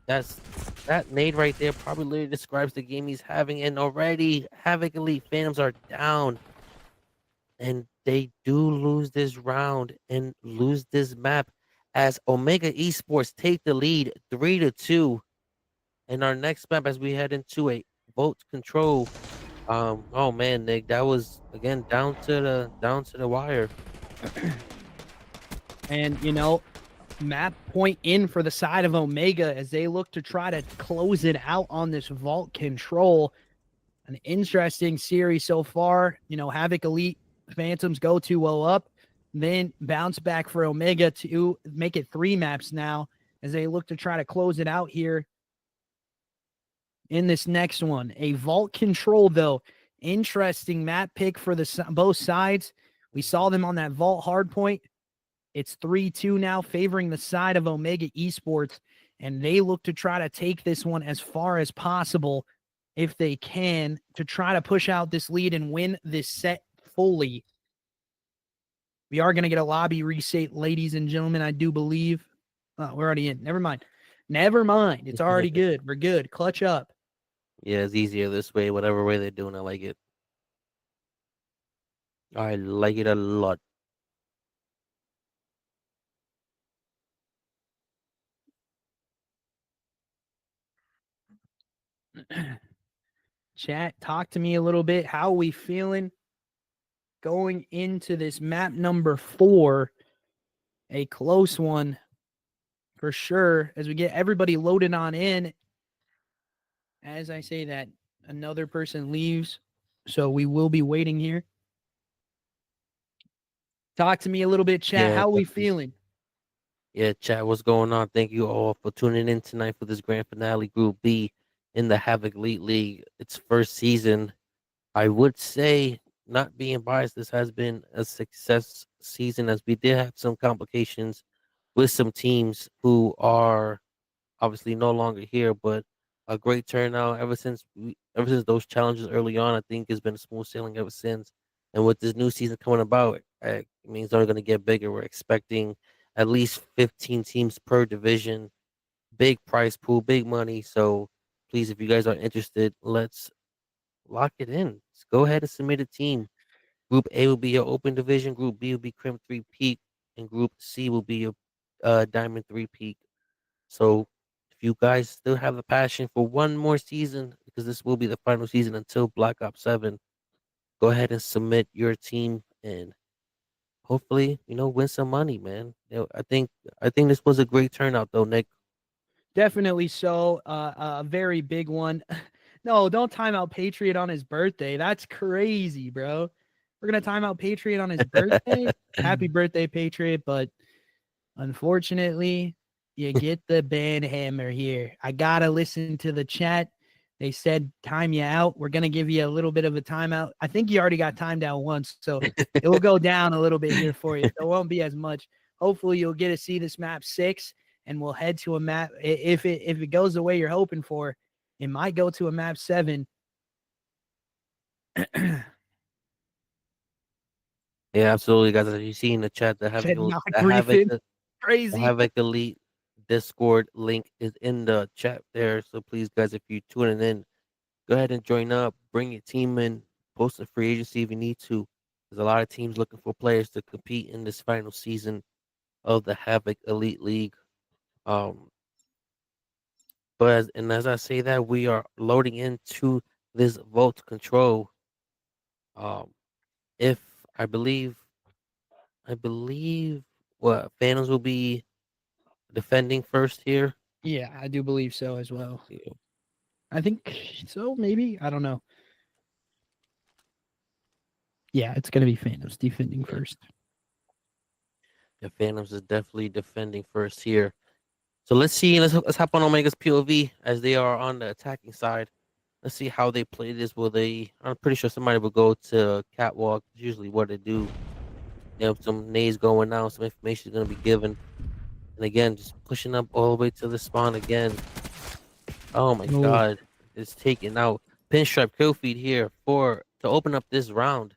That nade right there probably literally describes the game he's having. And already Havoc Elite Phantoms are down, and they do lose this round and lose this map, as Omega Esports take the lead 3-2 in our next map, as we head into a vote control. Oh man, Nick, that was again down to the wire. And map point in for the side of Omega as they look to try to close it out on this vault control. An interesting series so far. Havoc Elite Phantoms go 2-0 up, then bounce back for Omega to make it 3 maps now, as they look to try to close it out here in this next one. A vault control, though. Interesting map pick for both sides. We saw them on that vault hard point. It's 3-2 now, favoring the side of Omega Esports, and they look to try to take this one as far as possible if they can, to try to push out this lead and win this set fully. We are going to get a lobby reset, ladies and gentlemen, I do believe. Oh, we're already in. Never mind. Never mind. It's already good. We're good. Clutch up. Yeah, it's easier this way. Whatever way they're doing, I like it. I like it a lot. Chat, talk to me a little bit. How are we feeling going into this map number 4? A close one for sure as we get everybody loaded on in. As I say that, another person leaves, so we will be waiting here. Talk to me a little bit, chat. Yeah, How are we definitely. feeling? Yeah, chat, what's going on? Thank you all for tuning in tonight for this grand finale, Group B in the Havoc Elite League. Its first season. I would say, not being biased, this has been a success season as we did have some complications with some teams who are obviously no longer here, but a great turnout ever since those challenges early on. I think it's been smooth sailing ever since. And with this new season coming about, it means it's only going to get bigger. We're expecting at least 15 teams per division, big prize pool, big money. So please, if you guys are interested, let's lock it in. Let's go ahead and submit a team. Group A will be your open division. Group B will be Crim 3 Peak, and Group C will be your Diamond 3 Peak. So if you guys still have the passion for one more season, because this will be the final season until Black Ops 7, go ahead and submit your team and hopefully, win some money, man. I think this was a great turnout though, Nick. Definitely so. A very big one. No, don't time out Patriot on his birthday. That's crazy, bro. We're gonna time out Patriot on his birthday. Happy birthday, Patriot! But unfortunately, you get the ban hammer here. I gotta listen to the chat. They said time you out. We're gonna give you a little bit of a timeout. I think you already got timed out once, so it will go down a little bit here for you. So it won't be as much. Hopefully, you'll get to see this map 6, and we'll head to a map. If it goes the way you're hoping for, it might go to a map 7. Yeah, absolutely, guys. As you see in the chat, Said not griefing. The Crazy. Havoc Elite Discord link is in the chat there. So please, guys, if you're tuning in, go ahead and join up. Bring your team in. Post a free agency if you need to. There's a lot of teams looking for players to compete in this final season of the Havoc Elite League. Um, as I say that, we are loading into this vault control. Um, if I believe what Phantoms will be defending first here. Yeah, I do believe so as well. Yeah. I think so, maybe. I don't know. Yeah, it's gonna be Phantoms defending first. The Phantoms is definitely defending first here. So let's see. Let's hop on Omega's POV as they are on the attacking side. Let's see how they play this. I'm pretty sure somebody will go to catwalk. It's usually what they do. Some nades going out, some information is gonna be given. And again, just pushing up all the way to the spawn again. Oh my god. It's taken out. Pinstripe kill feed here to open up this round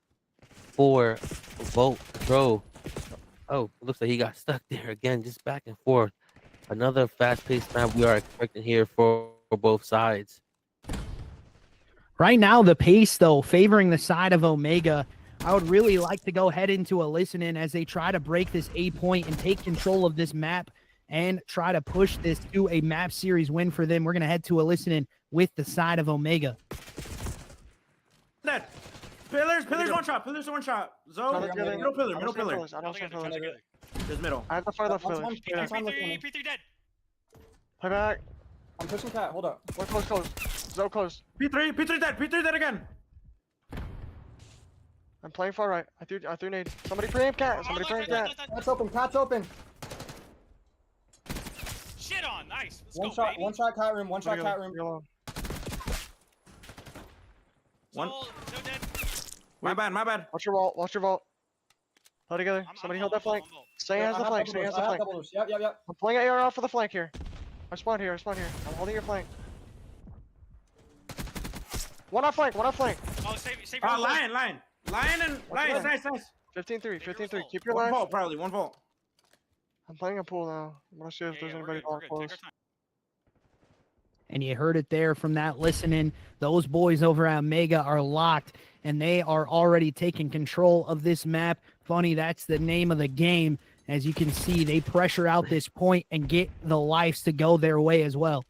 for Volt Control. Oh, looks like he got stuck there again, just back and forth. Another fast-paced map we are expecting here for both sides. Right now, the pace, though, favoring the side of Omega. I would really like to go head into a listen in as they try to break this A point and take control of this map and try to push this to a map series win for them. We're going to head to a listen in with the side of Omega. Dead. Pillars one shot. Zo, middle pillar. There's middle. I have the far left That's pillar. one. P3, That's one with P3, me. P3 dead. Play back. I'm pushing cat. Hold up. We're close. Zo close. P3 dead again. I'm playing far right. I threw nade. Somebody pre-aim cat. Somebody pre-aim cat. Cat's open. Cat's open. Shit on, nice. Let's One go, shot. baby. One shot cat room. One shot You're cat room. alone. One. So dead. My bad. Watch your vault. Play together. I'm Somebody on hold that vault, flank. I'm on vault. Stay Yeah, as I the have flank. double Stay doors, as the I have flank. double doors. Yep. I'm pulling AR off for the flank here. I spawned here. I'm holding your flank. One on flank. Oh, save your Lion. Nice. 15-3, Take your 15-3. result. Keep your One life. vault, probably. One vault. I'm playing a pool now. I'm gonna see if Yeah, there's yeah, we're anybody good. We're all good. Take close. our time. And you heard it there from that listening. Those boys over at Mega are locked, and they are already taking control of this map. Funny, that's the name of the game. As you can see, they pressure out this point and get the lives to go their way as well.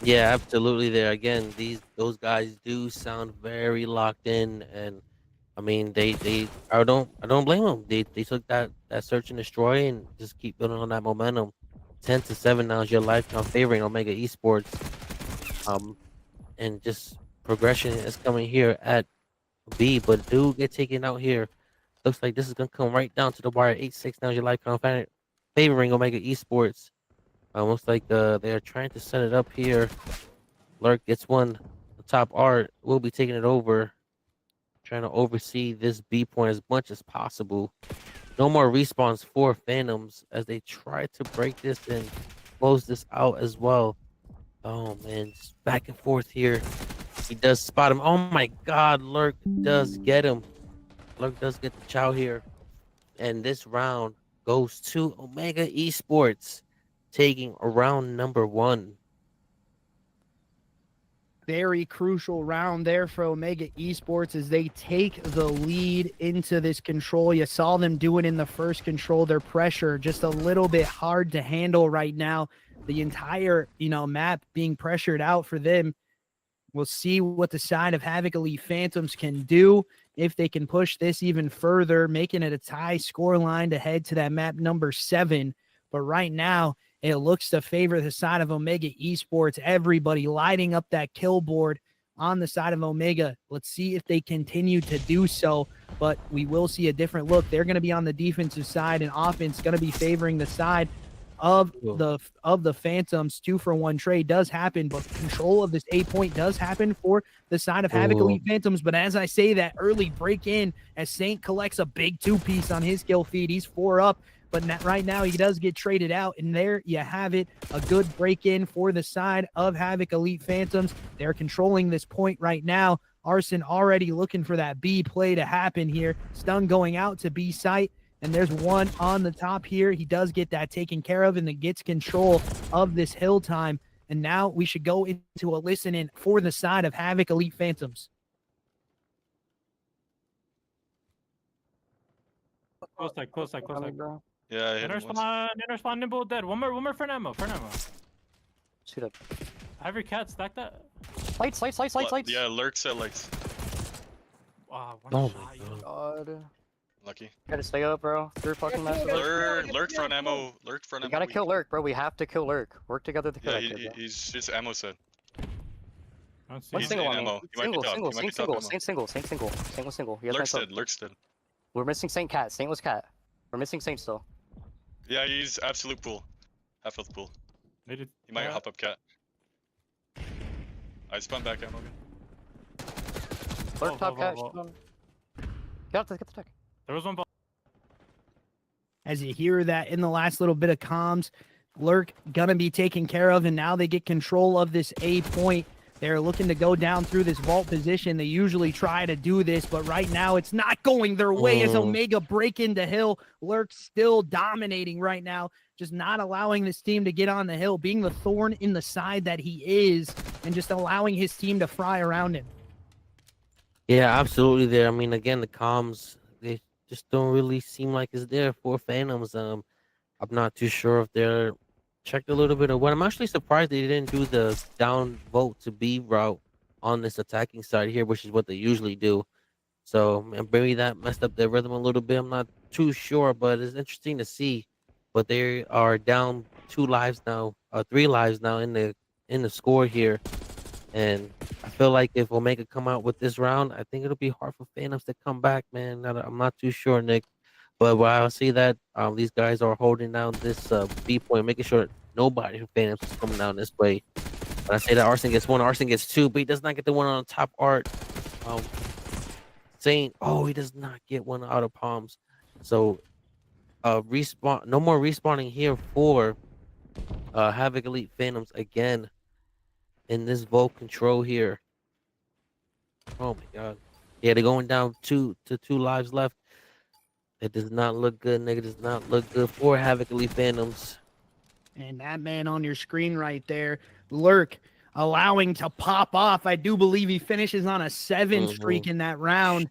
Yeah, absolutely. There again, those guys do sound very locked in, and I mean, I don't blame them. They took that search and destroy and just keep building on that momentum. 10-7 now is your lifetime favoring Omega Esports. Um, and just progression is coming here at B, but do get taken out here. Looks like this is gonna come right down to the wire. 8-6 now is your lifetime favoring Omega Esports. Looks like they're trying to set it up here. Lurk gets one. The top art will be taking it over, trying to oversee this B point as much as possible. No more respawns for Phantoms as they try to break this and close this out as well. Oh man, just back and forth here. He does spot him. Oh my god, Lurk does get him. Lurk does get the chow here. And this round goes to Omega Esports, taking round number 1. Very crucial round there for Omega Esports as they take the lead into this control. You saw them do it in the first control. Their pressure just a little bit hard to handle right now. The entire, map being pressured out for them. We'll see what the side of Havoc Elite Phantoms can do if they can push this even further, making it a tie score line to head to that map number 7. But right now, it looks to favor the side of Omega Esports. Everybody lighting up that kill board on the side of Omega. Let's see if they continue to do so, but we will see a different look. They're going to be on the defensive side, and offense going to be favoring the side of the Phantoms. 2-for-1 trade does happen, but control of this 8-point does happen for the side of Havoc Elite Phantoms. But as I say, that early break in as Saint collects a big 2-piece on his kill feed. He's 4 up, but right now he does get traded out, and there you have it. A good break in for the side of Havoc Elite Phantoms. They're controlling this point right now. Arson already looking for that B play to happen here. Stun going out to B site. And there's one on the top here. He does get that taken care of and then gets control of this hill time. And now we should go into a listen in for the side of Havoc Elite Phantoms. Close side, close side, close side. Bro. Yeah, I hit him once. Inner spawn, nimble, dead. One more for ammo, Shoot up. Have your cat stack that. Lights. Yeah, lurks at lights. Wow, one Oh shot. my you- god. God. Lucky. Gotta stay up, bro. They're fucking Yeah, messing kill up. Lurk front ammo. Lurk front We ammo. gotta kill Lurk, bro. We have to kill Lurk. Work together to kill Yeah, that kid, bro. he's just ammo set. I don't see One He's him. single in on me. ammo. He might be top. He might be top ammo. Saint single. He has Lurk's my dead. Lurk's dead. We're missing Saint Cat. Saint was Cat. We're missing Saint still. Yeah, he's absolute pool. Half health pool. Needed. He might hop up cat. I spun back ammo again. Lurk top Cat. Vault. Get the tech. There was one ball. As you hear that in the last little bit of comms, Lurk gonna be taken care of, and now they get control of this A point. They're looking to go down through this vault position. They usually try to do this, but right now it's not going their way as Omega break into hill. Lurk still dominating right now, just not allowing this team to get on the hill, being the thorn in the side that he is, and just allowing his team to fry around him. Yeah, absolutely there. I mean, again, the comms, they just don't really seem like it's there for Phantoms. I'm not too sure if they're checked a little bit of what. I'm actually surprised they didn't do the down vote to B route on this attacking side here, which is what they usually do. So maybe that messed up their rhythm a little bit. I'm not too sure, but it's interesting to see. But they are down 3 lives now in the score here. And I feel like if Omega come out with this round, I think it'll be hard for Phantoms to come back, man. I'm not too sure, Nick. But while I see that these guys are holding down this B point, making sure nobody from Phantoms is coming down this way. But I say that Arson gets 1, Arson gets 2, but he does not get the one on the top art. Saint, he does not get one out of palms. So respawn, no more respawning here for Havoc Elite Phantoms again in this Volt control here. Oh my god. Yeah, they're going down 2 lives left. It does not look good, nigga. It does not look good for Havoc Elite Phantoms. And that man on your screen right there, Lurk, allowing to pop off. I do believe he finishes on a 7 streak in that round.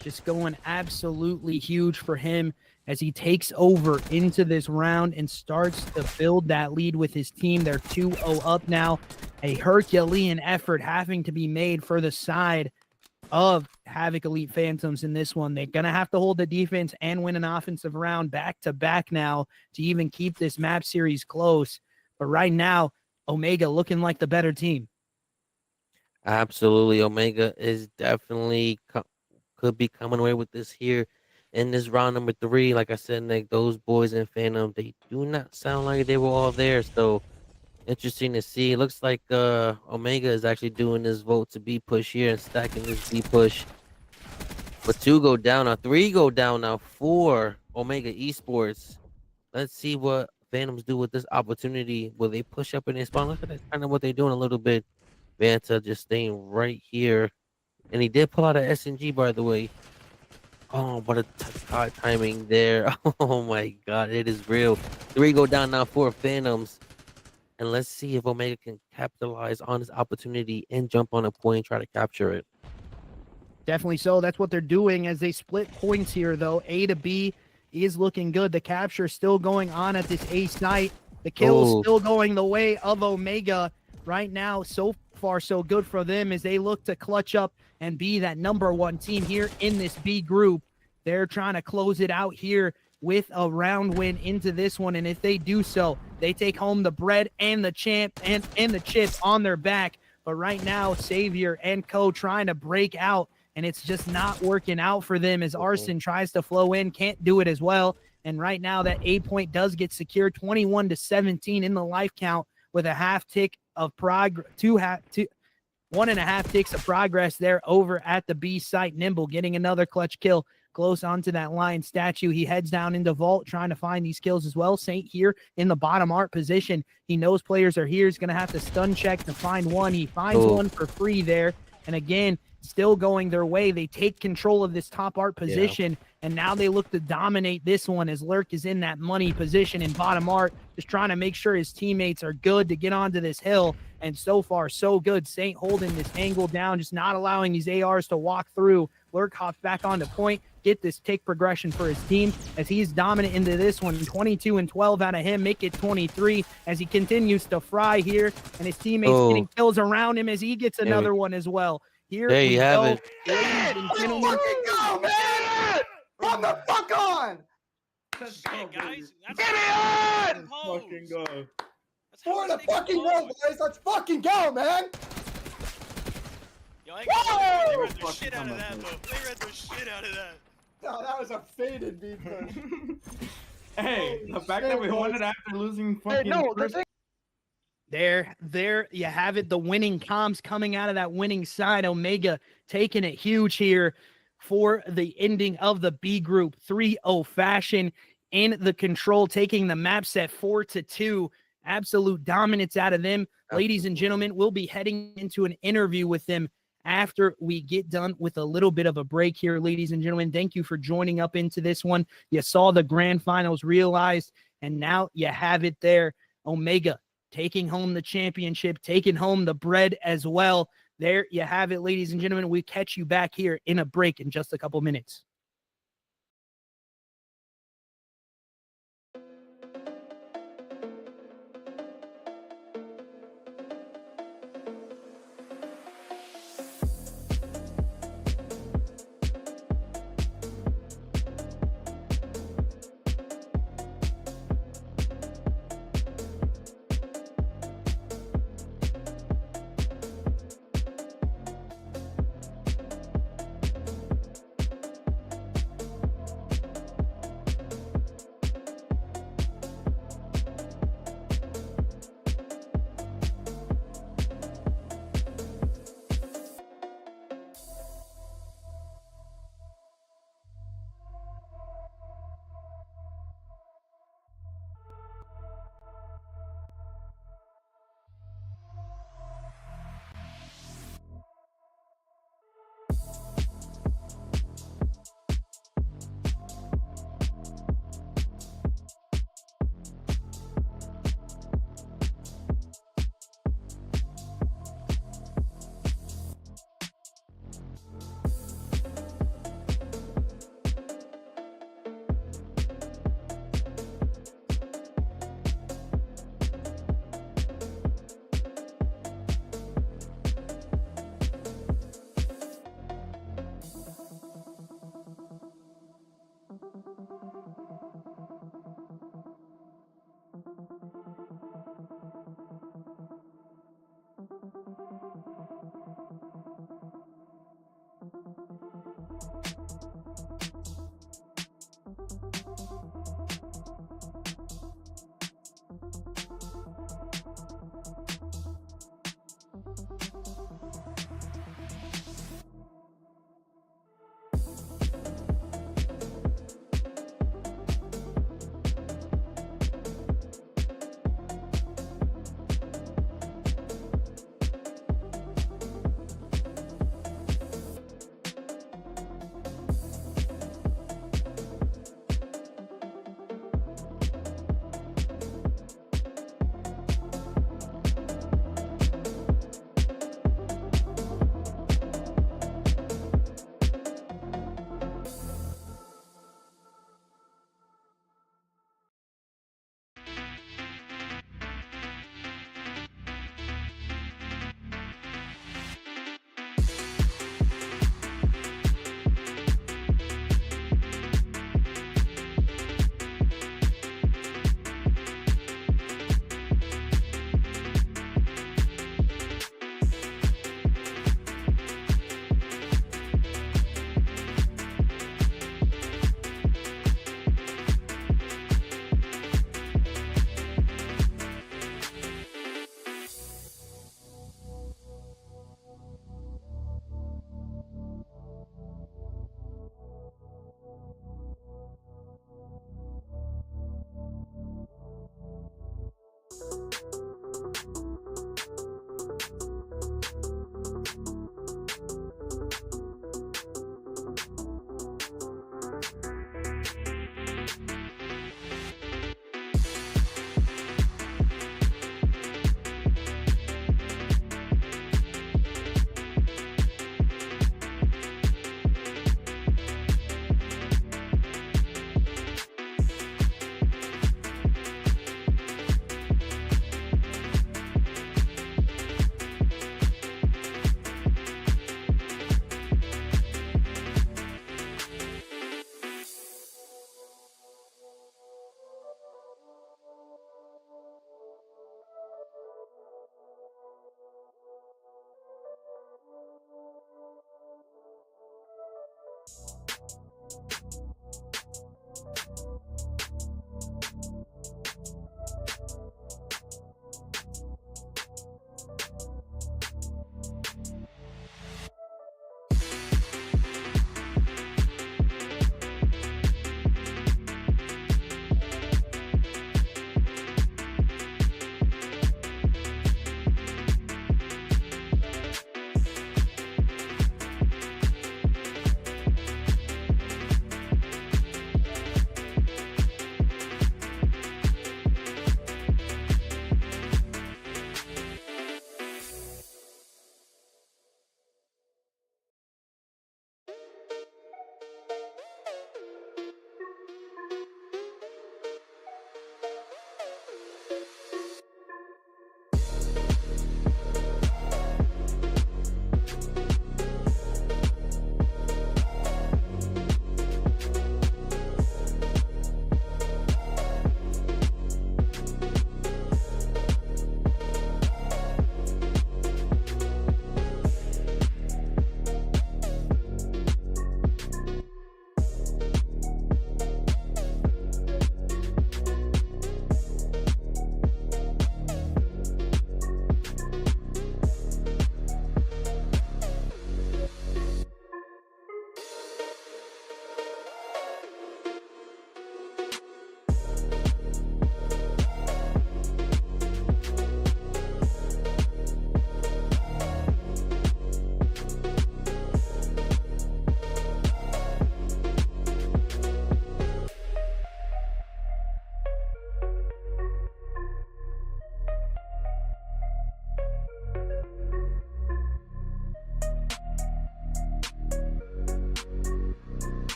Just going absolutely huge for him as he takes over into this round and starts to build that lead with his team. They're 2-0 up now. A Herculean effort having to be made for the side of Havoc Elite Phantoms in this one. They're going to have to hold the defense and win an offensive round back-to-back now to even keep this map series close. But right now, Omega looking like the better team. Absolutely. Omega is definitely could be coming away with this here in this round number 3. Like I said, Nick, those boys in Phantom, they do not sound like they were all there. So interesting to see. It looks like Omega is actually doing this vote to B push here and stacking this B push. But 2 go down now, 3 go down now for Omega Esports. Let's see what Phantoms do with this opportunity. Will they push up in their spawn? Look at that, kind of what they're doing a little bit. Vanta just staying right here. And he did pull out an SNG, by the way. Oh, what a timing there. Oh my god, it is real. 3 go down now for Phantoms. And let's see if Omega can capitalize on this opportunity and jump on a point, try to capture it. Definitely so. That's what they're doing as they split points here, though. A to B is looking good. The capture is still going on at this A site. The kill is still going the way of Omega right now. So far, so good for them as they look to clutch up and be that #1 team here in this B group. They're trying to close it out here with a round win into this one. And if they do so, they take home the bread and the champ and the chip on their back. But right now, Savior and Co trying to break out, and it's just not working out for them as Arson tries to flow in, can't do it as well. And right now, that A point does get secured, 21-17 in the life count with a half tick of progress, 1.5 ticks of progress there over at the B site. Nimble getting another clutch kill close onto that lion statue. He heads down into vault trying to find these kills as well. Saint here in the bottom art position. He knows players are here. He's going to have to stun check to find one. He finds one for free there. And again, still going their way. They take control of this top art position, and now they look to dominate this one as Lurk is in that money position in bottom art, just trying to make sure his teammates are good to get onto this hill. And so far, so good. Saint holding this angle down, just not allowing these ARs to walk through. Lurk hops back onto point, get this tick progression for his team as he's dominant into this one. 22 and 12 out of him, make it 23 as he continues to fry here, and his teammates getting kills around him as he gets another one as well. Here there you have it. Let's fucking go, man! Run the fuck on! Let's go, guys. Get me on! Fucking go. For the fucking go, boys! Let's fucking go, man! Yo, I ain't gonna read the shit out of that, bro. They read the shit out of that. No, that was a faded beat push. Hey, the fact that we won it after losing fucking. Hey, no, the thing. There you have it. The winning comms coming out of that winning side. Omega taking it huge here for the ending of the B group. 3-0 fashion in the control, taking the map set 4-2. Absolute dominance out of them. Ladies and gentlemen, we'll be heading into an interview with them after we get done with a little bit of a break here. Ladies and gentlemen, thank you for joining up into this one. You saw the grand finals realized, and now you have it there. Omega taking home the championship, taking home the bread as well. There you have it, ladies and gentlemen. We catch you back here in a break in just a couple minutes.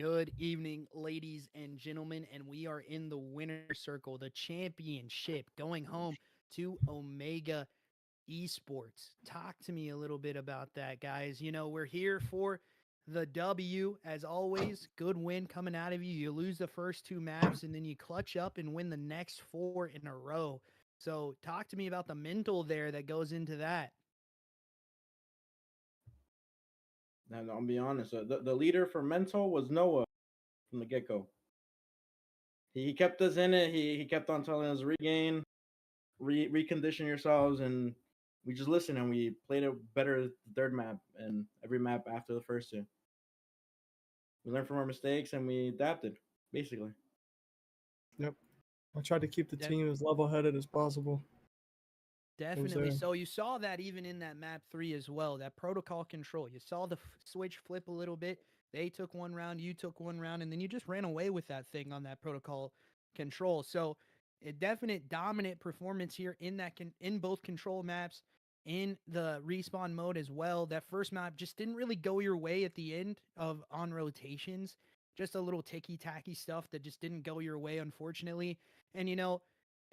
Good evening, ladies and gentlemen, and we are in the winner circle, the championship, going home to Omega Esports. Talk to me a little bit about that, guys. You know, we're here for the W, as always. Good win coming out of you. You lose the first 2 maps, and then you clutch up and win the next 4 in a row. So, talk to me about the mental there that goes into that. And I'll be honest, the leader for mental was Noah from the get go. He kept us in it. He kept on telling us regain, recondition yourselves, and we just listened and we played it better the third map and every map after the first 2. We learned from our mistakes and we adapted, basically. Yep. I tried to keep the Def- team as level-headed as possible. Definitely. there. So you saw that even in that map 3 as well, that protocol control. You saw the switch flip a little bit. They took 1 round, you took 1 round, and then you just ran away with that thing on that protocol control. So a definite dominant performance here in that in both control maps, in the respawn mode as well. That first map just didn't really go your way at the end of on rotations. Just a little ticky tacky stuff that just didn't go your way, unfortunately. And you know,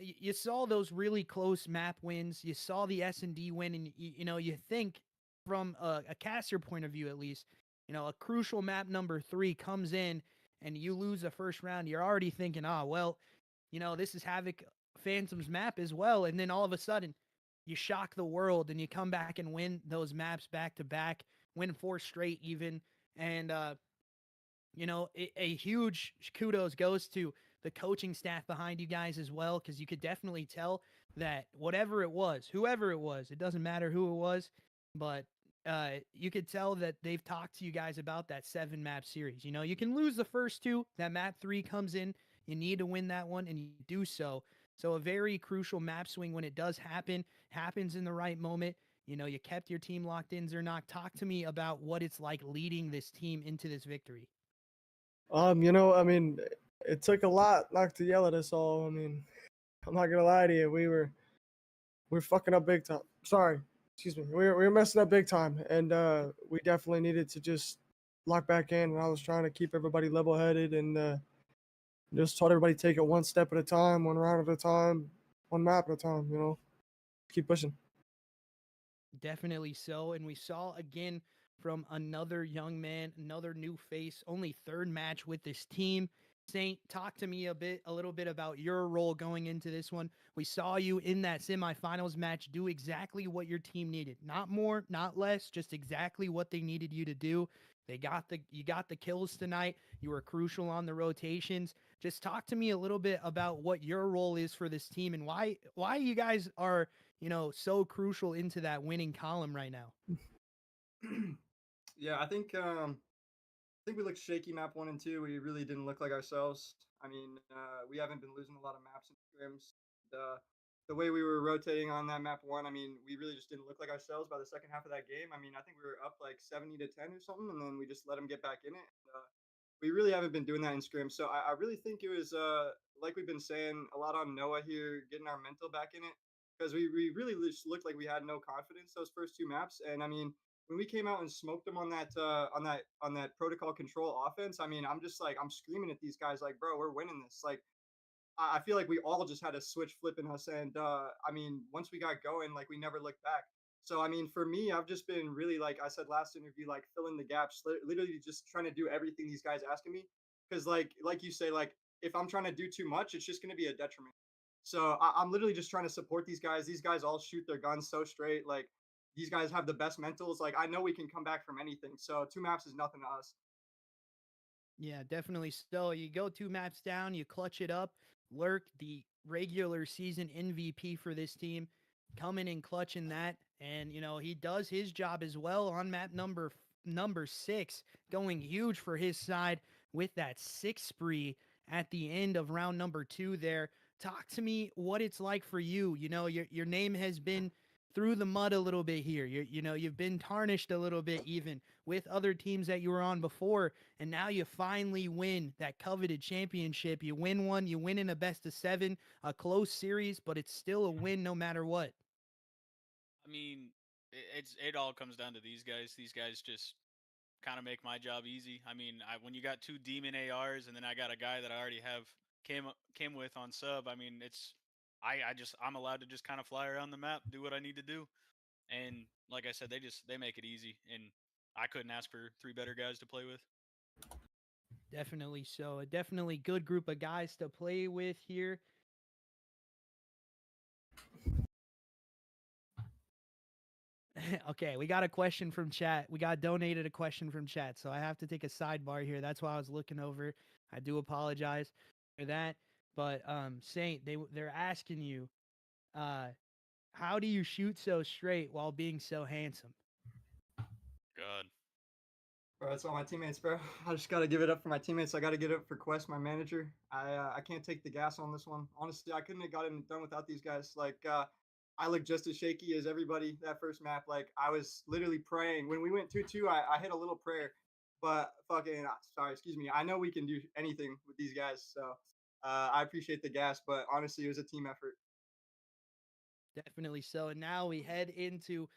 you saw those really close map wins. You saw the S&D win, and you know, you think from a caster point of view, at least, you know, a crucial map number 3 comes in and you lose the first round. You're already thinking, well, you know, this is Havoc Phantom's map as well. And then all of a sudden, you shock the world and you come back and win those maps back to back, win 4 straight even. And, you know, a huge kudos goes to the coaching staff behind you guys as well, because you could definitely tell that whatever it was, whoever it was, it doesn't matter who it was, but you could tell that they've talked to you guys about that 7 map series. You know, you can lose the first 2, that map 3 comes in, you need to win that one, and you do so. So a very crucial map swing when it does happen, happens in the right moment. You know, you kept your team locked in, Zernak. Talk to me about what it's like leading this team into this victory. You know, I mean, it took a lot not to yell at us all. I mean, I'm not gonna lie to you. We're fucking up big time. Sorry, excuse me. We're messing up big time, and we definitely needed to just lock back in. And I was trying to keep everybody level-headed and just told everybody take it one step at a time, one round at a time, one map at a time. You know, keep pushing. Definitely so. And we saw again from another young man, another new face, only 3rd match with this team. Saint, talk to me a little bit about your role going into this one. We saw you in that semifinals match do exactly what your team needed. Not more, not less, just exactly what they needed you to do. You got the kills tonight. You were crucial on the rotations. Just talk to me a little bit about what your role is for this team and why you guys are, you know, so crucial into that winning column right now. Yeah, I think we looked shaky map 1 and 2. We really didn't look like ourselves. I mean, we haven't been losing a lot of maps and scrims. The way we were rotating on that map 1, I mean, we really just didn't look like ourselves by the second half of that game. I mean, I think we were up like 70-10 or something, and then we just let them get back in it. We really haven't been doing that in scrim. So I really think it was like we've been saying a lot on Noah here, getting our mental back in it, because we really just looked like we had no confidence those first 2 maps. And I mean, when we came out and smoked them on that protocol control offense, I mean, I'm just like I'm screaming at these guys like, bro, we're winning this. Like I feel like we all just had a switch flipping us, and I mean, once we got going, like we never looked back. So I mean, for me, I've just been really, like I said last interview, like filling the gaps, literally just trying to do everything these guys asking me. Because like you say, like if I'm trying to do too much, it's just going to be a detriment. So I'm literally just trying to support these guys. These guys all shoot their guns so straight. Like these guys have the best mentals. Like I know we can come back from anything. So 2 maps is nothing to us. Yeah, definitely. So you go 2 maps down, you clutch it up. Lurk, the regular season MVP for this team, coming and clutching that, and you know he does his job as well on map number 6, going huge for his side with that 6 spree at the end of round number 2. There, talk to me what it's like for you. You know, your name has been through the mud a little bit here. You know, you've been tarnished a little bit even with other teams that you were on before, and now you finally win that coveted championship. You win one, you win in a best of 7, a close series, but it's still a win no matter what. I mean, it all comes down to these guys. These guys just kind of make my job easy. I mean, when you got 2 demon ARs and then I got a guy that I already have came with on sub. I mean, I'm allowed to just kind of fly around the map, do what I need to do, and like I said, they make it easy, and I couldn't ask for 3 better guys to play with. Definitely so. A definitely good group of guys to play with here. Okay, we got a question from chat. We got donated a question from chat, so I have to take a sidebar here. That's why I was looking over. I do apologize for that. But Saint, they're asking you, how do you shoot so straight while being so handsome? God. Bro, it's all my teammates, bro. I just gotta give it up for my teammates. I gotta give it up for Quest, my manager. I can't take the gas on this one. Honestly, I couldn't have gotten it done without these guys. Like, I look just as shaky as everybody that first map. Like, I was literally praying when we went 2-2. I hit a little prayer, but fucking sorry, excuse me. I know we can do anything with these guys, so I appreciate the gas, but honestly, it was a team effort. Definitely so. And now we head into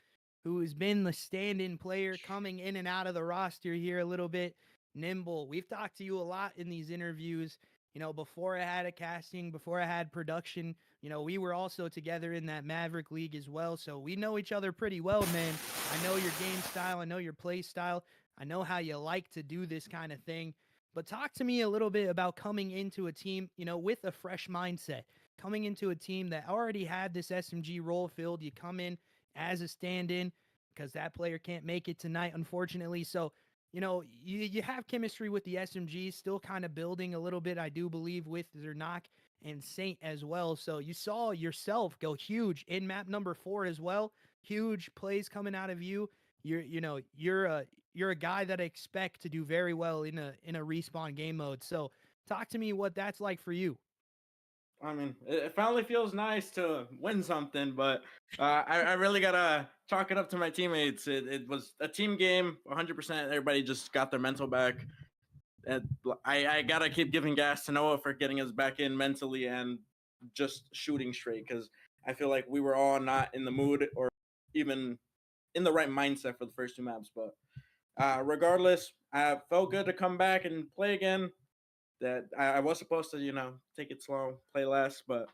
who has been the stand-in player coming in and out of the roster here a little bit. Nimble. We've talked to you a lot in these interviews. You know, before I had a casting, before I had production, you know, we were also together in that Maverick League as well. So we know each other pretty well, man. I know your game style. I know your play style. I know how you like to do this kind of thing. But talk to me a little bit about coming into a team, you know, with a fresh mindset, coming into a team that already had this SMG role filled. You come in as a stand-in because that player can't make it tonight, unfortunately. So, you know, you have chemistry with the SMG, still kind of building a little bit, I do believe, with Zernak and Saint as well. So you saw yourself go huge in map number 4 as well. Huge plays coming out of you. You're a guy that I expect to do very well in a respawn game mode. So talk to me what that's like for you. I mean, it finally feels nice to win something, but I really gotta chalk it up to my teammates. It was a team game, 100%. Everybody just got their mental back. And I gotta keep giving gas to Noah for getting us back in mentally and just shooting straight, because I feel like we were all not in the mood or even in the right mindset for the first 2 maps. But regardless, I felt good to come back and play again. That I was supposed to, take it slow, play less, but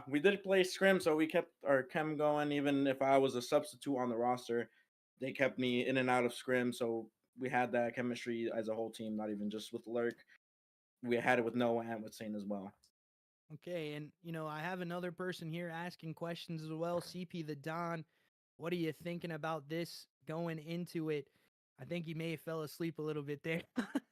we did play scrim, so we kept our chem going. Even if I was a substitute on the roster, they kept me in and out of scrim, so we had that chemistry as a whole team, not even just with Lurk. We had it with Noah and with Saint as well. Okay, and you know, I have another person here asking questions as well. CP the Don, what are you thinking about this going into it? I think he may have fell asleep a little bit there.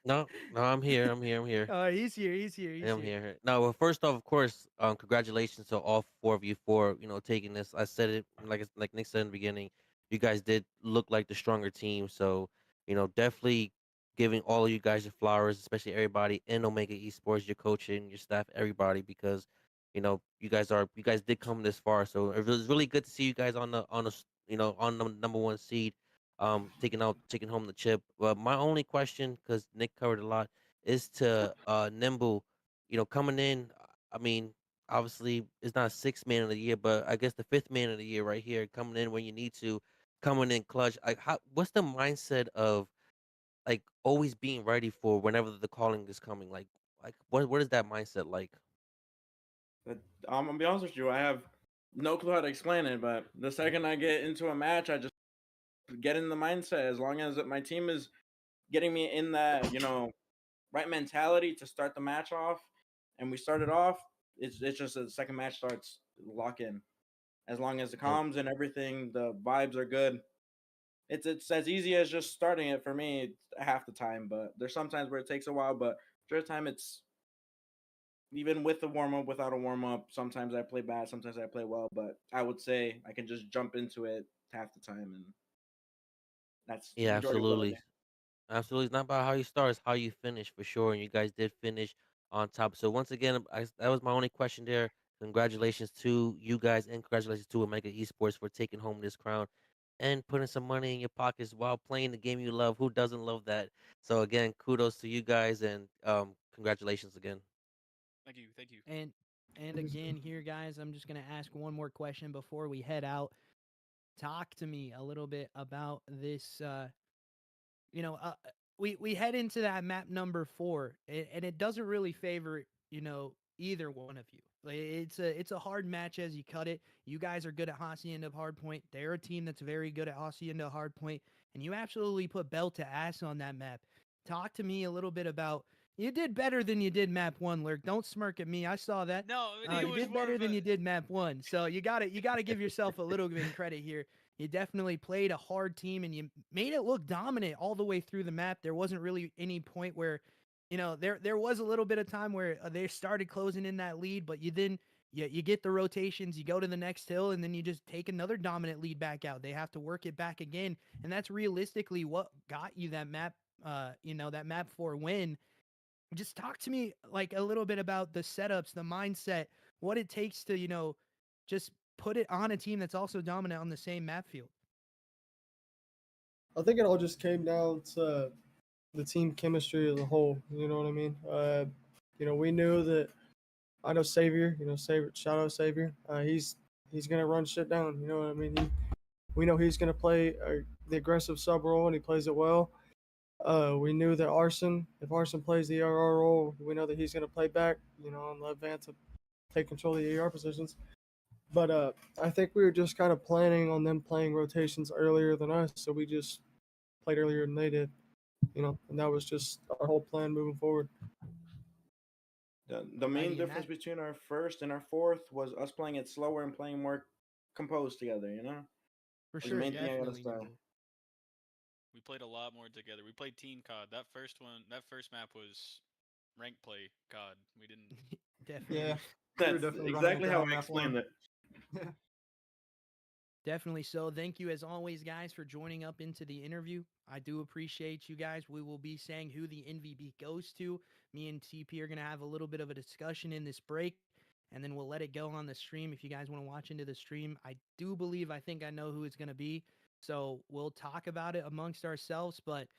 No, no, I'm here. I'm here. I'm here. Oh, he's here. He's here. He's I'm here. here. No, well, first off, of course, congratulations to all 4 of you for taking this. I said it like Nick said in the beginning. You guys did look like the stronger team, so definitely giving all of you guys your flowers, especially everybody in Omega Esports, your coaching, your staff, everybody, because you guys did come this far. So it was really good to see you guys on the number 1 seed, taking home the chip. But my only question, because Nick covered a lot, is to Nimble, coming in. I mean, obviously, it's not 6th man of the year, but I guess the 5th man of the year right here, coming in when you need to, coming in clutch. Like, what's the mindset of like always being ready for whenever the calling is coming? Like what is that mindset like? But I'm gonna be honest with you, I have no clue how to explain it. But the second I get into a match, I just get in the mindset. As long as my team is getting me in that, right mentality to start the match off, and we start it off, it's just the second match starts, lock in. As long as the Yeah, comms and everything, the vibes are good. It's as easy as just starting it for me. It's half the time, but there's sometimes where it takes a while. But first time, it's even with the warm up, without a warm up. Sometimes I play bad, sometimes I play well. But I would say I can just jump into it half the time, and that's yeah, majority of what I absolutely. Absolutely. It's not about how you start, it's how you finish for sure. And you guys did finish on top. So once again, that was my only question there. Congratulations to you guys and congratulations to Omega Esports for taking home this crown and putting some money in your pockets while playing the game you love. Who doesn't love that? So again, kudos to you guys and congratulations again. Thank you. Thank you. And again here, guys, I'm just gonna ask one more question before we head out. Talk to me a little bit about this we head into that map number 4, and it doesn't really favor either one of you. Like, it's a hard match as you cut it. You guys are good at Hacienda Hardpoint. They're a team that's very good at Hacienda Hardpoint, and you absolutely put bell to ass on that map. Talk to me a little bit about. You did better than you did map 1, Lurk. Don't smirk at me. I saw that. No, it You was did more better of than a you did map 1. So you got to give yourself a little bit of credit here. You definitely played a hard team and you made it look dominant all the way through the map. There wasn't really any point where, there was a little bit of time where they started closing in that lead, but you get the rotations, you go to the next hill, and then you just take another dominant lead back out. They have to work it back again, and that's realistically what got you that map, that map 4 win. Just talk to me like a little bit about the setups, the mindset, what it takes to, just put it on a team that's also dominant on the same map field. I think it all just came down to the team chemistry as a whole. You know what I mean? We knew that. I know Savior. Savior. Shout out Savior. He's gonna run shit down. You know what I mean? We know he's gonna play the aggressive sub role, and he plays it well. We knew that Arson, if Arson plays the AR role, we know that he's gonna play back. And let Vanta take control of the AR positions. But I think we were just kind of planning on them playing rotations earlier than us, so we just played earlier than they did. And that was just our whole plan moving forward. The main difference between our first and our fourth was us playing it slower and playing more composed together. For Was sure, the main thing I gotta definitely. say. We played a lot more together. We played team COD. That first map was rank play COD. We didn't. Definitely. Yeah. That's definitely running exactly it how down I map explained one. it. Definitely so. Thank you as always, guys, for joining up into the interview. I do appreciate you guys. We will be saying who the MVP goes to. Me and TP are going to have a little bit of a discussion in this break, and then we'll let it go on the stream if you guys want to watch into the stream. I think I know who it's going to be, so we'll talk about it amongst ourselves, but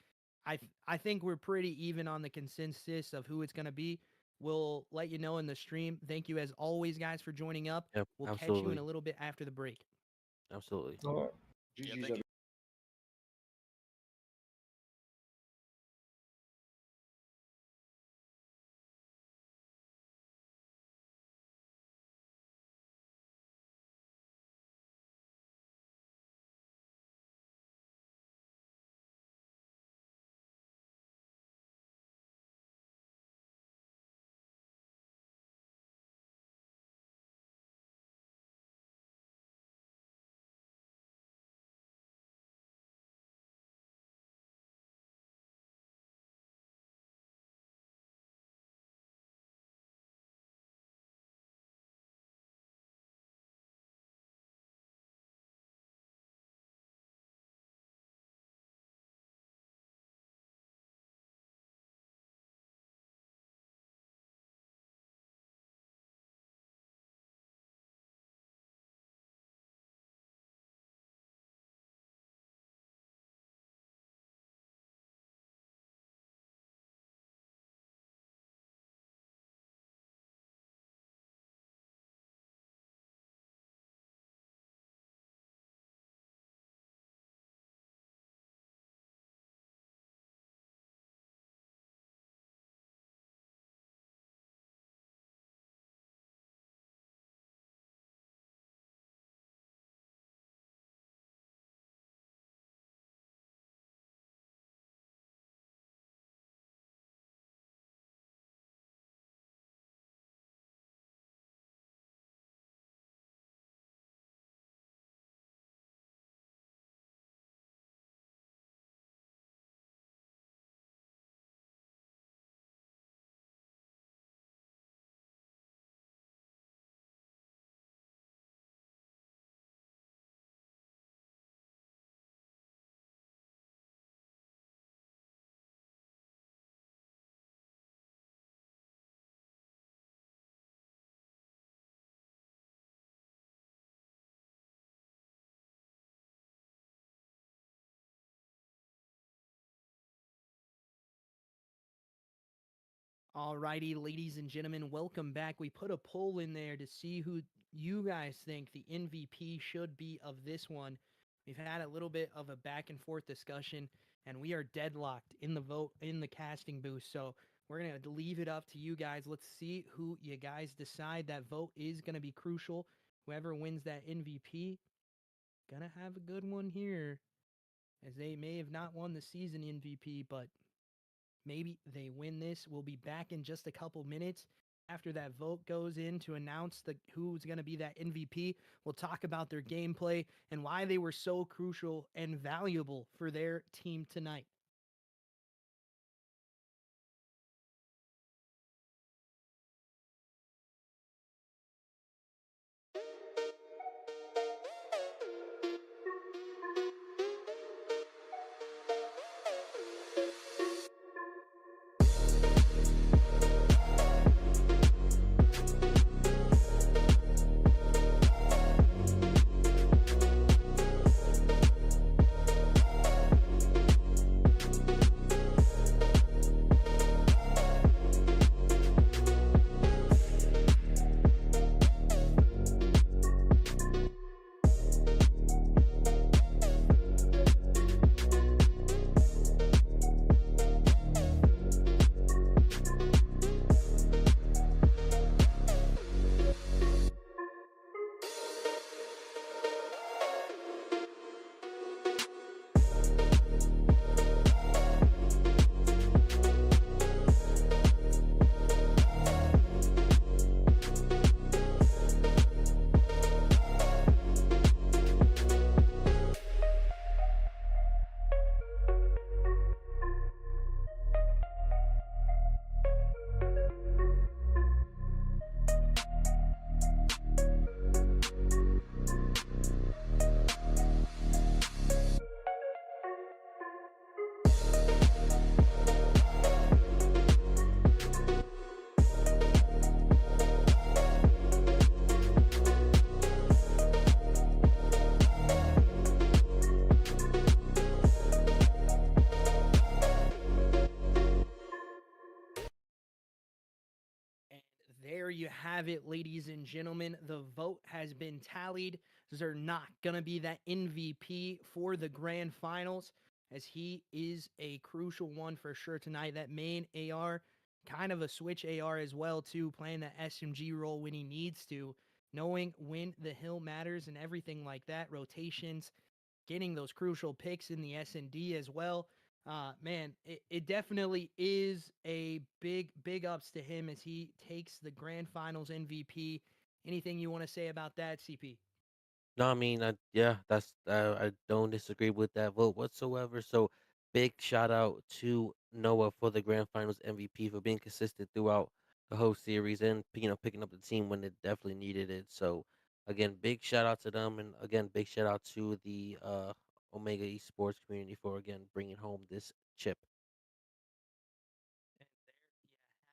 I think we're pretty even on the consensus of who it's going to be. We'll let you know in the stream. Thank you as always, guys, for joining up. Yep, We'll catch you in absolutely. a little bit after the break. Absolutely. All right. Yeah, GG's, thank you. Alrighty, ladies and gentlemen, welcome back. We put a poll in there to see who you guys think the MVP should be of this one. We've had a little bit of a back and forth discussion. and we are deadlocked in the vote in the casting booth. So we're going to leave it up to you guys. Let's see who you guys decide. That vote is going to be crucial. Whoever wins that MVP, gonna have a good one here, as they may have not won the season MVP, but maybe they win this. We'll be back in just a couple minutes after that vote goes in to announce who's going to be that MVP. We'll talk about their gameplay and why they were so crucial and valuable for their team tonight. And there you have it, ladies and gentlemen. The vote has been tallied. Zernak gonna be that MVP for the grand finals, as he is a crucial one for sure tonight. That main AR, kind of a switch AR as well too, playing that SMG role when he needs to, knowing when the hill matters and everything like that, rotations, getting those crucial picks in the S&D as well. Man, it definitely is a big ups to him as he takes the grand finals MVP. Anything you want to say about that, CP? No, I mean, yeah, I don't disagree with that vote whatsoever. So, big shout out to Noah for the grand finals MVP for being consistent throughout the whole series and picking up the team when it definitely needed it. So, again, big shout out to them, and again, big shout out to the Omega Esports community for again bringing home this chip. And there you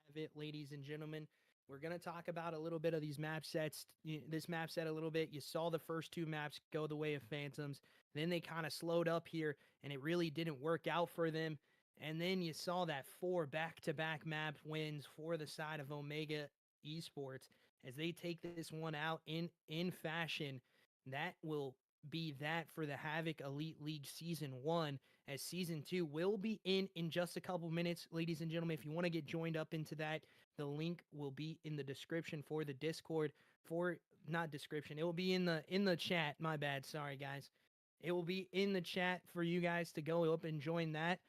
have it, ladies and gentlemen. We're going to talk about a little bit of these map sets, this map set a little bit. You saw the first two maps go the way of Phantoms. Then they kind of slowed up here, and it really didn't work out for them. And then you saw that 4 back-to-back map wins for the side of Omega Esports as they take this one out in fashion. That will be that for the Havoc Elite League Season 1, as Season 2 will be in just a couple minutes. Ladies and gentlemen, if you want to get joined up into that, the link will be in the description for the Discord. For not description, it will be in the chat. My bad. Sorry, guys. It will be in the chat for you guys to go up and join that,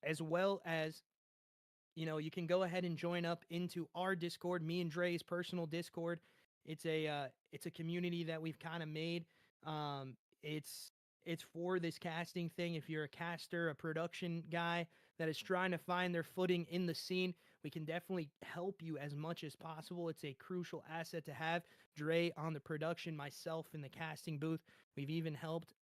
as well as you can go ahead and join up into our Discord, me and Dre's personal Discord. It's a community that we've kind of made. Um, it's for this casting thing. If you're a caster, a production guy that is trying to find their footing in the scene, we can definitely help you as much as possible. It's a crucial asset to have. Dre on the production, myself in the casting booth. We've even helped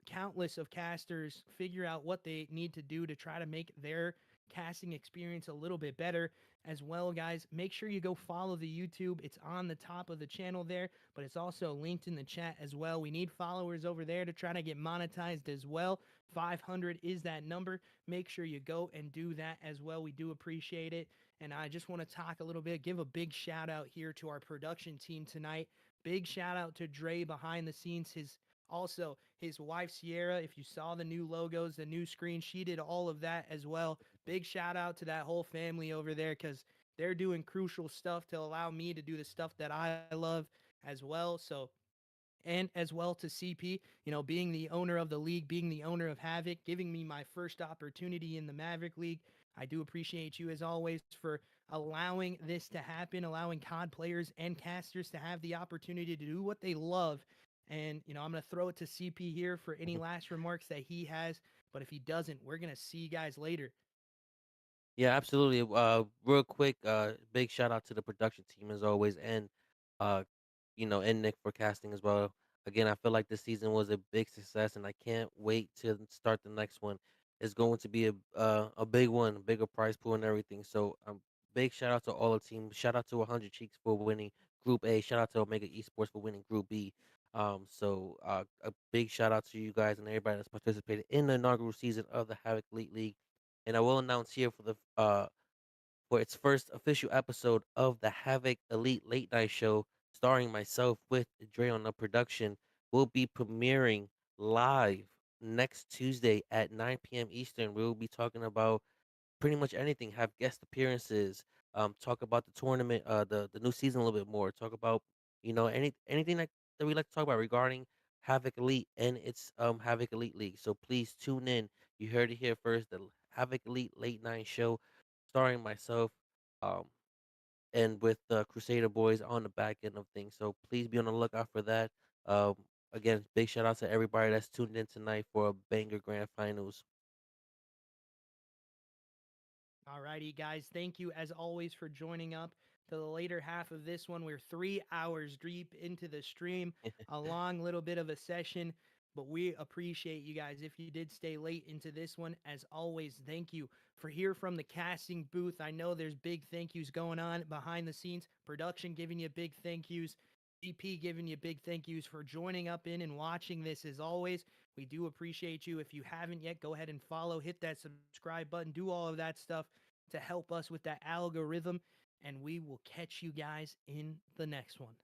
countless of casters figure out what they need to do to try to make their casting experience a little bit better as well. Guys, make sure you go follow the YouTube. It's on the top of the channel there, but it's also linked in the chat as well. We need followers over there to try to get monetized as well. 500 is that number. Make sure you go and do that as well. We do appreciate it. And I just want to talk a little bit, give a big shout out here to our production team tonight. Big shout out to Dre behind the scenes. His Also, his wife Sierra, if you saw the new logos, the new screen, she did all of that as well. Big shout out to that whole family over there because they're doing crucial stuff to allow me to do the stuff that I love as well. So, and as well to CP, being the owner of the league, being the owner of Havoc, giving me my first opportunity in the Maverick League. I do appreciate you as always for allowing this to happen, allowing COD players and casters to have the opportunity to do what they love. And, I'm going to throw it to CP here for any last remarks that he has. But if he doesn't, we're going to see you guys later. Yeah, absolutely. Real quick, big shout out to the production team as always, and uh, and Nick for casting as well. Again, I feel like this season was a big success, and I can't wait to start the next one. It's going to be a big one, bigger prize pool and everything. So, big shout out to all the team. Shout out to 100 Cheeks for winning Group A. Shout out to Omega Esports for winning Group B. A big shout out to you guys and everybody that's participated in the inaugural season of the Havoc Elite League. And I will announce here for its first official episode of the Havoc Elite Late Night Show, starring myself with Dre on the production, will be premiering live next Tuesday at 9 p.m. Eastern. We will be talking about pretty much anything, have guest appearances, talk about the tournament, the new season a little bit more, talk about anything that we like to talk about regarding Havoc Elite and its Havoc Elite League. So please tune in. You heard it here first. The Havoc Elite Late Night Show, starring myself, um, and with the Crusader Boys on the back end of things. So please be on the lookout for that. Um, Again, big shout out to everybody that's tuned in tonight for a banger grand finals. Alrighty, guys. Thank you as always for joining up to the later half of this one. We're 3 hours deep into the stream, a long little bit of a session, but we appreciate you guys. If you did stay late into this one, as always, thank you for here from the casting booth. I know there's big thank yous going on behind the scenes. Production giving you big thank yous. CP giving you big thank yous for joining up in and watching this as always. We do appreciate you. If you haven't yet, go ahead and follow, hit that subscribe button, do all of that stuff to help us with that algorithm. And we will catch you guys in the next one.